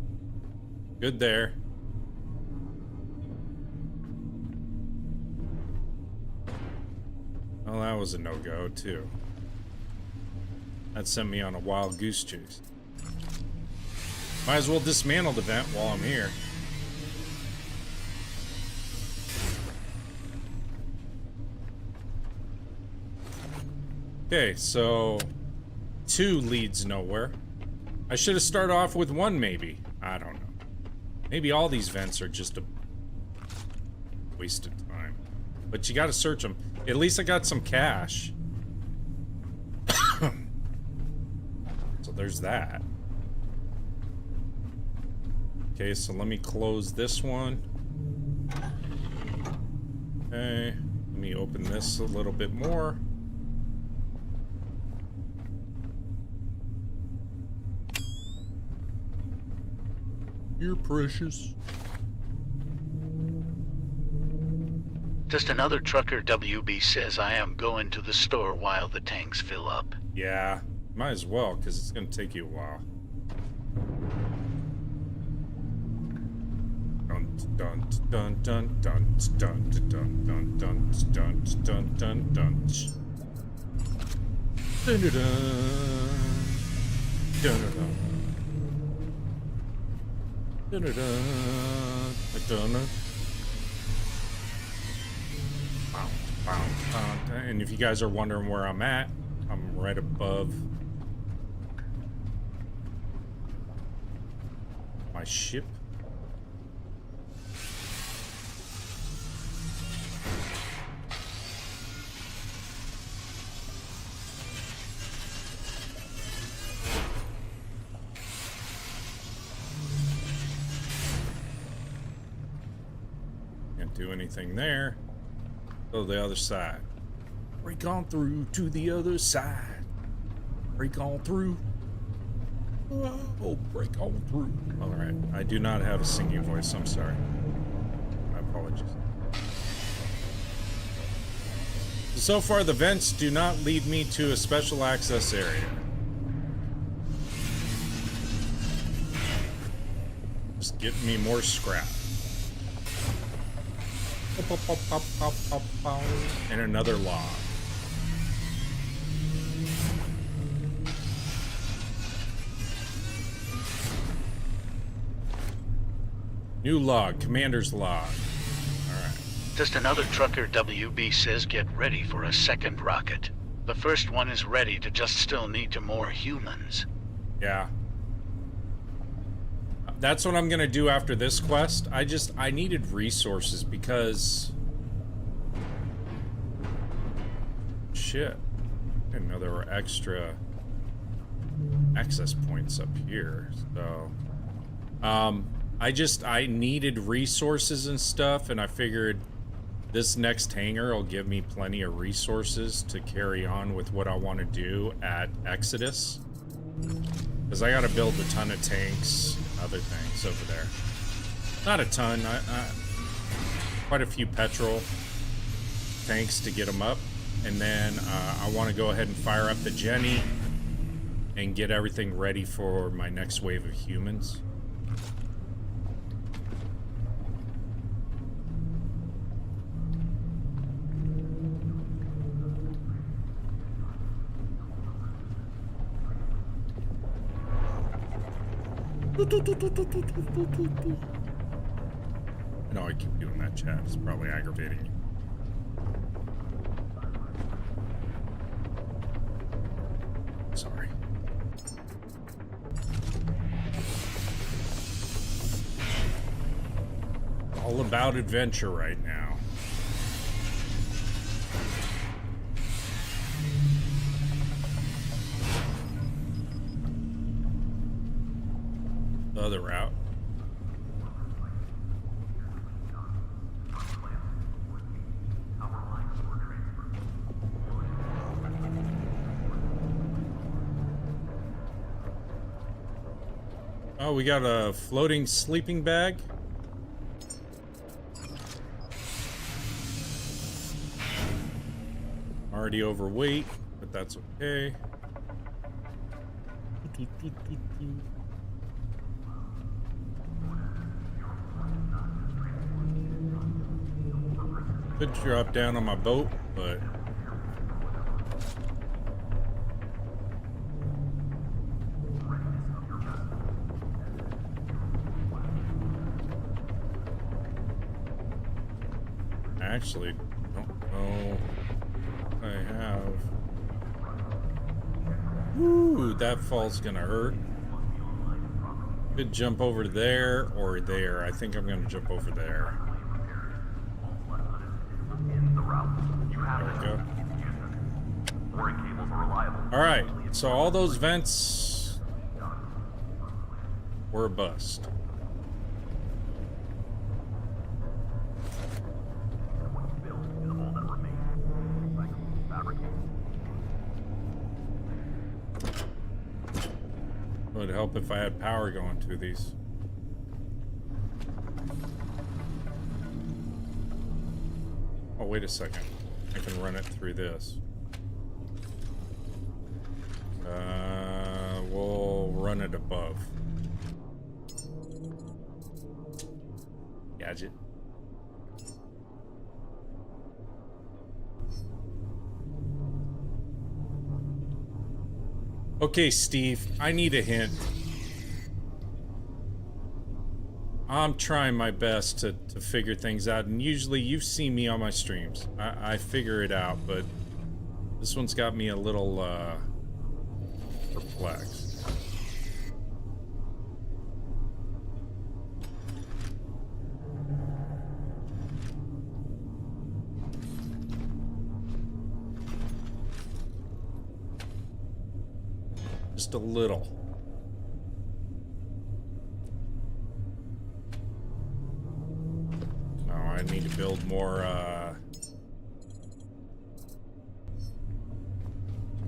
Good there. Well, that was a no-go, too. That sent me on a wild goose chase. Might as well dismantle the vent while I'm here. Okay, so 2 leads nowhere. I should have started off with 1, maybe. I don't know. Maybe all these vents are just a waste of time. But you gotta search them. At least I got some cash. So there's that. Okay, so let me close this one. Okay, let me open this a little bit more. You're precious. Just another trucker WB says I am going to the store while the tanks fill up. Yeah, might as well, because it's going to take you a while. Dun dun dun dun dun dun dun dun dun dun dun dun dun. Dun dun dun dun dun dun dun. And if you guys are wondering where I'm at, I'm right above my ship. Can't do anything there. Go to the other side. Break on through to the other side. Break on through. Oh, break on through. Alright, I do not have a singing voice, I'm sorry. My apologies. So far, the vents do not lead me to a special access area. Just getting me more scrap. And another log. New log, commander's log. Alright. Just another trucker WB says get ready for a second rocket. The first one is ready to just still need to more humans. Yeah. That's what I'm gonna do after this quest. I needed resources because... Shit. I didn't know there were extra access points up here, so... I needed resources and stuff, and I figured this next hangar will give me plenty of resources to carry on with what I want to do at Exodus. Because I got to build a ton of tanks, other things over there. Not a ton, quite a few petrol tanks to get them up. And then I want to go ahead and fire up the Jenny and get everything ready for my next wave of humans. No, I keep doing that, chat. It's probably aggravating you. Sorry. All about adventure right now. The other route. Oh, we got a floating sleeping bag. Already overweight, but that's okay. Could drop down on my boat, but I actually don't know if I have. Ooh, that fall's gonna hurt. Could jump over there or there. I think I'm gonna jump over there. There we go. Alright, so all those vents were a bust. It would help if I had power going to these. Oh, wait a second. I can run it through this. We'll run it above. Gadget. Okay, Steve, I need a hint. I'm trying my best to figure things out, and usually you've seen me on my streams. I figure it out, but this one's got me a little perplexed. Just a little. No, I need to build more,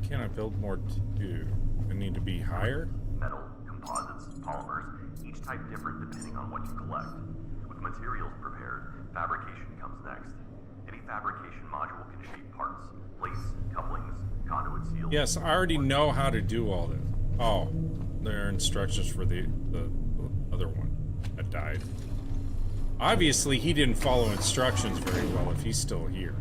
can I build more to do? I need to be higher? Metal, composites, polymers, each type different depending on what you collect. With materials prepared, fabrication comes next. Any fabrication module can shape parts, plates, couplings, conduit seals. Yes, I already know how to do all this. Oh, there are instructions for the other one that died. Obviously, he didn't follow instructions very well if he's still here.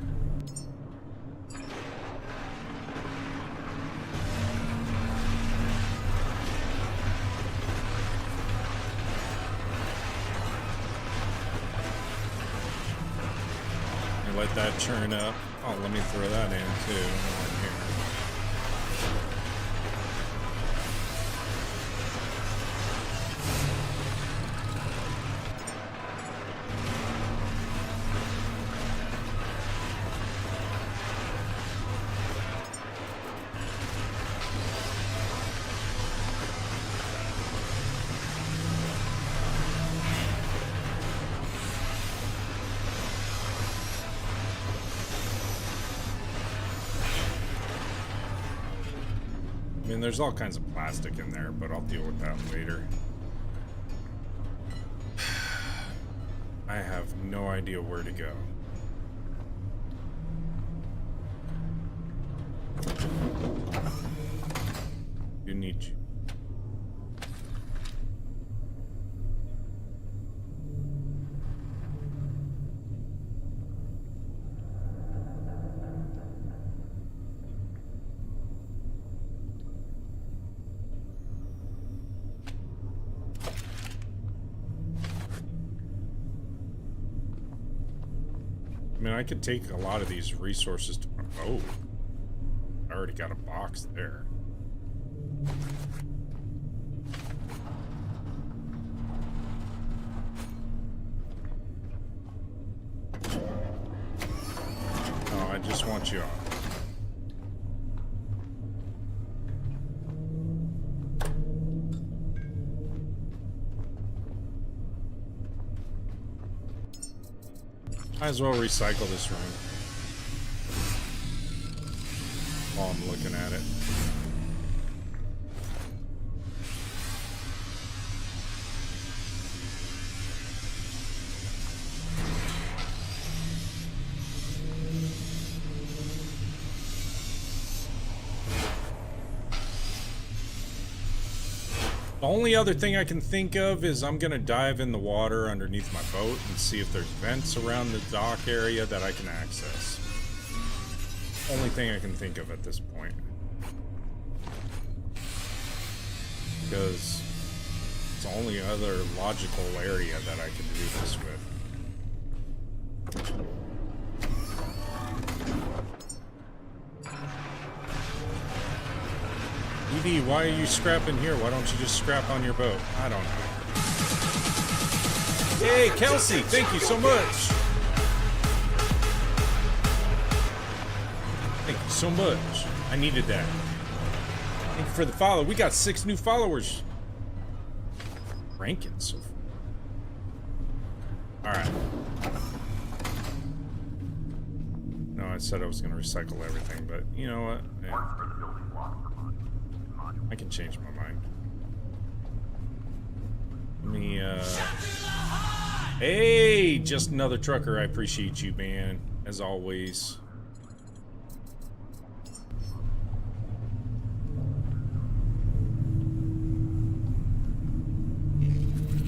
And let that churn up. Oh, let me throw that in too. Right here. mean, there's all kinds of plastic in there, but I'll deal with that later. I have no idea where to go. You need you. I mean, I could take a lot of these resources to... Oh. I already got a box there. Oh, I just want you off. Might as well recycle this room while I'm looking at it. The only other thing I can think of is I'm gonna dive in the water underneath my boat and see if there's vents around the dock area that I can access. Only thing I can think of at this point. Because it's the only other logical area that I can do this with. Edie, why are you scrapping here? Why don't you just scrap on your boat? I don't know. Hey, Kelsey, thank you so much. Thank you so much. I needed that. Thank you for the follow. We got 6 new followers. Ranking so far. Alright. No, I said I was going to recycle everything, but you know what? Yeah. I can change my mind. Let me, Hey, just another trucker. I appreciate you, man. As always.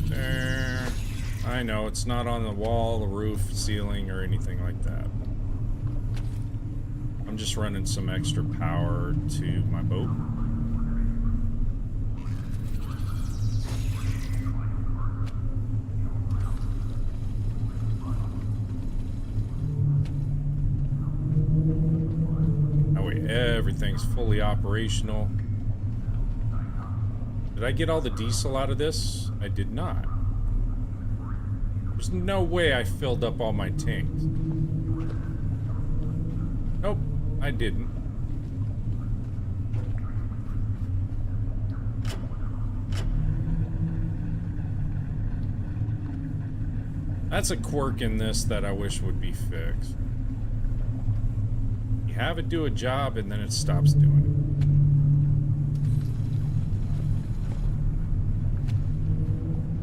There. I know, it's not on the wall, the roof, ceiling, or anything like that. I'm just running some extra power to my boat. Everything's fully operational. Did I get all the diesel out of this? I did not. There's no way I filled up all my tanks. Nope, I didn't. That's a quirk in this that I wish would be fixed. Have it do a job and then it stops doing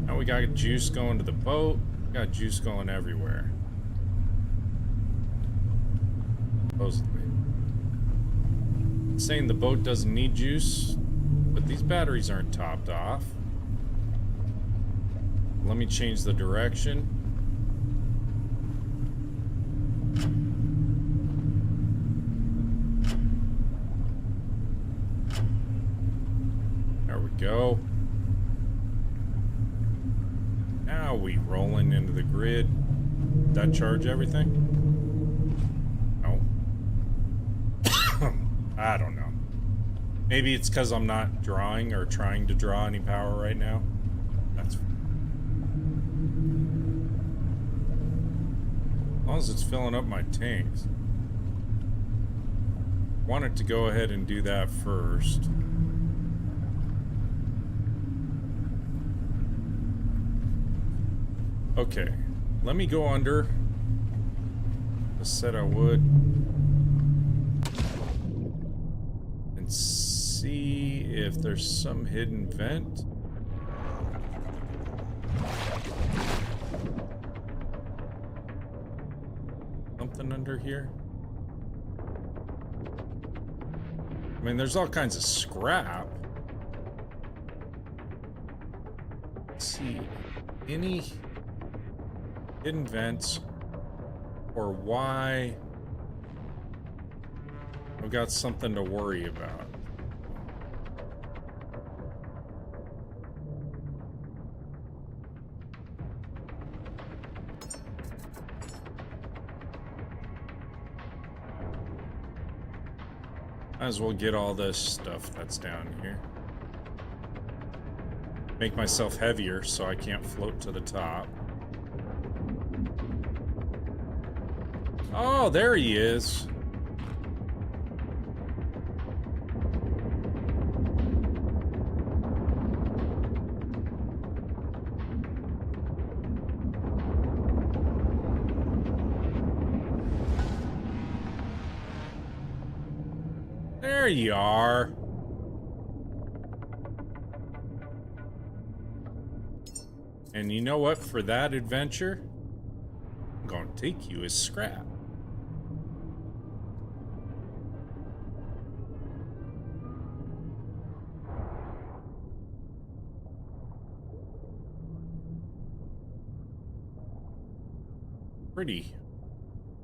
it. Now we got juice going to the boat. We got juice going everywhere. Supposedly. Saying the boat doesn't need juice, but these batteries aren't topped off. Let me change the direction. Go. Now we rolling into the grid. Did that charge everything? No. I don't know. Maybe it's because I'm not drawing or trying to draw any power right now. That's fine. As long as it's filling up my tanks. Wanted to go ahead and do that first. Okay, let me go under. I said I would. And see if there's some hidden vent. Something under here. I mean, there's all kinds of scrap. Let's see. Any hidden vents or why I've got something to worry about. Might as well get all this stuff that's down here. Make myself heavier so I can't float to the top. Oh, there he is. There you are. And you know what? For that adventure, I'm going to take you as scrap.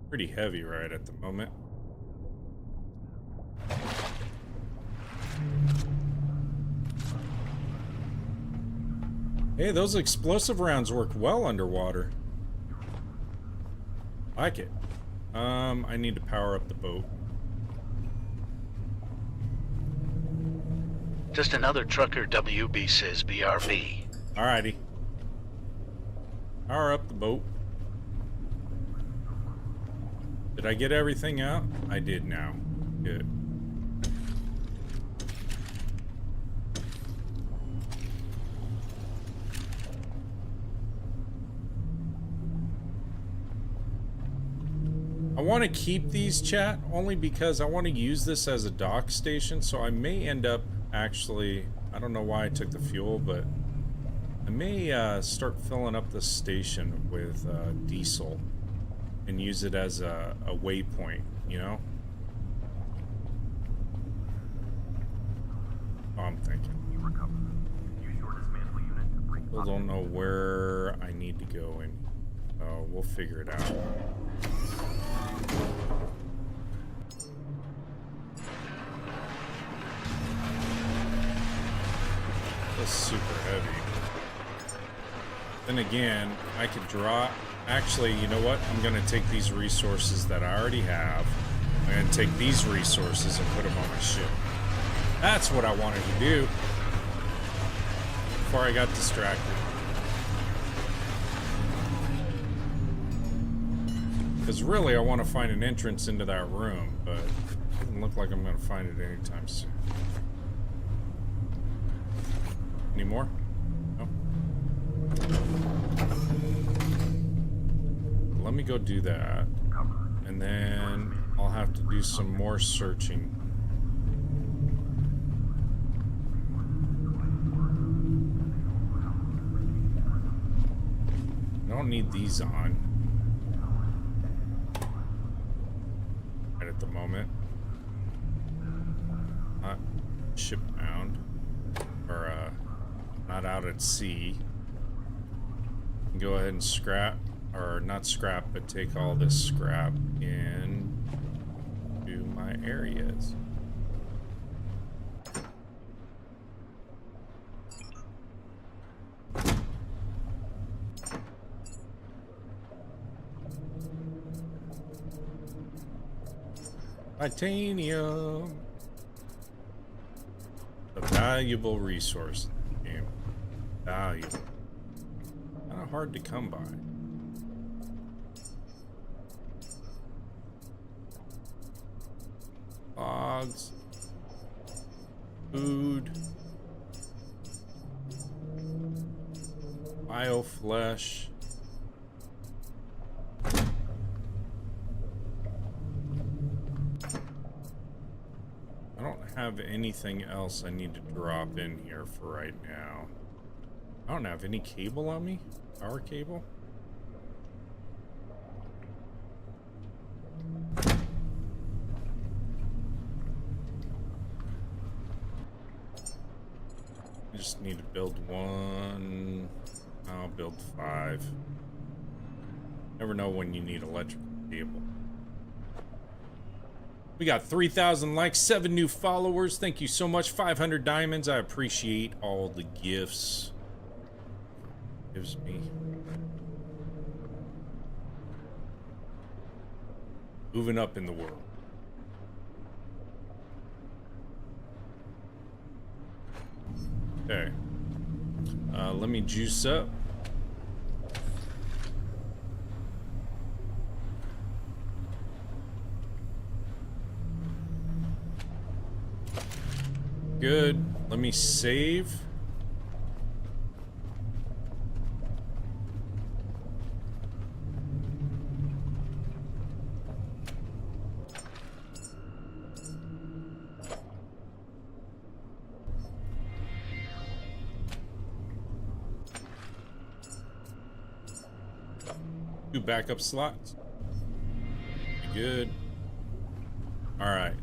Pretty heavy right at the moment. Hey, those explosive rounds work well underwater. Like it. I need to power up the boat. Just another trucker, WB says BRB. Alrighty. Power up the boat. Did I get everything out? I did now. Good. I want to keep these, chat, only because I want to use this as a dock station, so I may end up actually, I don't know why I took the fuel, but I may start filling up the station with diesel and use it as a waypoint, you know? Oh, I'm thinking. Still don't know where I need to go in. We'll figure it out. That's super heavy. Then again, I could draw. Actually, you know what? I'm going to take these resources that I already have. I'm going to take these resources and put them on my ship. That's what I wanted to do before I got distracted. Because really, I want to find an entrance into that room, but it doesn't look like I'm going to find it anytime soon. Any more? No? Let me go do that. And then I'll have to do some more searching. I don't need these on. Right at the moment. Not shipbound. Or, not out at sea. Go ahead and scrap, or not scrap, but take all this scrap in to my areas. Titanium. A valuable resource in the game. Valuable. Kind of hard to come by. Logs. Food. Bioflesh. I don't have anything else I need to drop in here for right now. I don't have any cable on me. Power cable? I just need to build one. I'll build 5. Never know when you need electrical cable. We got 3,000 likes, 7 new followers. Thank you so much. 500 diamonds. I appreciate all the gifts. Gives me. Moving up in the world. Okay. Let me juice up. Good. Let me save. Two backup slots. Good. All right.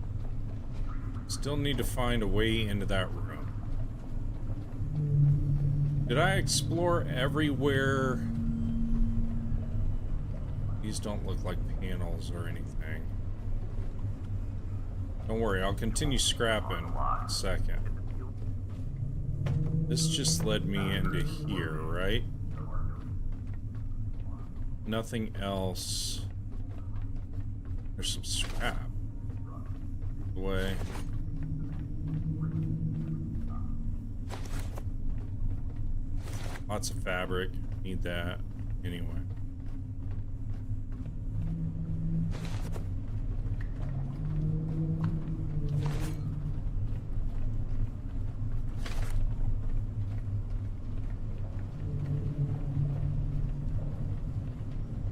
Still need to find a way into that room. Did I explore everywhere? These don't look like panels or anything. Don't worry, I'll continue scrapping in a second. This just led me into here, right? Nothing else. There's some scrap. Away. Lots of fabric. Need that. Anyway.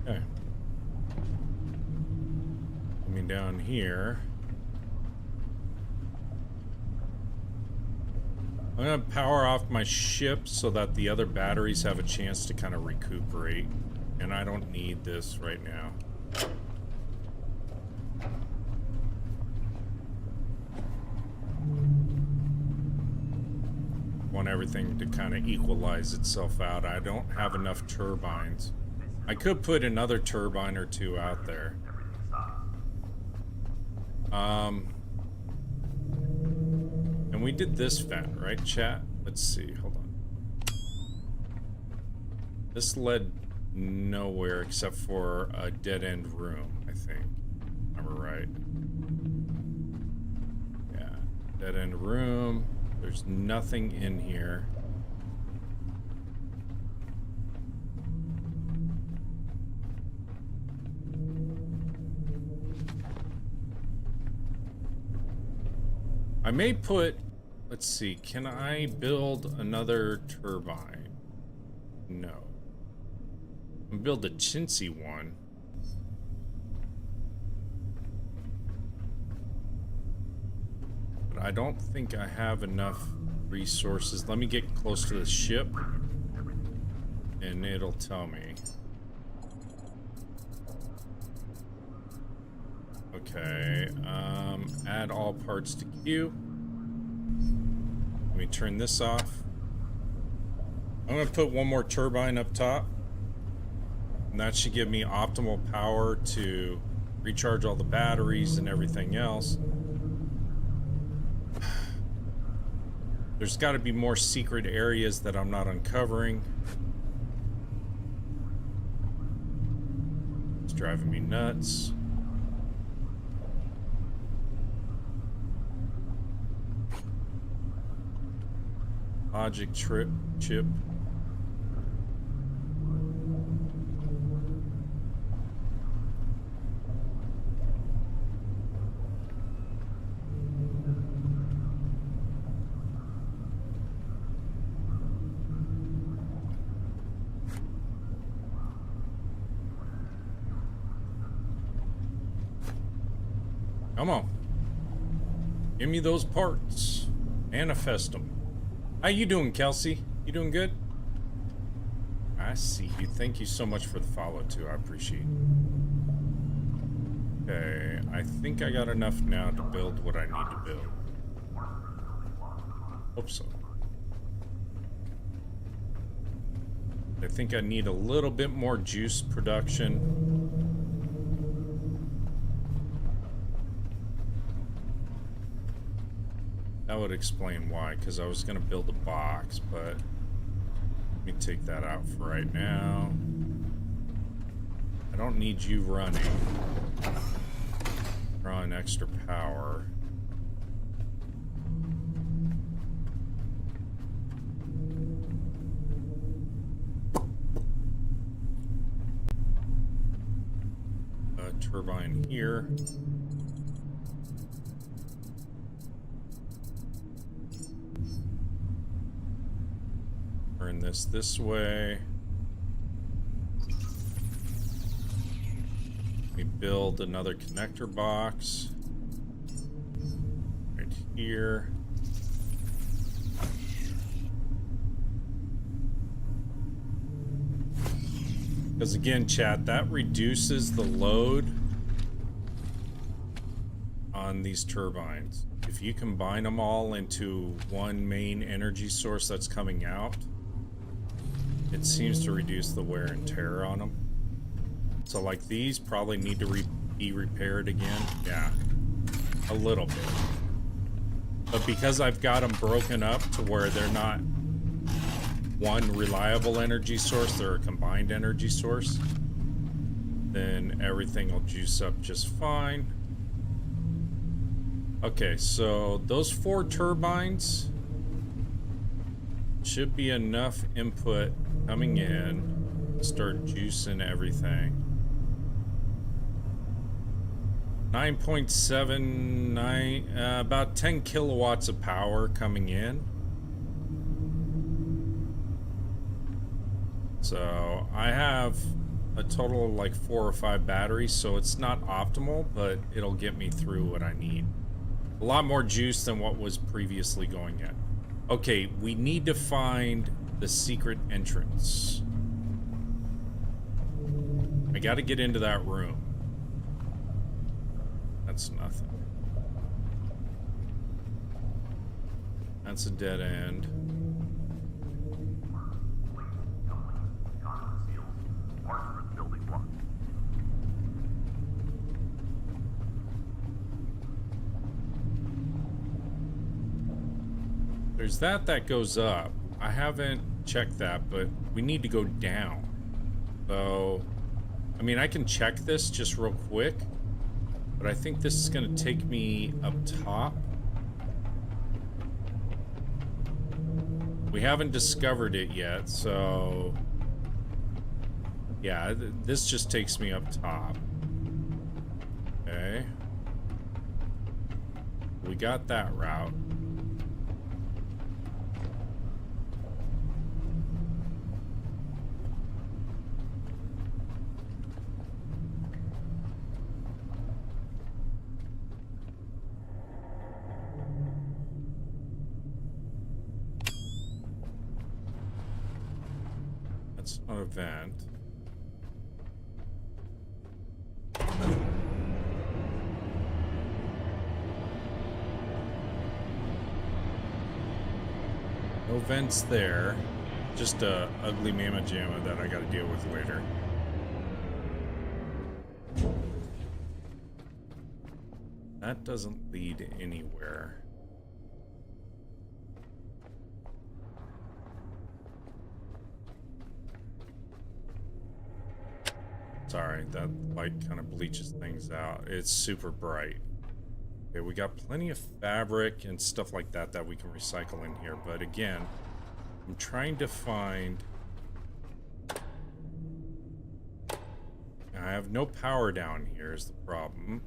Okay. Coming down here. I'm gonna power off my ship so that the other batteries have a chance to kind of recuperate. And I don't need this right now. Want everything to kind of equalize itself out. I don't have enough turbines. I could put another turbine or 2 out there. And we did this vent, right, chat? Let's see, hold on. This led nowhere except for a dead-end room, I think. Remember right? Yeah, dead-end room. There's nothing in here. I may put, let's see, can I build another turbine? No. I'll build a chintzy one. But I don't think I have enough resources. Let me get close to the ship and it'll tell me. Okay, add all parts to queue. Let me turn this off. I'm gonna put one more turbine up top. And that should give me optimal power to recharge all the batteries and everything else. There's gotta be more secret areas that I'm not uncovering. It's driving me nuts. Logic chip. Come on. Give me those parts. Manifest them. How you doing, Kelsey? You doing good? I see you. Thank you so much for the follow, too. I appreciate it. Okay, I think I got enough now to build what I need to build. Hope so. I think I need a little bit more juice production. That would explain why, because I was going to build a box, but let me take that out for right now. I don't need you running. Drawing extra power. Turbine here. Turn this way. We build another connector box right here. Because again, chat, that reduces the load on these turbines. If you combine them all into one main energy source that's coming out, it seems to reduce the wear and tear on them. So like these probably need to be repaired again. Yeah, a little bit. But because I've got them broken up to where they're not one reliable energy source, they're a combined energy source, then everything will juice up just fine. Okay, so those 4 turbines should be enough input coming in to start juicing everything. 9.79, about 10 kilowatts of power coming in. So I have a total of like 4 or 5 batteries, so it's not optimal, but it'll get me through what I need. A lot more juice than what was previously going in. Okay, we need to find the secret entrance. I gotta get into that room. That's nothing. That's a dead end. There's that goes up. I haven't checked that, but we need to go down. So, I mean, I can check this just real quick, but I think this is going to take me up top. We haven't discovered it yet, so yeah, this just takes me up top. Okay. We got that route. That's not a vent. No vents there. Just a ugly mamma jamma that I gotta deal with later. That doesn't lead anywhere. Sorry, that light kind of bleaches things out. It's super bright. Okay, we got plenty of fabric and stuff like that that we can recycle in here. But again, I'm trying to find... I have no power down here is the problem.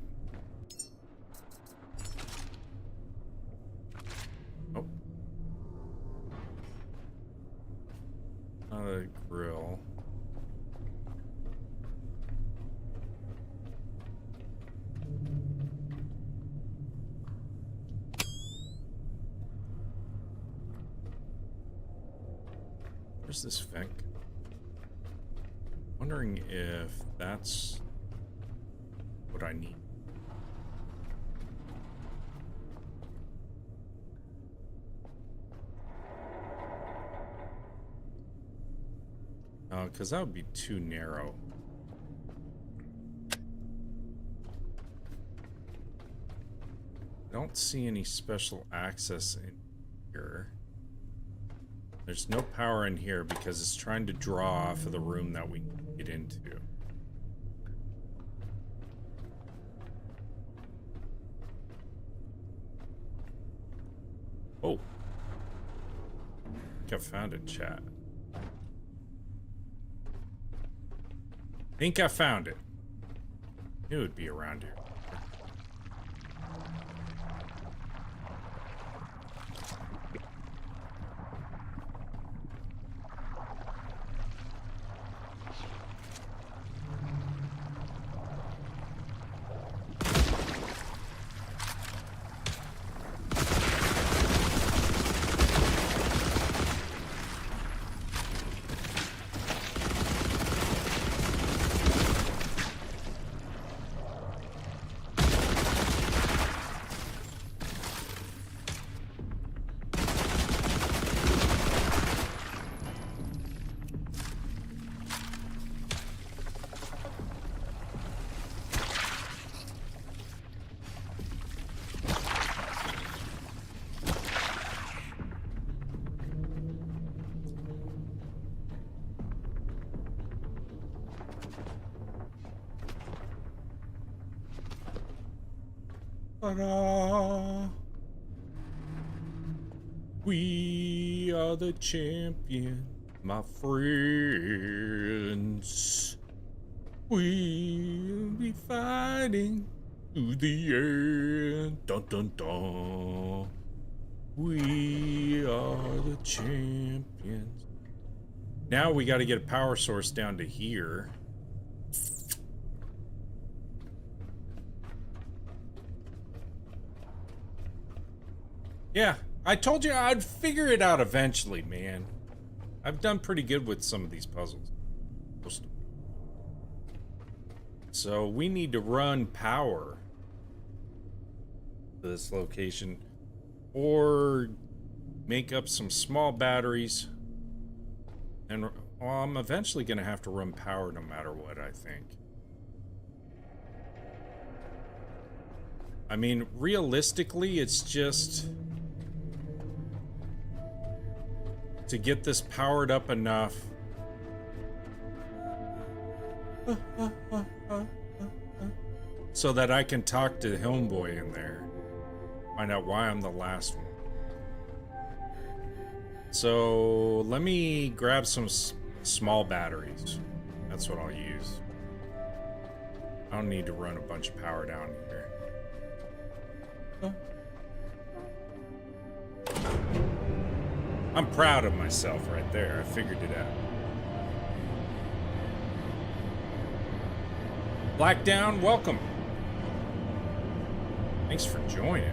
Nope. Not a grill. Where's this vent? Wondering if that's what I need. Because that would be too narrow. I don't see any special access in here. There's no power in here because it's trying to draw off of the room that we get into. Oh. I think I found it, chat. Think I found it. It would be around here. Ta-da! We are the champion, my friends. We'll be fighting to the end. Dun dun dun. We are the champions. Now we got to get a power source down to here. Yeah, I told you I'd figure it out eventually, man. I've done pretty good with some of these puzzles. So we need to run power to this location or make up some small batteries. And well, I'm eventually going to have to run power no matter what, I think. I mean, realistically, it's just to get this powered up enough so that I can talk to Homeboy in there. Find out why I'm the last one. So let me grab some small batteries. That's what I'll use. I don't need to run a bunch of power down here. I'm proud of myself right there. I figured it out. Blackdown, welcome. Thanks for joining.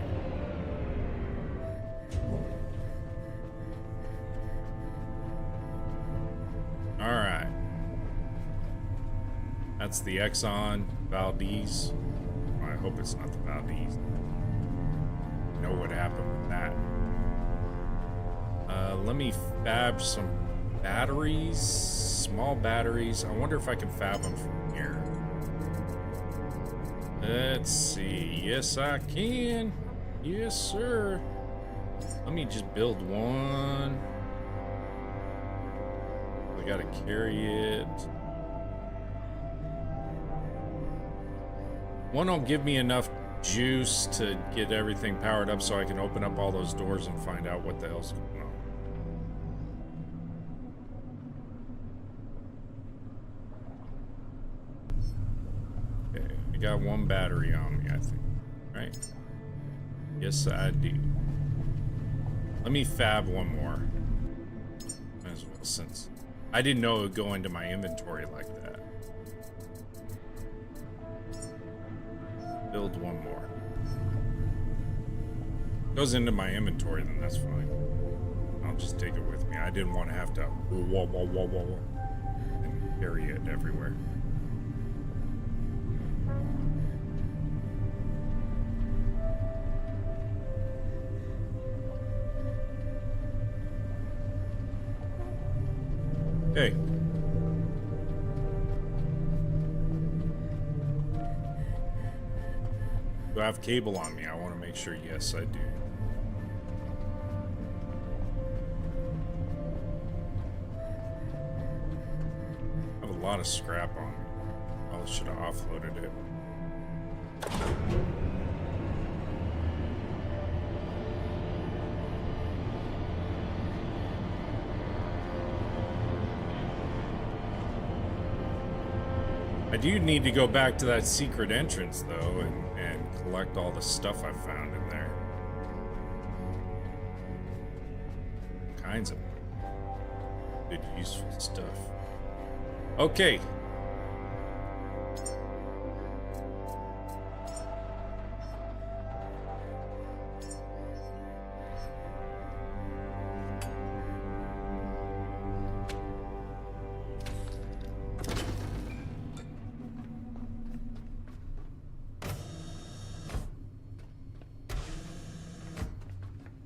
All right. That's the Exxon Valdez. I hope it's not the Valdez. You know what happened with that. Let me fab some batteries, small batteries. I wonder if I can fab them from here. Let's see. Yes, I can. Yes, sir. Let me just build one. I gotta carry it. One will give me enough juice to get everything powered up so I can open up all those doors and find out what the hell's going on. Got one battery on me, I think. Right? Yes, I do. Let me fab one more. Might as well, since I didn't know it would go into my inventory like that. Build one more. Goes into my inventory, then that's fine. I'll just take it with me. I didn't want to have to and carry it everywhere. Hey. Do I have cable on me? I want to make sure. Yes, I do. I have a lot of scrap on me. I should have offloaded it. I do need to go back to that secret entrance, though, and collect all the stuff I found in there. Kinds of good, useful stuff. Okay.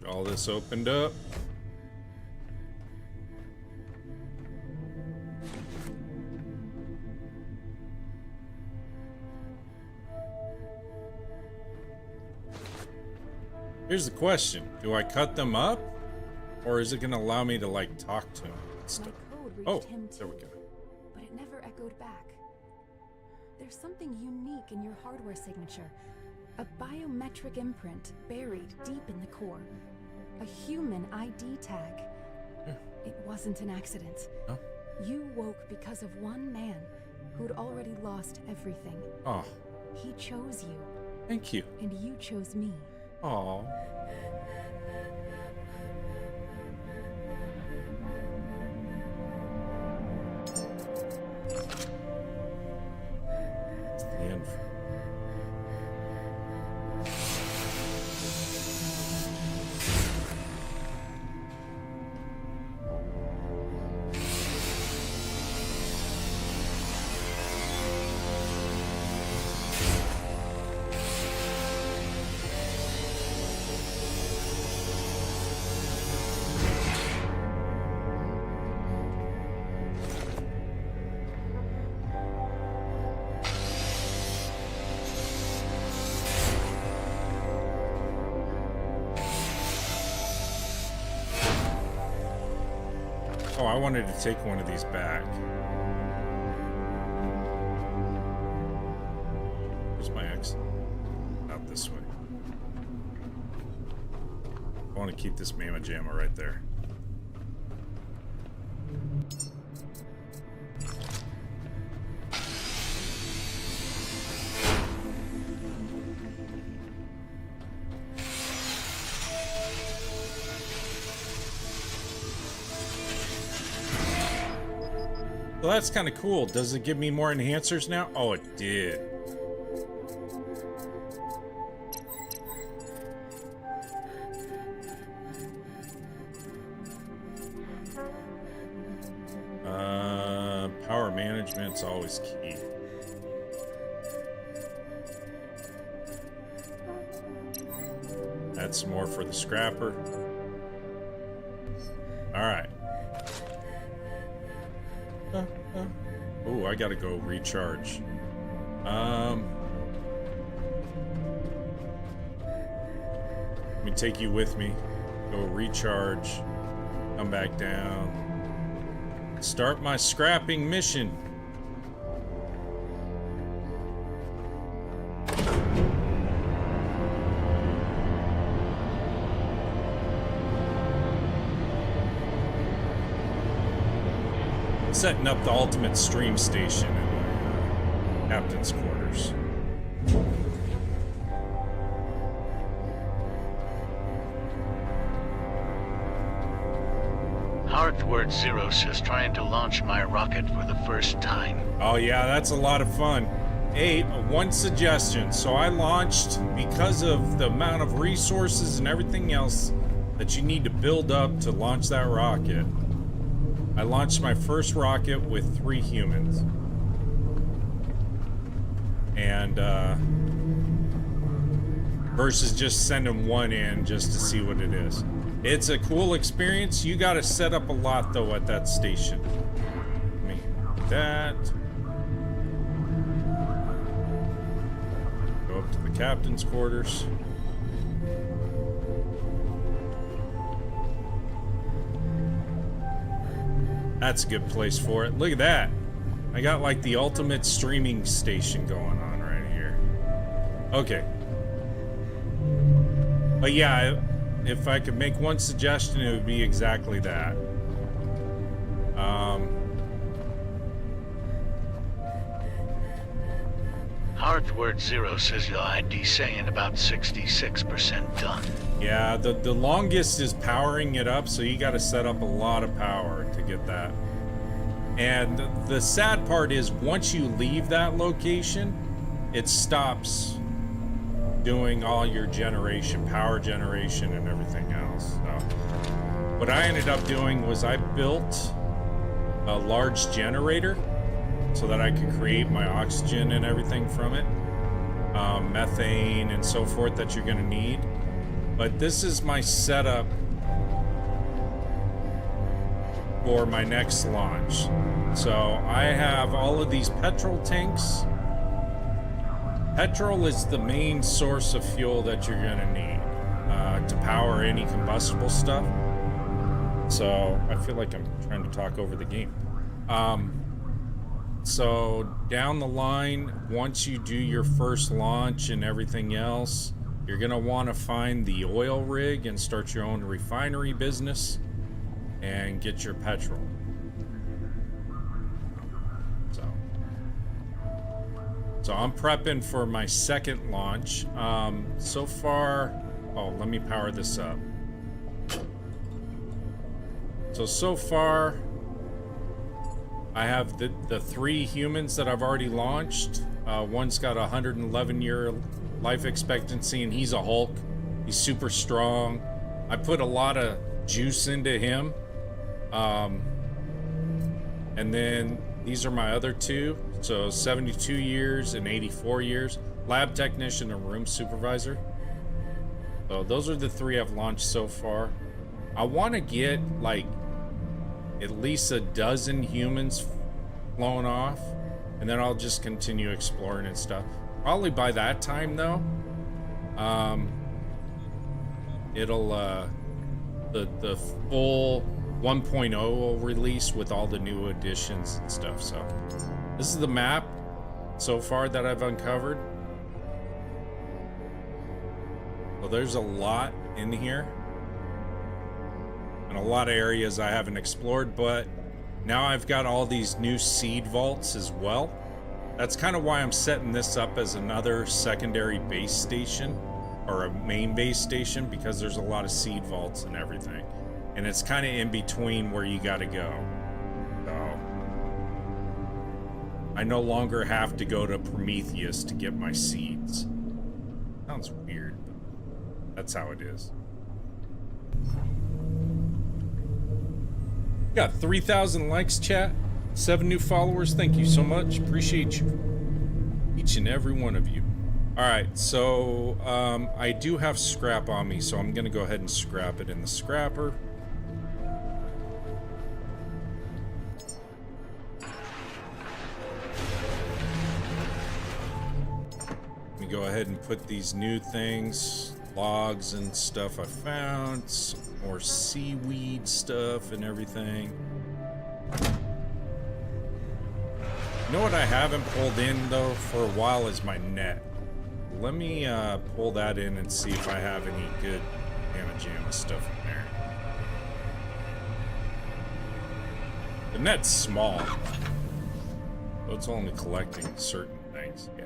All this opened up. Here's the question. Do I cut them up? Or is it going to allow me to, like, talk to them and stuff? My code reached him too, there we go. but it never echoed back. There's something unique in your hardware signature. A biometric imprint buried deep in the core. A human ID tag. It wasn't an accident. No? You woke because of one man who'd already lost everything. Oh, He chose you, thank you. and you chose me. Oh. It's the end. Oh, I wanted to take one of these back. Where's my exit? Out this way. I want to keep this Mama Jamma right there. Well, that's kind of cool. Does it give me more enhancers now? Oh, it did. Power management's always key. Add some more for the scrapper. All right. Oh, I gotta go recharge. Let me take you with me. Go recharge. Come back down. Start my scrapping mission. Setting up the ultimate stream station in Captain's quarters. Hearthword Zeros is trying to launch my rocket for the first time. Oh yeah, that's a lot of fun. Hey, one suggestion. So I launched, because of the amount of resources and everything else, that you need to build up to launch that rocket. I launched my first rocket with 3 humans. And, versus just sending one in just to see what it is. It's a cool experience. You gotta set up a lot, though, at that station. Let me do that. Go up to the captain's quarters. That's a good place for it. Look at that. I got like the ultimate streaming station going on right here. Okay. But yeah, if I could make one suggestion, it would be exactly that. Hearthword Zero says your ID saying about 66% done. Yeah, the longest is powering it up, so you got to set up a lot of power to get that. And the sad part is once you leave that location, it stops doing all your generation, power generation and everything else. So what I ended up doing was I built a large generator so that I could create my oxygen and everything from it, methane and so forth that you're going to need. But this is my setup for my next launch. So I have all of these petrol tanks. Petrol is the main source of fuel that you're going to need to power any combustible stuff. So I feel like I'm trying to talk over the game. So down the line, once you do your first launch and everything else, you're gonna want to find the oil rig and start your own refinery business and get your petrol. So I'm prepping for my second launch. So far, oh, let me power this up. So far, I have the 3 humans that I've already launched. One's got a 111-year life expectancy, and he's a Hulk. He's super strong. I put a lot of juice into him. And then these are my other 2. So 72 years and 84 years. Lab technician and room supervisor. So those are the 3 I've launched so far. I want to get like at least a dozen humans flown off, and then I'll just continue exploring and stuff. Probably by that time though, it'll the full 1.0 will release with all the new additions and stuff. So this is the map so far that I've uncovered. Well, there's a lot in here and a lot of areas I haven't explored, but now I've got all these new seed vaults as well. That's kind of why I'm setting this up as another secondary base station or a main base station, because there's a lot of seed vaults and everything. And it's kind of in between where you got to go. So I no longer have to go to Prometheus to get my seeds. Sounds weird, but that's how it is. Got 3,000 likes, chat. 7 new followers. Thank you so much. Appreciate you. Each and every one of you. Alright, so I do have scrap on me, so I'm going to go ahead and scrap it in the scrapper. Let me go ahead and put these new things, logs and stuff I found, some more seaweed stuff and everything. You know what I haven't pulled in though for a while is my net. Let me pull that in and see if I have any good jamma stuff in there. The net's small, so it's only collecting certain things. Yeah.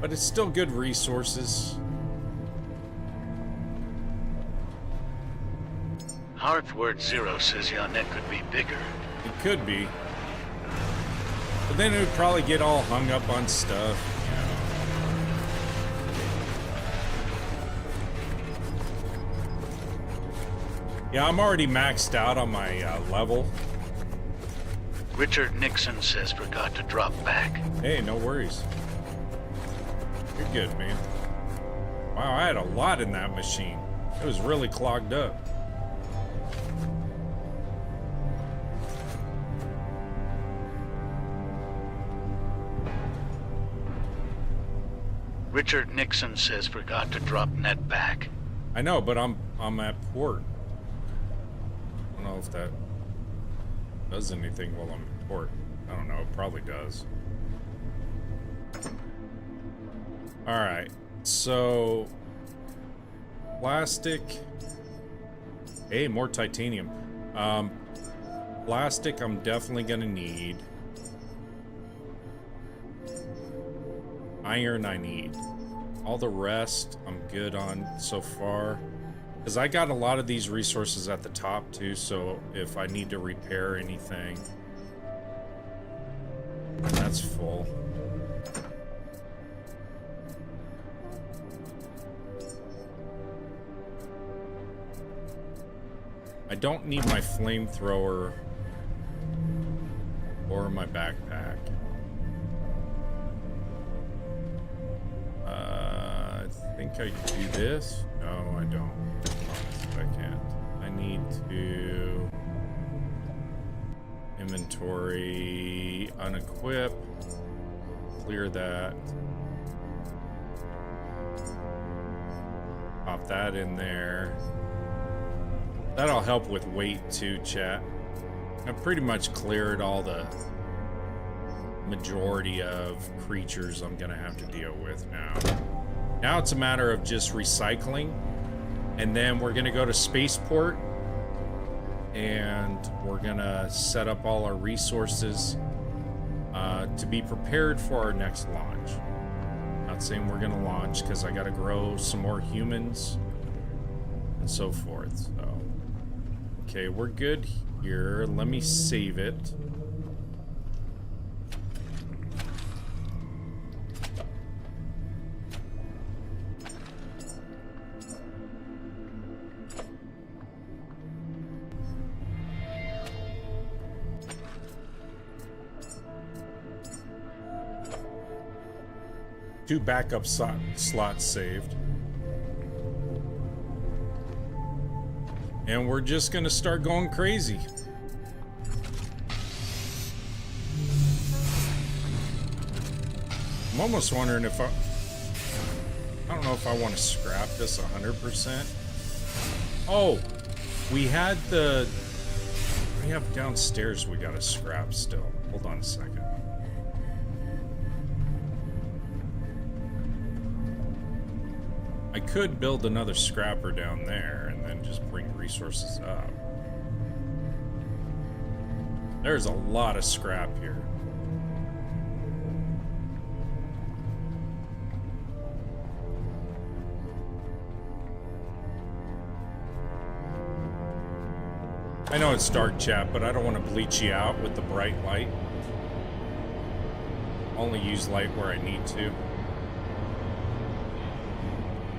But it's still good resources. Hearthword Zero says your net could be bigger. It could be. But then it would probably get all hung up on stuff, you Yeah, I'm already maxed out on my level. Richard Nixon says forgot to drop back. Hey, no worries. You're good, man. Wow, I had a lot in that machine. It was really clogged up. Richard Nixon says forgot to drop net back. I know, but I'm at port. I don't know if that does anything while I'm at port. I don't know, it probably does. Alright, so plastic. Hey, more titanium. Plastic I'm definitely gonna need. Iron I need. All the rest I'm good on so far. Because I got a lot of these resources at the top too, so if I need to repair anything, that's full. I don't need my flamethrower or my backpack. I think I can do this. No, I don't. I can't. I need to inventory, unequip, clear that. Pop that in there. That'll help with weight too, chat. I've pretty much cleared all the majority of creatures I'm gonna have to deal with now. Now it's a matter of just recycling, and then we're gonna go to spaceport and we're gonna set up all our resources to be prepared for our next launch. Not saying we're gonna launch because I gotta grow some more humans and so forth. So, okay, we're good here. Let me save it. Two backup slots saved. And we're just gonna start going crazy. I'm almost wondering if I don't know if I want to scrap this 100%. Oh, we have downstairs we gotta scrap still. Hold on a second. I could build another scrapper down there and then just bring resources up. There's a lot of scrap here. I know it's dark, chat, but I don't want to bleach you out with the bright light. Only use light where I need to.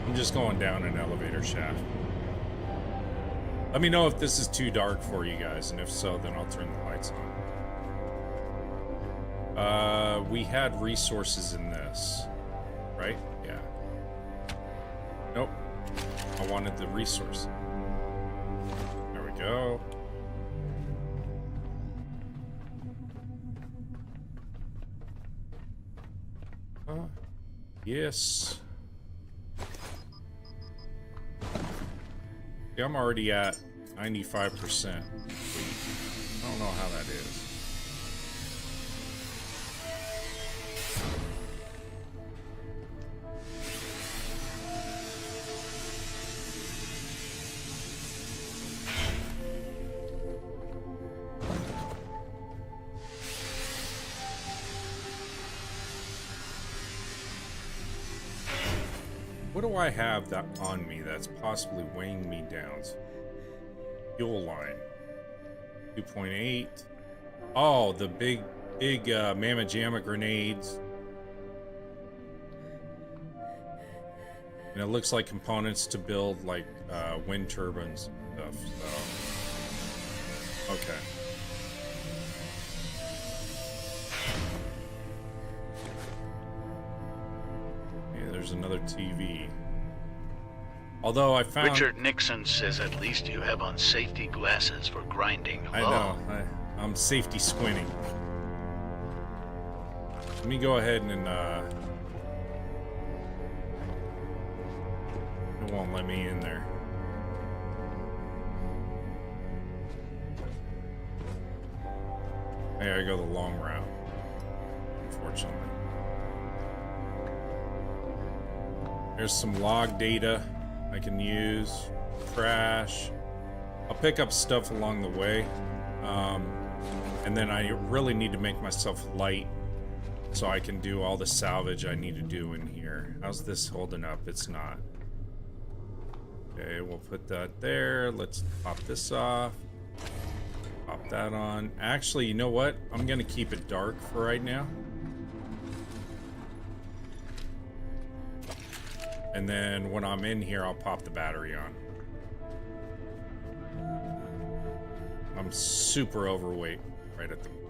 I'm just going down an elevator shaft. Let me know if this is too dark for you guys, and if so, then I'll turn the lights on. We had resources in this, right? Yeah. Nope. I wanted the resource. There we go. Yes. Yeah, I'm already at 95%. I don't know how that is. What do I have that on me that's possibly weighing me down? Fuel line. 2.8. Oh, the big Mamma Jamma grenades. And it looks like components to build like wind turbines. stuff, so. Okay. Yeah, there's another TV. Although I found... Richard Nixon says at least you have on safety glasses for grinding. I know. I'm safety squinting. Let me go ahead and, it won't let me in there. I gotta go the long route, unfortunately. There's some log data I can use. Trash. I'll pick up stuff along the way. And then I really need to make myself light so I can do all the salvage I need to do in here. How's this holding up? It's not. Okay, we'll put that there. Let's pop this off. Pop that on. Actually, you know what? I'm gonna keep it dark for right now. And then when I'm in here, I'll pop the battery on. I'm super overweight right at the moment.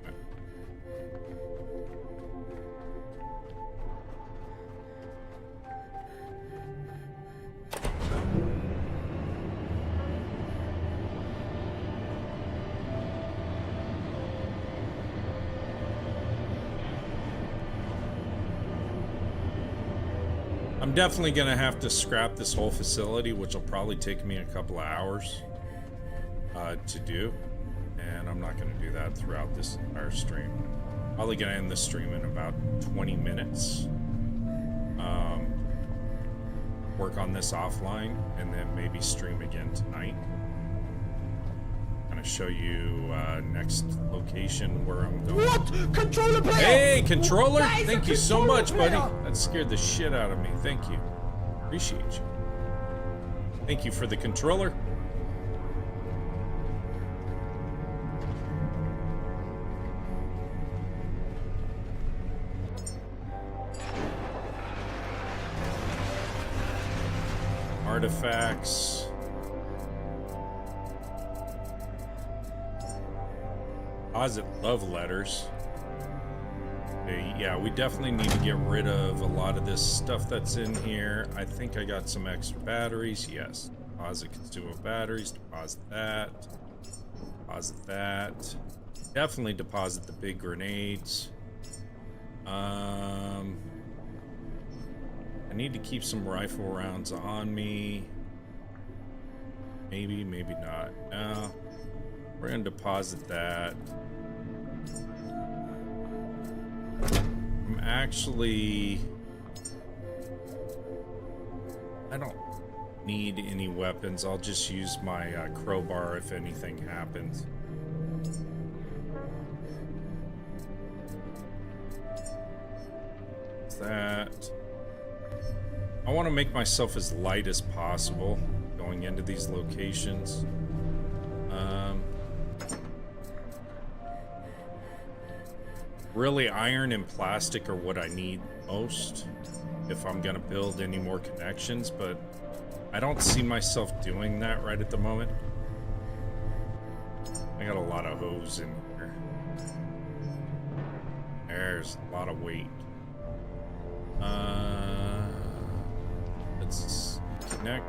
I'm definitely gonna have to scrap this whole facility, which will probably take me a couple of hours to do, and I'm not gonna do that throughout this entire stream. Probably gonna end the stream in about 20 minutes. Work on this offline, and then maybe stream again tonight. Gonna show you next location where I'm going. What? Controller player! Hey, controller! That is Thank a you so controller much, player! buddy. That scared the shit out of me. Thank you. Appreciate you. Thank you for the controller. Artifacts. Deposit love letters. Okay, yeah, we definitely need to get rid of a lot of this stuff that's in here. I think I got some extra batteries. Yes. Deposit consumable batteries. Deposit that. Deposit that. Definitely deposit the big grenades. I need to keep some rifle rounds on me. Maybe, maybe not. No. We're gonna deposit that. I'm actually... I don't need any weapons. I'll just use my crowbar if anything happens. That. I want to make myself as light as possible going into these locations. Really, iron and plastic are what I need most if I'm gonna build any more connections, but I don't see myself doing that right at the moment. I got a lot of hose in here. There's a lot of weight. Let's connect.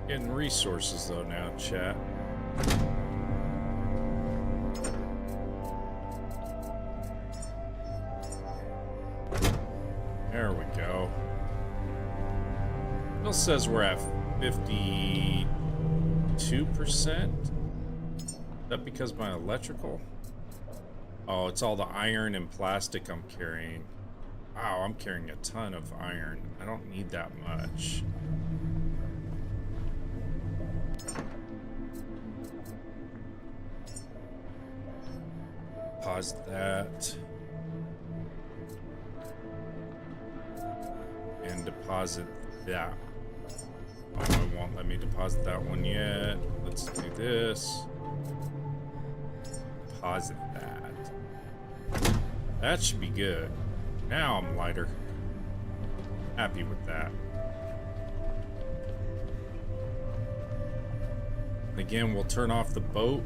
Getting resources though now, chat. There we go. Still says we're at 52%. Is that because my electrical? Oh, it's all the iron and plastic I'm carrying. Wow, I'm carrying a ton of iron. I don't need that much. Pause that. And deposit that. Oh, I won't let me deposit that one yet. Let's do this. Deposit that. That should be good. Now I'm lighter. Happy with that. Again, we'll turn off the boat.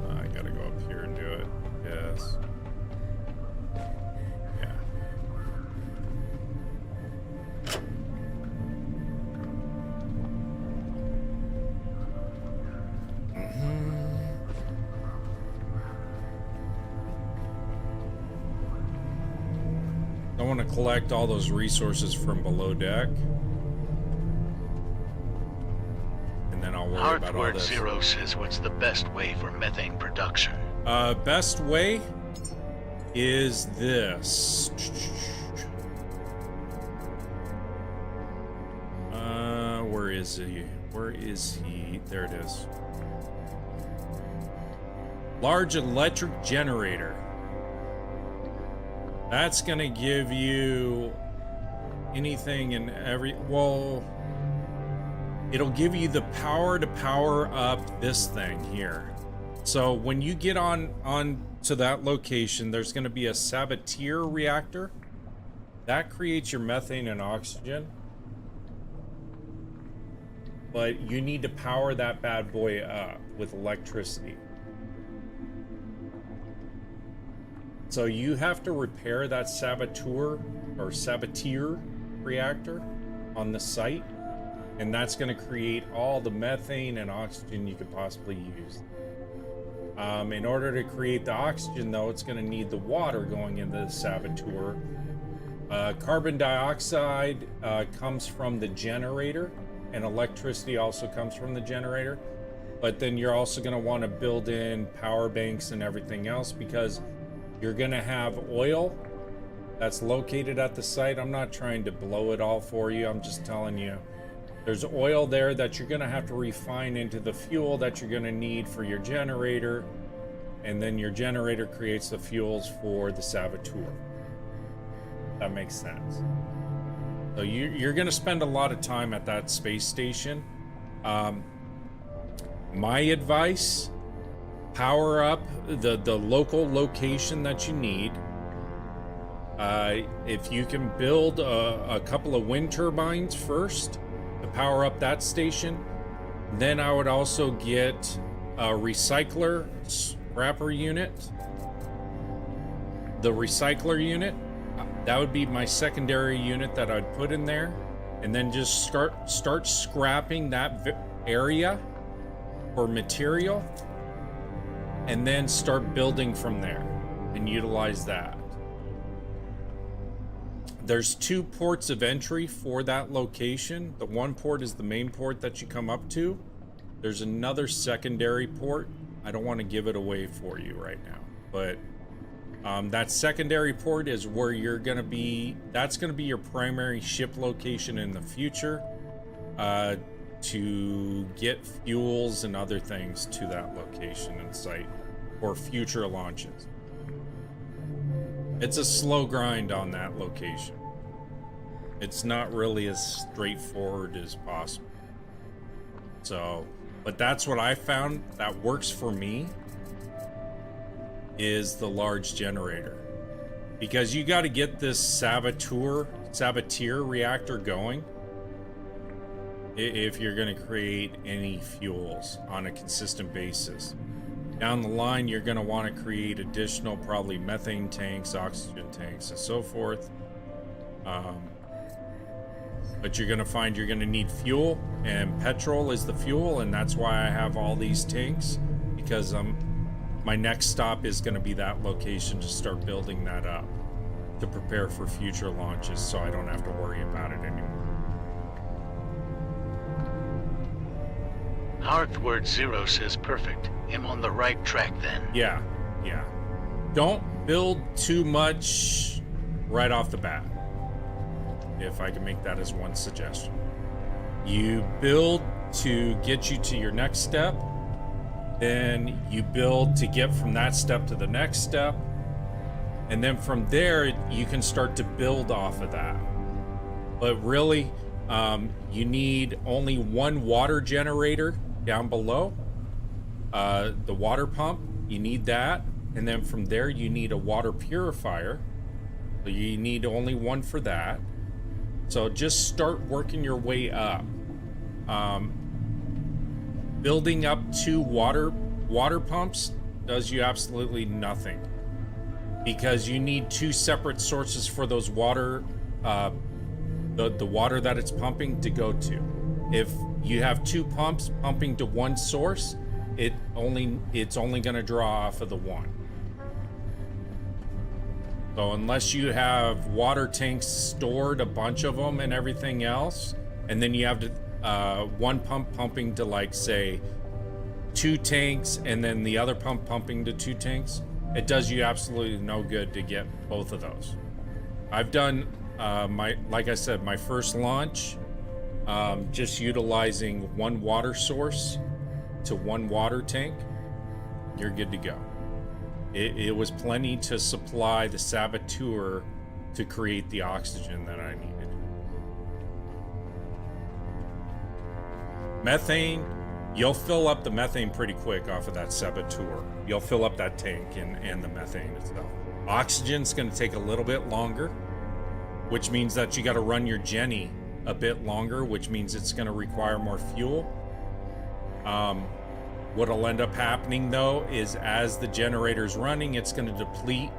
I gotta go up here and do it. Yes. Yeah. I want to collect all those resources from below deck. And then I'll worry about all Hardware this. Zero says what's the best way for methane production? Best way is this. Where is he? Where is he? There it is. Large electric generator. That's gonna give you anything and every, well, it'll give you the power to power up this thing here. So when you get on to that location, there's gonna be a saboteur reactor. That creates your methane and oxygen. But you need to power that bad boy up with electricity. So you have to repair that saboteur reactor on the site, and that's going to create all the methane and oxygen you could possibly use. In order to create the oxygen, though, it's going to need the water going into the saboteur. Carbon dioxide comes from the generator, and electricity also comes from the generator. But then you're also going to want to build in power banks and everything else, because you're going to have oil that's located at the site. I'm not trying to blow it all for you. I'm just telling you. There's oil there that you're going to have to refine into the fuel that you're going to need for your generator. And then your generator creates the fuels for the saboteur. That makes sense. So you're going to spend a lot of time at that space station. My advice, power up the local location that you need. If you can build a couple of wind turbines first to power up that station, then I would also get a recycler scrapper unit. The recycler unit, that would be my secondary unit that I'd put in there, and then just start scrapping that area for material, and then start building from there and utilize that. There's 2 ports of entry for that location. The one port is the main port that you come up to. There's another secondary port. I don't want to give it away for you right now, but that secondary port is where you're going to be. That's going to be your primary ship location in the future, to get fuels and other things to that location and site for future launches. It's a slow grind on that location. It's not really as straightforward as possible. So, but that's what I found that works for me, is the large generator. Because you got to get this saboteur reactor going if you're going to create any fuels on a consistent basis. Down the line, you're going to want to create additional, probably methane tanks, oxygen tanks, and so forth. But you're going to find you're going to need fuel, and petrol is the fuel, and that's why I have all these tanks, because my next stop is going to be that location to start building that up to prepare for future launches, so I don't have to worry about it anymore. Hardware Zero says perfect. I'm on the right track then. Yeah. Don't build too much right off the bat, if I can make that as one suggestion. You build to get you to your next step, then you build to get from that step to the next step, and then from there you can start to build off of that. But really, You need only one water generator down below. The water pump, you need that. And then from there, you need a water purifier. So you need only one for that. So just start working your way up. Building up 2 water pumps does you absolutely nothing, because you need 2 separate sources for those water, the water that it's pumping to go to. If you have 2 pumps pumping to one source, it's only going to draw off of the one. So unless you have water tanks stored, a bunch of them and everything else, and then you have to one pump pumping to, like, say 2 tanks, and then the other pump pumping to 2 tanks, it does you absolutely no good to get both of those. I've done like I said, my first launch, just utilizing 1 water source to 1 water tank. You're good to go. It was plenty to supply the saboteur to create the oxygen that I needed. Methane, you'll fill up the methane pretty quick off of that saboteur. You'll fill up that tank and the methane itself. Oxygen's going to take a little bit longer, which means that you got to run your Jenny a bit longer, which means it's going to require more fuel. What'll end up happening, though, is as the generator's running, it's going to deplete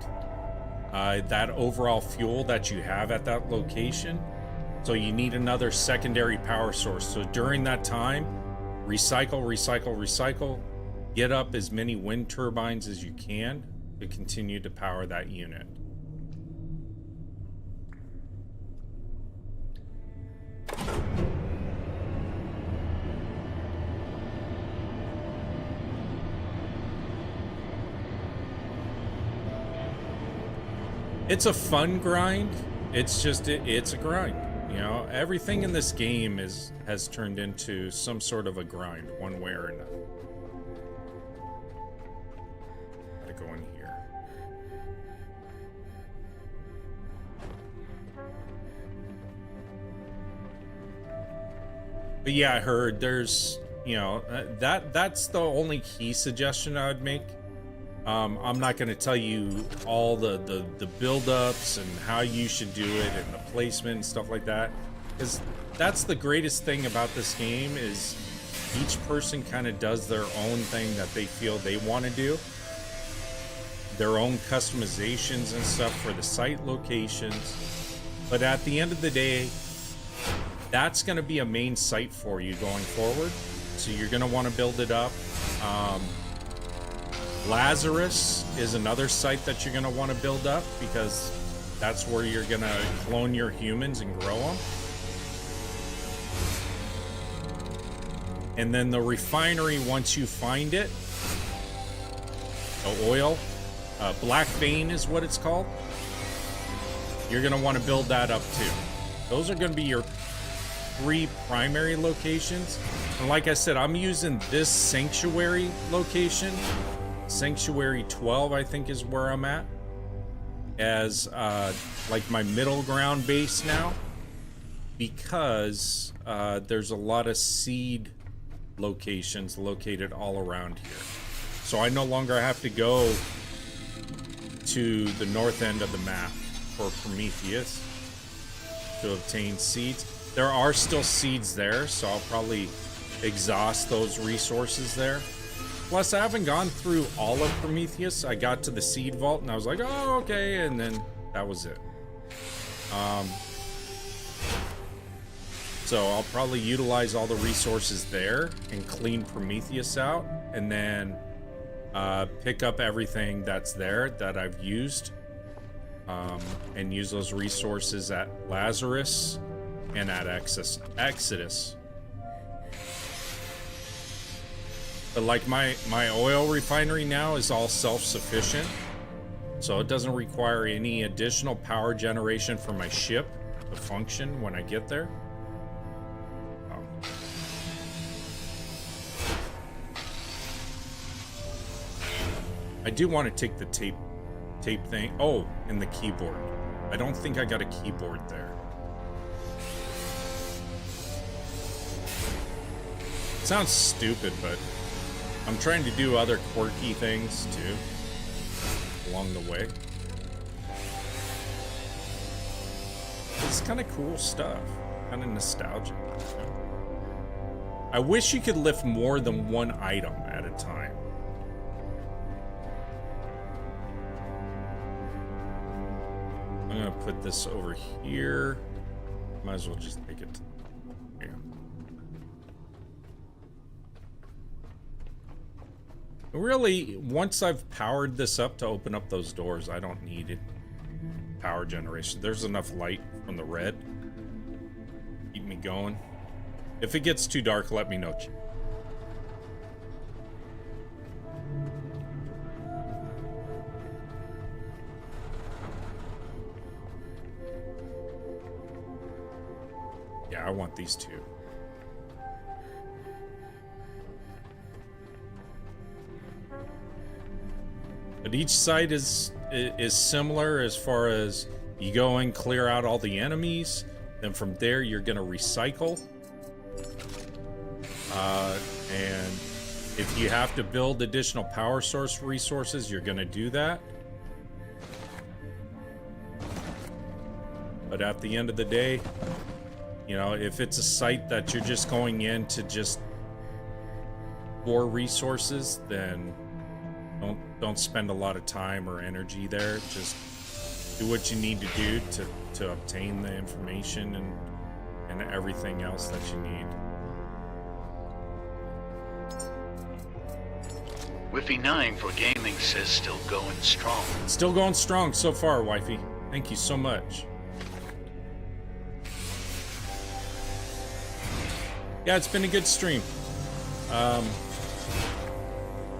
that overall fuel that you have at that location. So you need another secondary power source. So during that time, recycle, get up as many wind turbines as you can to continue to power that unit. It's a fun grind. It's just, it's a grind. You know, everything in this game has turned into some sort of a grind, one way or another. Gotta go in here. But yeah, I heard there's, you know, that's the only key suggestion I would make. I'm not going to tell you all the build-ups and how you should do it and the placement and stuff like that, because that's the greatest thing about this game, is each person kind of does their own thing that they feel they want to do, their own customizations and stuff for the site locations. But at the end of the day, that's going to be a main site for you going forward, so you're going to want to build it up. Lazarus is another site that you're going to want to build up, because that's where you're going to clone your humans and grow them. And then the refinery, once you find it, the oil, Black Vein is what it's called. You're going to want to build that up too. Those are going to be your 3 primary locations. And like I said, I'm using this sanctuary location. Sanctuary 12, I think, is where I'm at, as like my middle ground base now, because there's a lot of seed locations located all around here. So I no longer have to go to the north end of the map for Prometheus to obtain seeds. There are still seeds there, so I'll probably exhaust those resources there. Plus, I haven't gone through all of Prometheus. I got to the seed vault and I was like, oh, okay, and then that was it. So I'll probably utilize all the resources there and clean Prometheus out, and then pick up everything that's there that I've used, and use those resources at Lazarus and at Exodus. But like my oil refinery now is all self-sufficient, so it doesn't require any additional power generation for my ship to function when I get there. I do want to take the tape thing. Oh, and the keyboard. I don't think I got a keyboard there. sounds stupid, but I'm trying to do other quirky things too along the way. It's kind of cool stuff, kind of nostalgic. You know? I wish you could lift more than one item at a time. I'm gonna put this over here. Might as well just take it. Yeah. Really, once I've powered this up to open up those doors, I don't need it. Power generation. There's enough light from the red. Keep me going. If it gets too dark, let me know. Yeah, I want these two. But each site is similar as far as you go and clear out all the enemies. Then from there, you're going to recycle. And if you have to build additional power source resources, you're going to do that. But at the end of the day, you know, if it's a site that you're just going in to just for resources, then don't spend a lot of time or energy there. Just do what you need to do to obtain the information and everything else that you need. Whiffy9 for gaming says still going strong. Still going strong so far, wifey. Thank you so much. Yeah, it's been a good stream.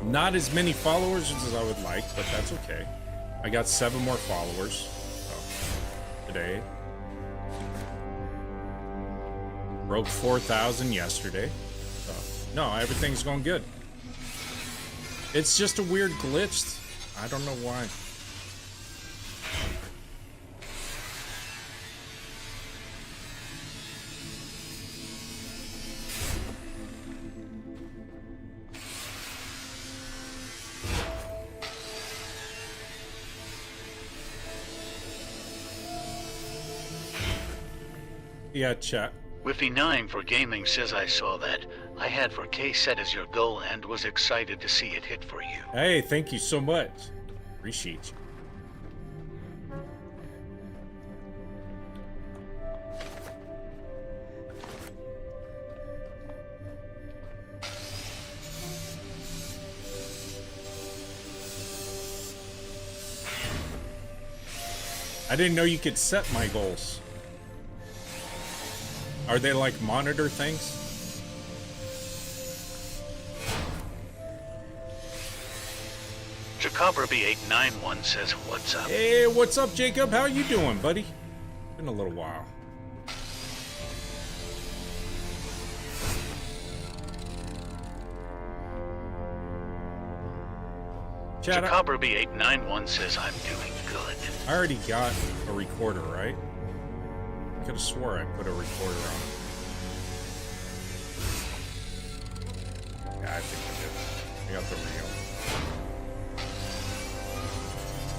Not as many followers as I would like, but that's okay. I got 7 more followers today. Broke 4,000 yesterday. So, no, everything's going good. It's just a weird glitch. I don't know why. Yeah, chat. Whiffy9 for gaming says I saw that. I had for K set as your goal and was excited to see it hit for you. Hey, thank you so much. Appreciate you. I didn't know you could set my goals. Are they like monitor things? Jacob B891 says, what's up? Hey, what's up, Jacob? How you doing, buddy? Been a little while. Chat, Jacob B891 says, I'm doing good. I already got a recorder, right? I could have swore I put a recorder on. Yeah, I think I did. I got the reel.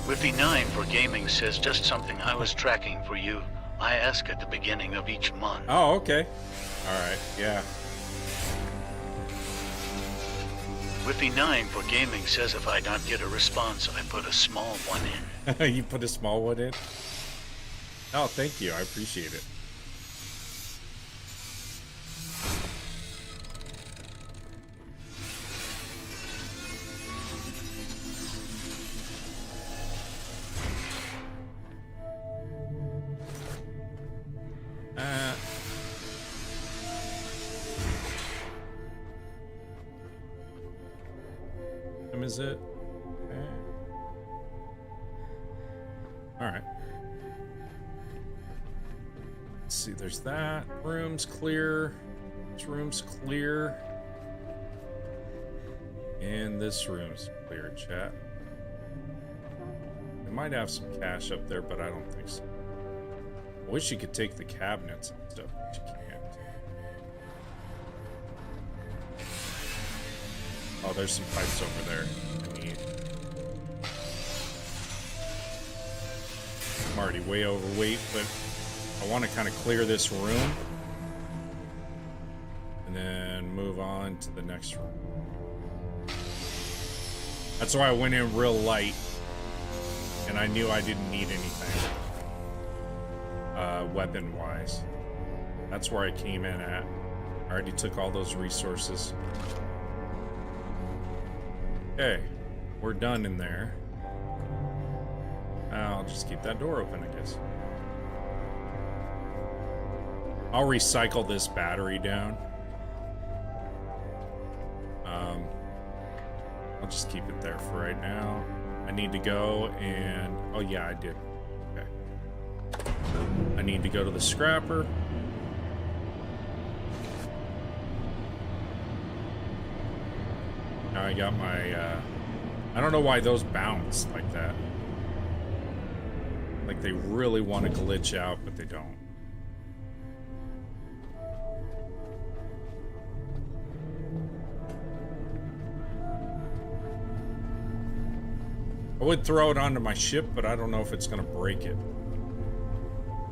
Whiffy9 for gaming says just something I was tracking for you. I ask at the beginning of each month. Oh, okay. Alright, yeah. Whiffy9 for gaming says if I don't get a response, I put a small one in. You put a small one in? Oh, thank you. I appreciate it. Is it? Okay. All right. Let's see. There's that. Room's clear. This room's clear. And this room's clear, chat. We might have some cash up there, but I don't think so. I wish you could take the cabinets and stuff, but you can't. Oh, there's some pipes over there. I need. I'm already way overweight, but I want to kind of clear this room. And then move on to the next room. That's why I went in real light. And I knew I didn't need anything. Weapon-wise. That's where I came in at. I already took all those resources. Okay. We're done in there. I'll just keep that door open, I guess. I'll recycle this battery down. I'll just keep it there for right now. I need to go and... Oh, yeah, I did. Okay. I need to go to the scrapper. Now I got my... I don't know why those bounce like that. Like they really want to glitch out, but they don't. I would throw it onto my ship, but I don't know if it's going to break it.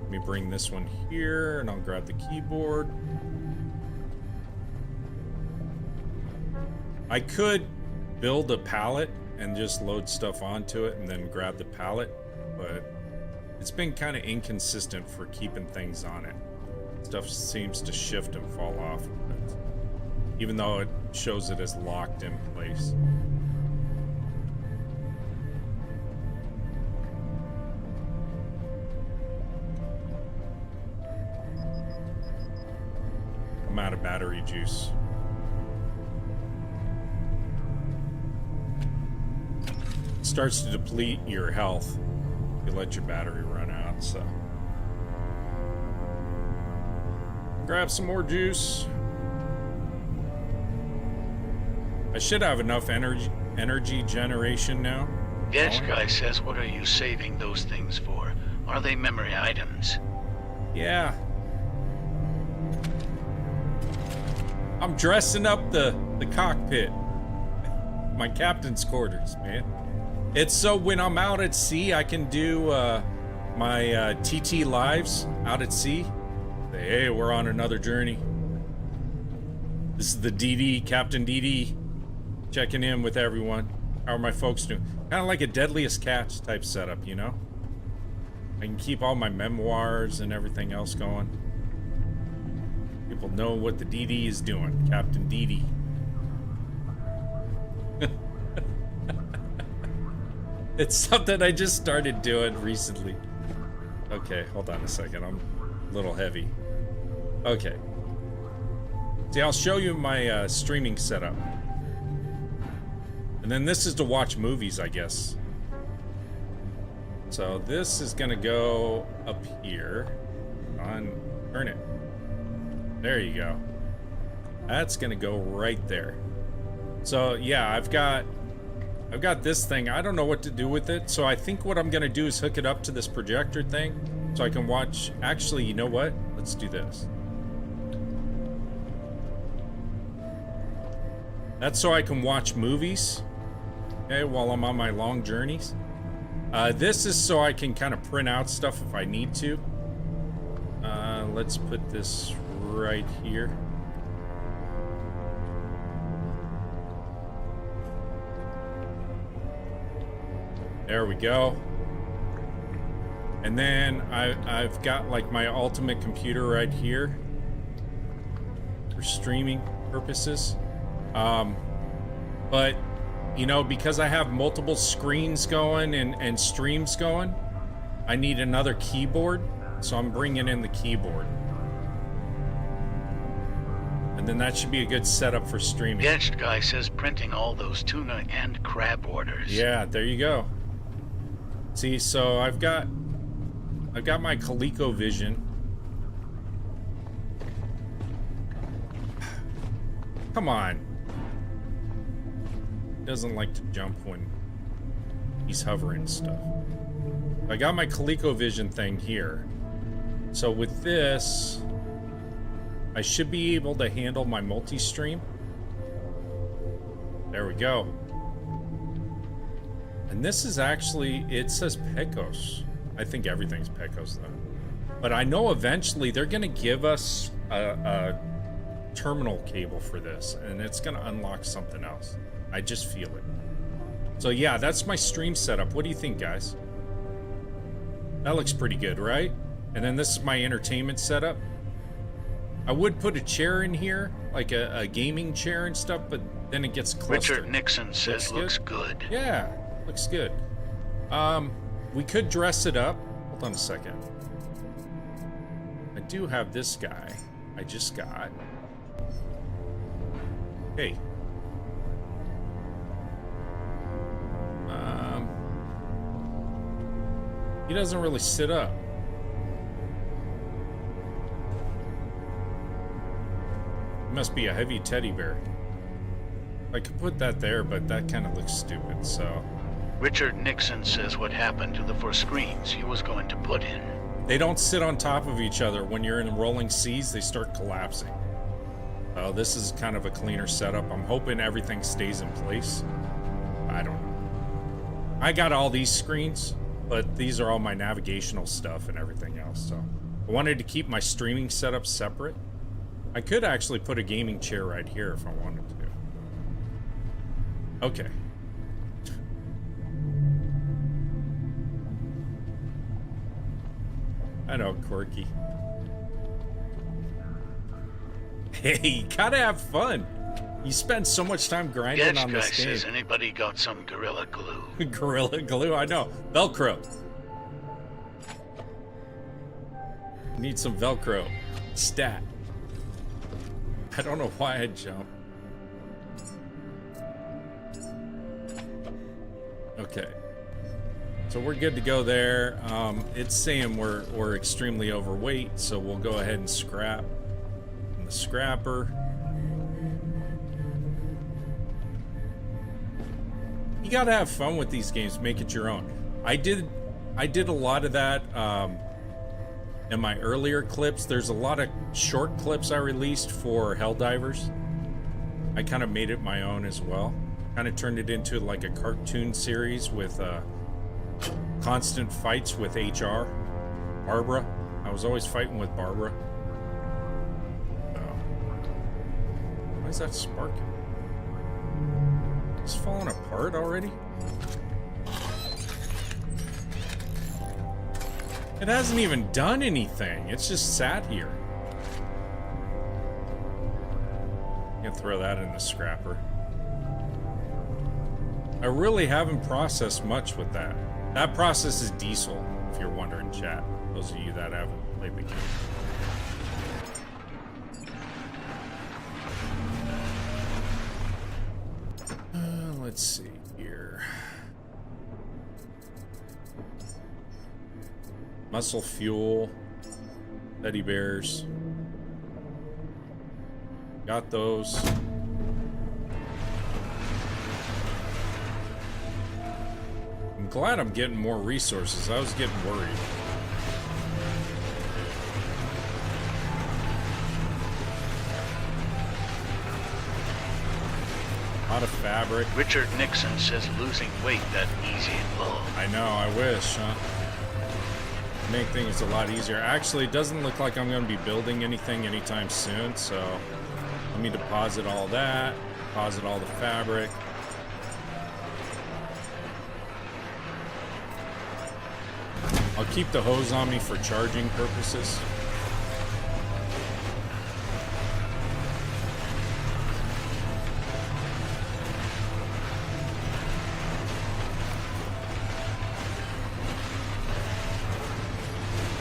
Let me bring this one here, and I'll grab the keyboard. I could build a pallet and just load stuff onto it and then grab the pallet, but it's been kind of inconsistent for keeping things on it. Stuff seems to shift and fall off of it, even though it shows it as locked in place. I'm out of battery juice. It starts to deplete your health if you let your battery run out, so. Grab some more juice. I should have enough energy generation now. Gadget guy says, what are you saving those things for? Are they memory items? Yeah. I'm dressing up the cockpit. My captain's quarters, man. It's so when I'm out at sea, I can do my TT lives out at sea. Say, hey, we're on another journey. This is the DD, Captain DD, checking in with everyone. How are my folks doing? Kind of like a Deadliest Catch type setup, you know? I can keep all my memoirs and everything else going. People know what the DD is doing. Captain DD. It's something I just started doing recently. Okay, hold on a second. I'm a little heavy. Okay. See, I'll show you my streaming setup. And then this is to watch movies, I guess. So this is gonna go up here. Turn it. There you go. That's gonna go right there. So yeah, I've got this thing. I don't know what to do with it. So I think what I'm gonna do is hook it up to this projector thing so I can watch. Actually, you know what? Let's do this. That's so I can watch movies, okay, while I'm on my long journeys. This is so I can kind of print out stuff if I need to. Let's put this right here. There we go. And then I've got like my ultimate computer right here for streaming purposes. But you know, because I have multiple screens going and streams going, I need another keyboard. So I'm bringing in the keyboard. And then that should be a good setup for streaming. Gadget guy says printing all those tuna and crab orders. Yeah, there you go. See, so I've got my ColecoVision. Come on. He doesn't like to jump when he's hovering stuff. I got my ColecoVision thing here. So with this, I should be able to handle my multi-stream. There we go. And this is actually, it says Pecos. I think everything's Pecos though. But I know eventually they're gonna give us a terminal cable for this, and it's gonna unlock something else. I just feel it. So yeah, that's my stream setup. What do you think, guys? That looks pretty good, right? And then this is my entertainment setup. I would put a chair in here, like a gaming chair and stuff, but then it gets clustered. Richard Nixon says looks good. Yeah, looks good. We could dress it up. Hold on a second. I do have this guy I just got. Hey. He doesn't really sit up. He must be a heavy teddy bear. I could put that there, but that kind of looks stupid, so... Richard Nixon says what happened to the 4 screens he was going to put in. They don't sit on top of each other. When you're in rolling seas, they start collapsing. This is kind of a cleaner setup. I'm hoping everything stays in place. I don't know. I got all these screens, but these are all my navigational stuff and everything else, so... I wanted to keep my streaming setup separate. I could actually put a gaming chair right here if I wanted to. Okay. I know, quirky. Hey, you gotta have fun. You spend so much time grinding on this game. Says anybody got some Gorilla Glue? Gorilla Glue, I know. Velcro. Need some Velcro. Stat. I don't know why I jumped. Okay. So we're good to go there. It's saying we're extremely overweight, so we'll go ahead and scrap in the scrapper. You gotta have fun with these games, make it your own. I did a lot of that in my earlier clips. There's a lot of short clips I released for Helldivers. I kind of made it my own as well. Kind of turned it into like a cartoon series with constant fights with HR. Barbara. I was always fighting with Barbara. Why is that sparking? It's falling apart already? It hasn't even done anything. It's just sat here. I'm gonna throw that in the scrapper. I really haven't processed much with that. That process is diesel, if you're wondering, chat. Those of you that haven't played the game. Let's see here. Muscle fuel. Teddy bears. Got those. I'm glad I'm getting more resources. I was getting worried. A lot of fabric. Richard Nixon says losing weight that easy and low. I know, I wish, huh? Make things a lot easier. Actually, it doesn't look like I'm going to be building anything anytime soon, so let me deposit all that, deposit all the fabric. I'll keep the hose on me for charging purposes.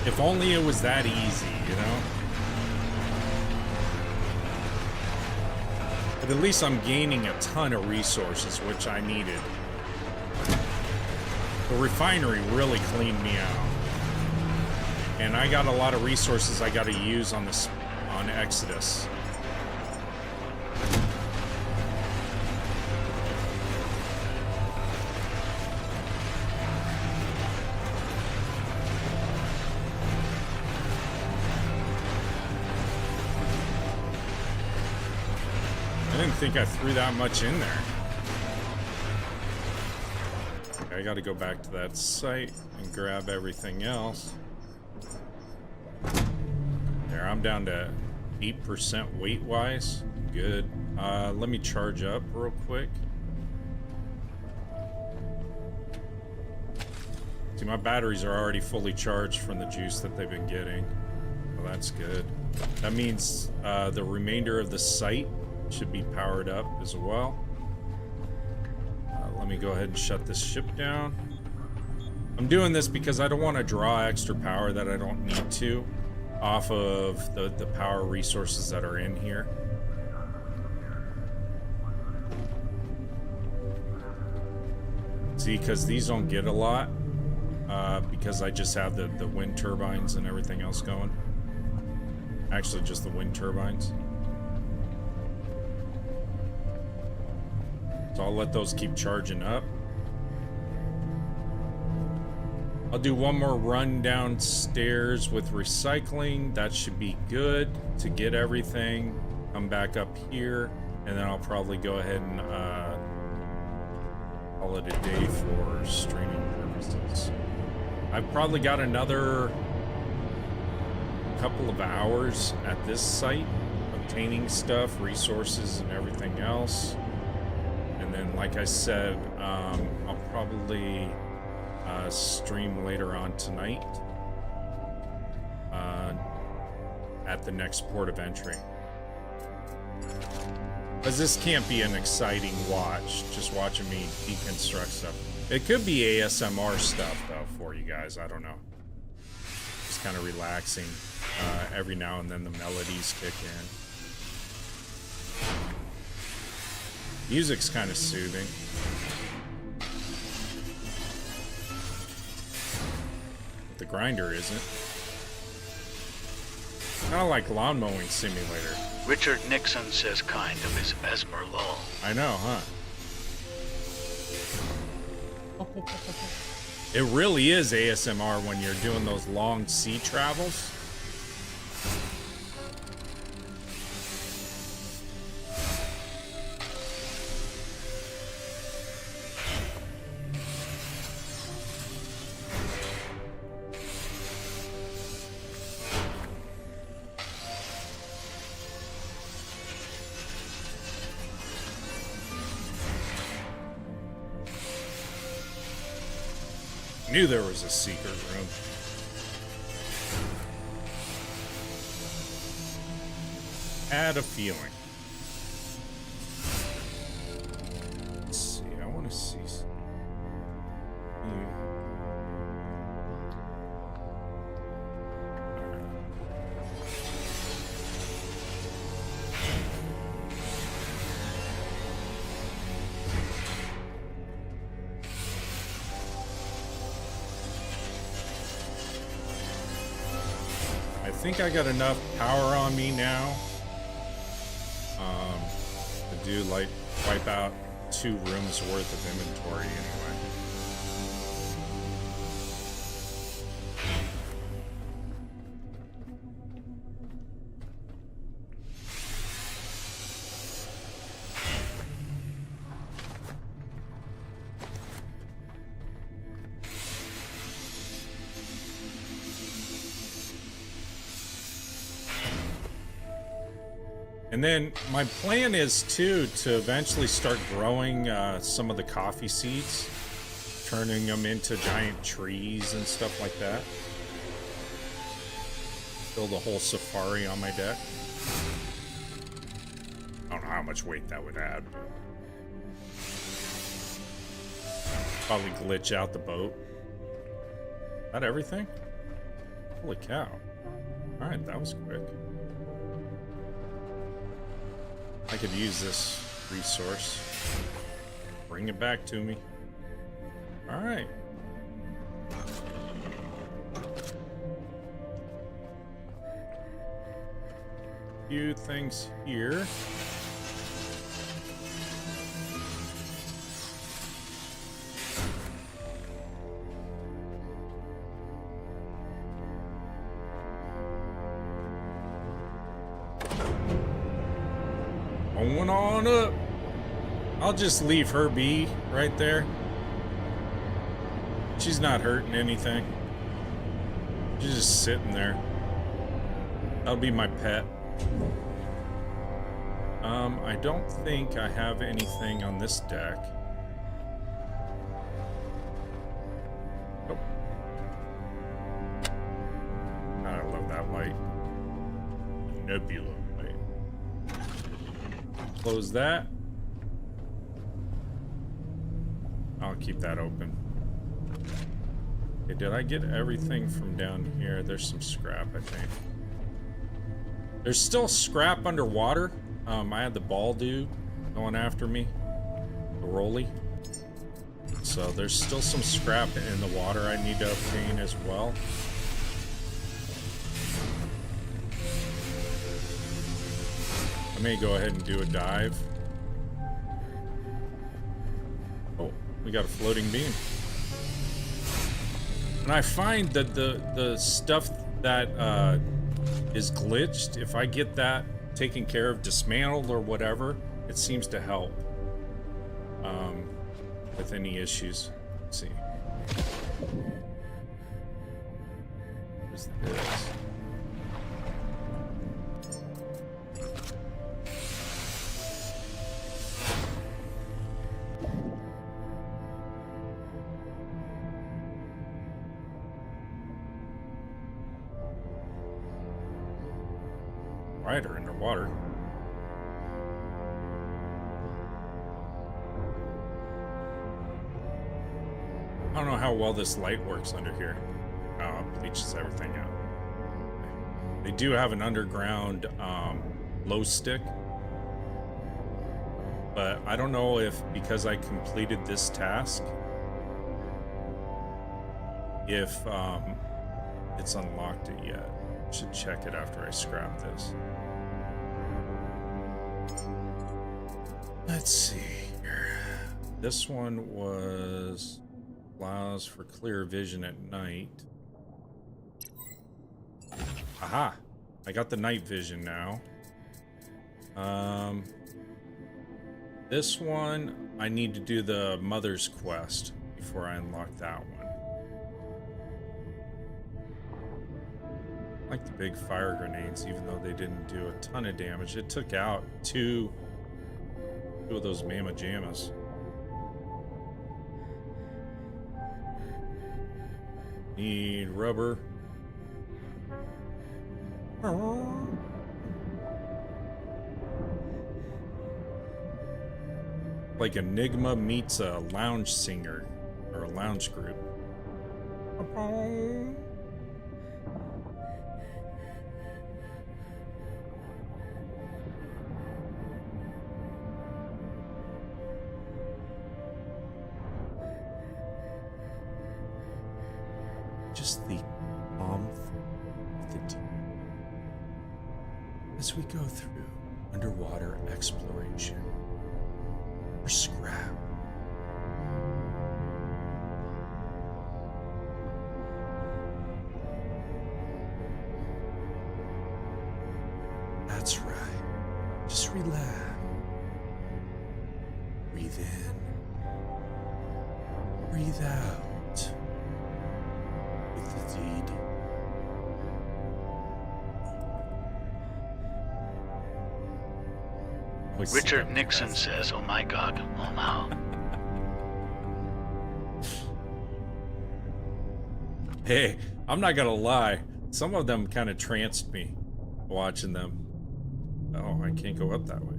If only it was that easy, you know? But at least I'm gaining a ton of resources, which I needed. The refinery really cleaned me out. And I got a lot of resources I got to use on this, on Exodus. I didn't think I threw that much in there. I gotta go back to that site and grab everything else. There, I'm down to 8% weight-wise. Good. Let me charge up real quick. See, my batteries are already fully charged from the juice that they've been getting. Well, that's good. That means the remainder of the site should be powered up as well. Let me go ahead and shut this ship down. I'm doing this because I don't want to draw extra power that I don't need to off of the power resources that are in here. See, because these don't get a lot. Because I just have the wind turbines and everything else going. Actually, just the wind turbines. So I'll let those keep charging up. I'll do one more run downstairs with recycling. That should be good to get everything. Come back up here, and then I'll probably go ahead and call it a day for streaming purposes. I've probably got another couple of hours at this site, obtaining stuff, resources, and everything else. And then, like I said, I'll probably stream later on tonight at the next port of entry. Because this can't be an exciting watch, just watching me deconstruct stuff. It could be ASMR stuff, though, for you guys. I don't know. Just kind of relaxing. Every now and then the melodies kick in. Music's kind of soothing. But the grinder isn't. Kind of like lawn mowing simulator. Richard Nixon says kind of his Mesmer Lol. I know, huh? It really is ASMR when you're doing those long sea travels. Knew there was a secret room. Had a feeling. Let's see, I want to see some. I think I got enough power on me now to do like wipe out 2 rooms worth of inventory anyway. And then my plan is too to eventually start growing some of the coffee seeds, turning them into giant trees and stuff like that. Build a whole safari on my deck. I don't know how much weight that would add, but probably glitch out the boat. Is that everything? Holy cow. Alright, that was quick. I could use this resource. Bring it back to me. All right. Few things here. Going on up. I'll just leave her be right there. She's not hurting anything. She's just sitting there. That'll be my pet. I don't think I have anything on this deck. Oh. God, I love that light. Nebula light. Close that. I'll keep that open. Okay, did I get everything from down here? There's some scrap, I think. There's still scrap underwater. I had the ball dude going after me. The rolly. So there's still some scrap in the water I need to obtain as well. I may go ahead and do a dive. Oh, we got a floating beam. And I find that the stuff that is glitched, if I get that taken care of, dismantled or whatever, it seems to help with any issues. Let's see. What's this? Rider underwater. I don't know how well this light works under here. Oh, it bleaches everything out. They do have an underground glow stick, but I don't know if because I completed this task, if it's unlocked it yet. Should check it after I scrap this. Let's see here. This one was allows for clear vision at night. Aha! I got the night vision now. This one, I need to do the mother's quest before I unlock that one. I like the big fire grenades, even though they didn't do a ton of damage. It took out two of those mamma jammas. Need rubber. Like Enigma meets a lounge singer or a lounge group. Just the warmth of the deep as we go through underwater exploration for scrap. That's right. Just relax. Breathe in. Breathe out. Richard Nixon says, "Oh my God, oh no." Hey, I'm not gonna lie. Some of them kind of tranced me watching them. Oh, I can't go up that way.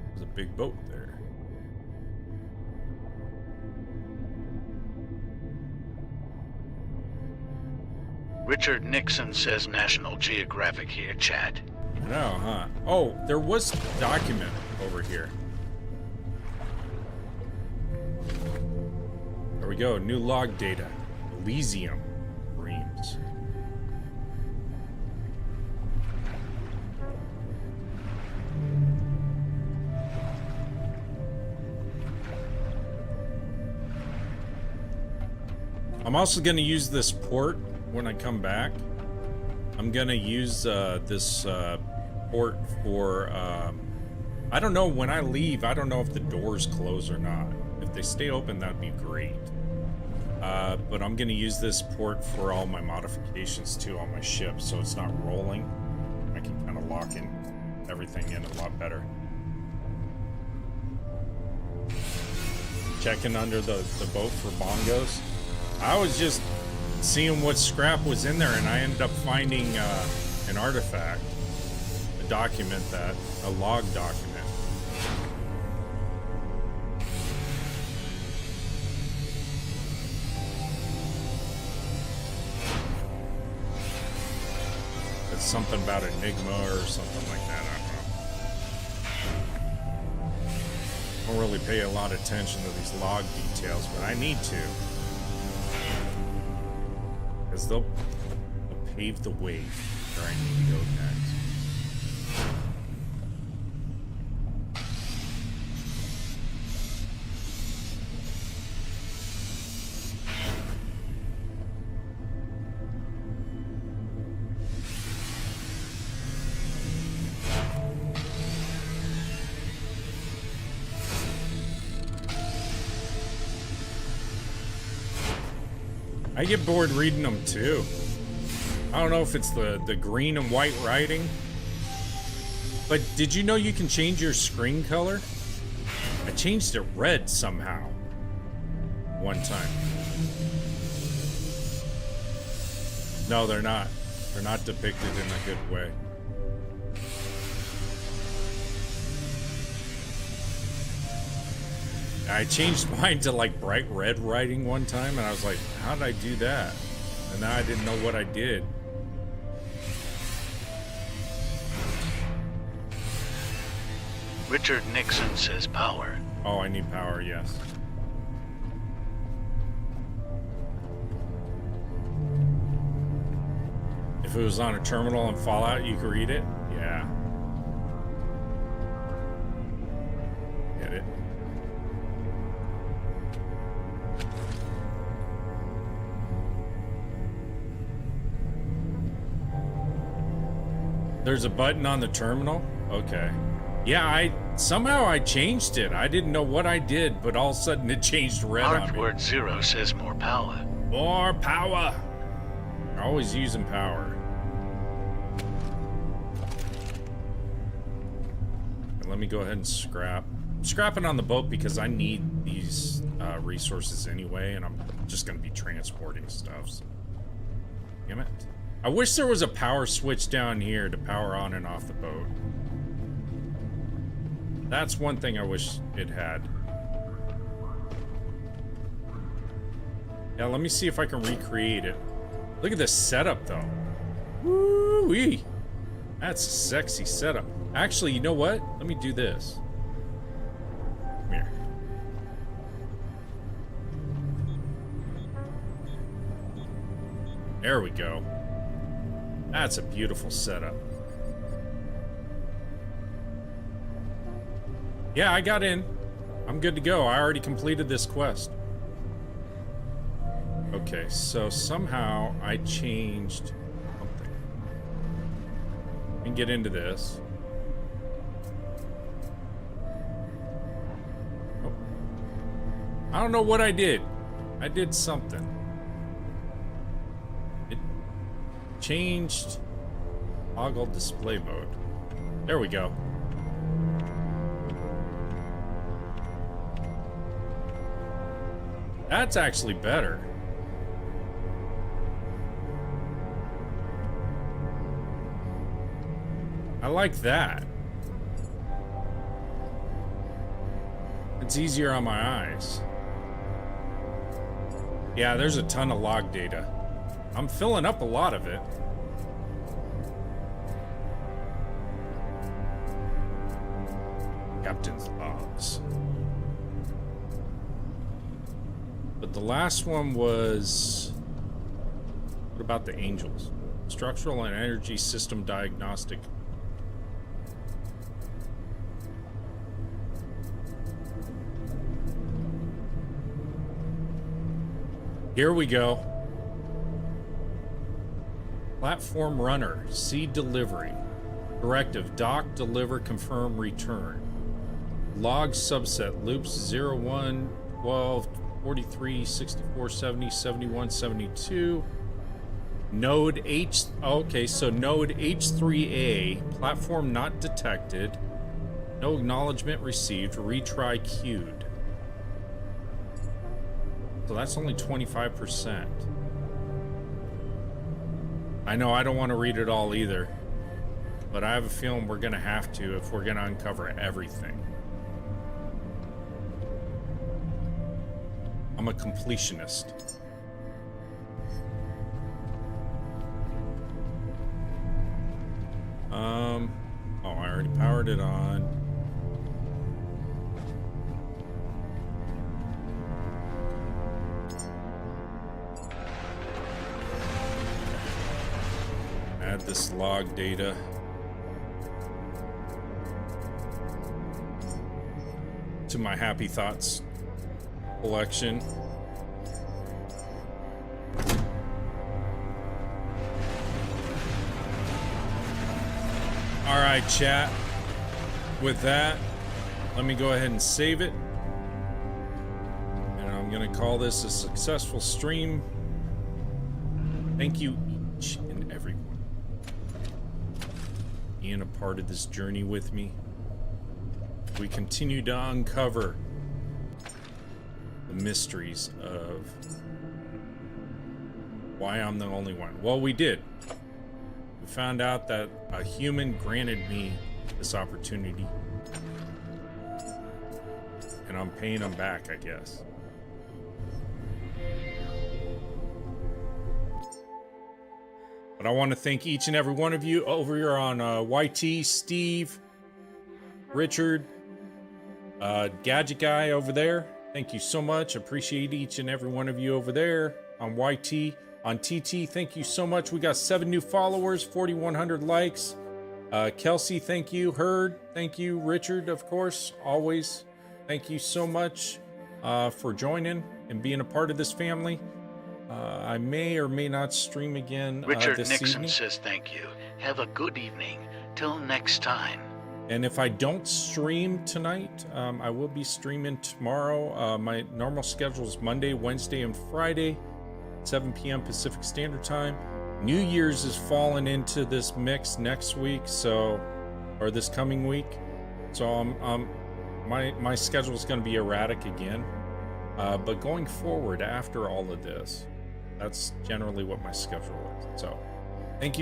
There's a big boat there. Richard Nixon says National Geographic here, chat. No, huh? Oh, there was a document over here. There we go. New log data. Elysium reams. I'm also going to use this port when I come back. I'm going to use this port for, I don't know, when I leave, I don't know if the doors close or not. If if they stay open, that'd be great. But I'm gonna use this port for all my modifications too on my ship, so it's not rolling. I can kind of lock in everything in a lot better. Checking under the boat for bongos. I was just seeing what scrap was in there, and I ended up finding an artifact, a document, a log document. It's something about Enigma or something like that. I don't really pay a lot of attention to these log details, but I need to. Because they'll pave the way where I need to go next. I get bored reading them too. I don't know if it's the green and white writing, but did you know you can change your screen color? I changed it red somehow one time. No, they're not. They're not depicted in a good way. I changed mine to like bright red writing one time, and I was like, how did I do that? And now I didn't know what I did. Richard Nixon says power. Oh, I need power, yes. If it was on a terminal in Fallout, you could read it? Yeah. Get it. There's a button on the terminal? Okay. Yeah, somehow I changed it. I didn't know what I did, but all of a sudden it changed red on me. Hardword 0 says more power. More power! Always using power. And let me go ahead and scrap. I'm scrapping on the boat because I need these resources anyway, and I'm just going to be transporting stuff. So. Damn it. I wish there was a power switch down here to power on and off the boat. That's one thing I wish it had. Yeah, let me see if I can recreate it. Look at this setup, though. Woo-wee! That's a sexy setup. Actually, you know what? Let me do this. Come here. There we go. That's a beautiful setup. Yeah, I got in. I'm good to go. I already completed this quest. Okay, so somehow I changed something. We can get into this. Oh. I don't know what I did. I did something. It changed toggle display mode. There we go. That's actually better. I like that. It's easier on my eyes. Yeah, there's a ton of log data. I'm filling up a lot of it. Captain's logs. But the last one was... What about the Angels? Structural and energy system diagnostic. Here we go. Platform runner, seed delivery. Directive, dock, deliver, confirm, return. Log subset, loops 01 12, 43, 64, 70, 71, 72. Node H, okay, so node H3A, platform not detected, no acknowledgement received, retry queued. So that's only 25%. I know I don't want to read it all either, but I have a feeling we're gonna have to if we're gonna uncover everything. I'm a completionist. Oh, I already powered it on. Add this log data. To my Happy Thoughts collection. All right, chat. With that, let me go ahead and save it. And I'm going to call this a successful stream. Thank you each and every one being a part of this journey with me. We continue to uncover the mysteries of why I'm the only one. Well, we did. We found out that a human granted me this opportunity, and I'm paying them back, I guess. But I want to thank each and every one of you over here on YT, Steve, Richard, Gadget Guy over there. Thank you so much. Appreciate each and every one of you over there on YT. On TT, thank you so much. We got 7 new followers, 4,100 likes. Kelsey, thank you. Herd, thank you. Richard, of course, always. Thank you so much for joining and being a part of this family. I may or may not stream again Richard this Nixon evening. says thank you. Have a good evening. Till next time. And if I don't stream tonight, I will be streaming tomorrow. My normal schedule is Monday, Wednesday, and Friday, 7 p.m. Pacific Standard Time. New Year's is falling into this mix next week, or this coming week. So my schedule is going to be erratic again. But going forward after all of this, that's generally what my schedule is. So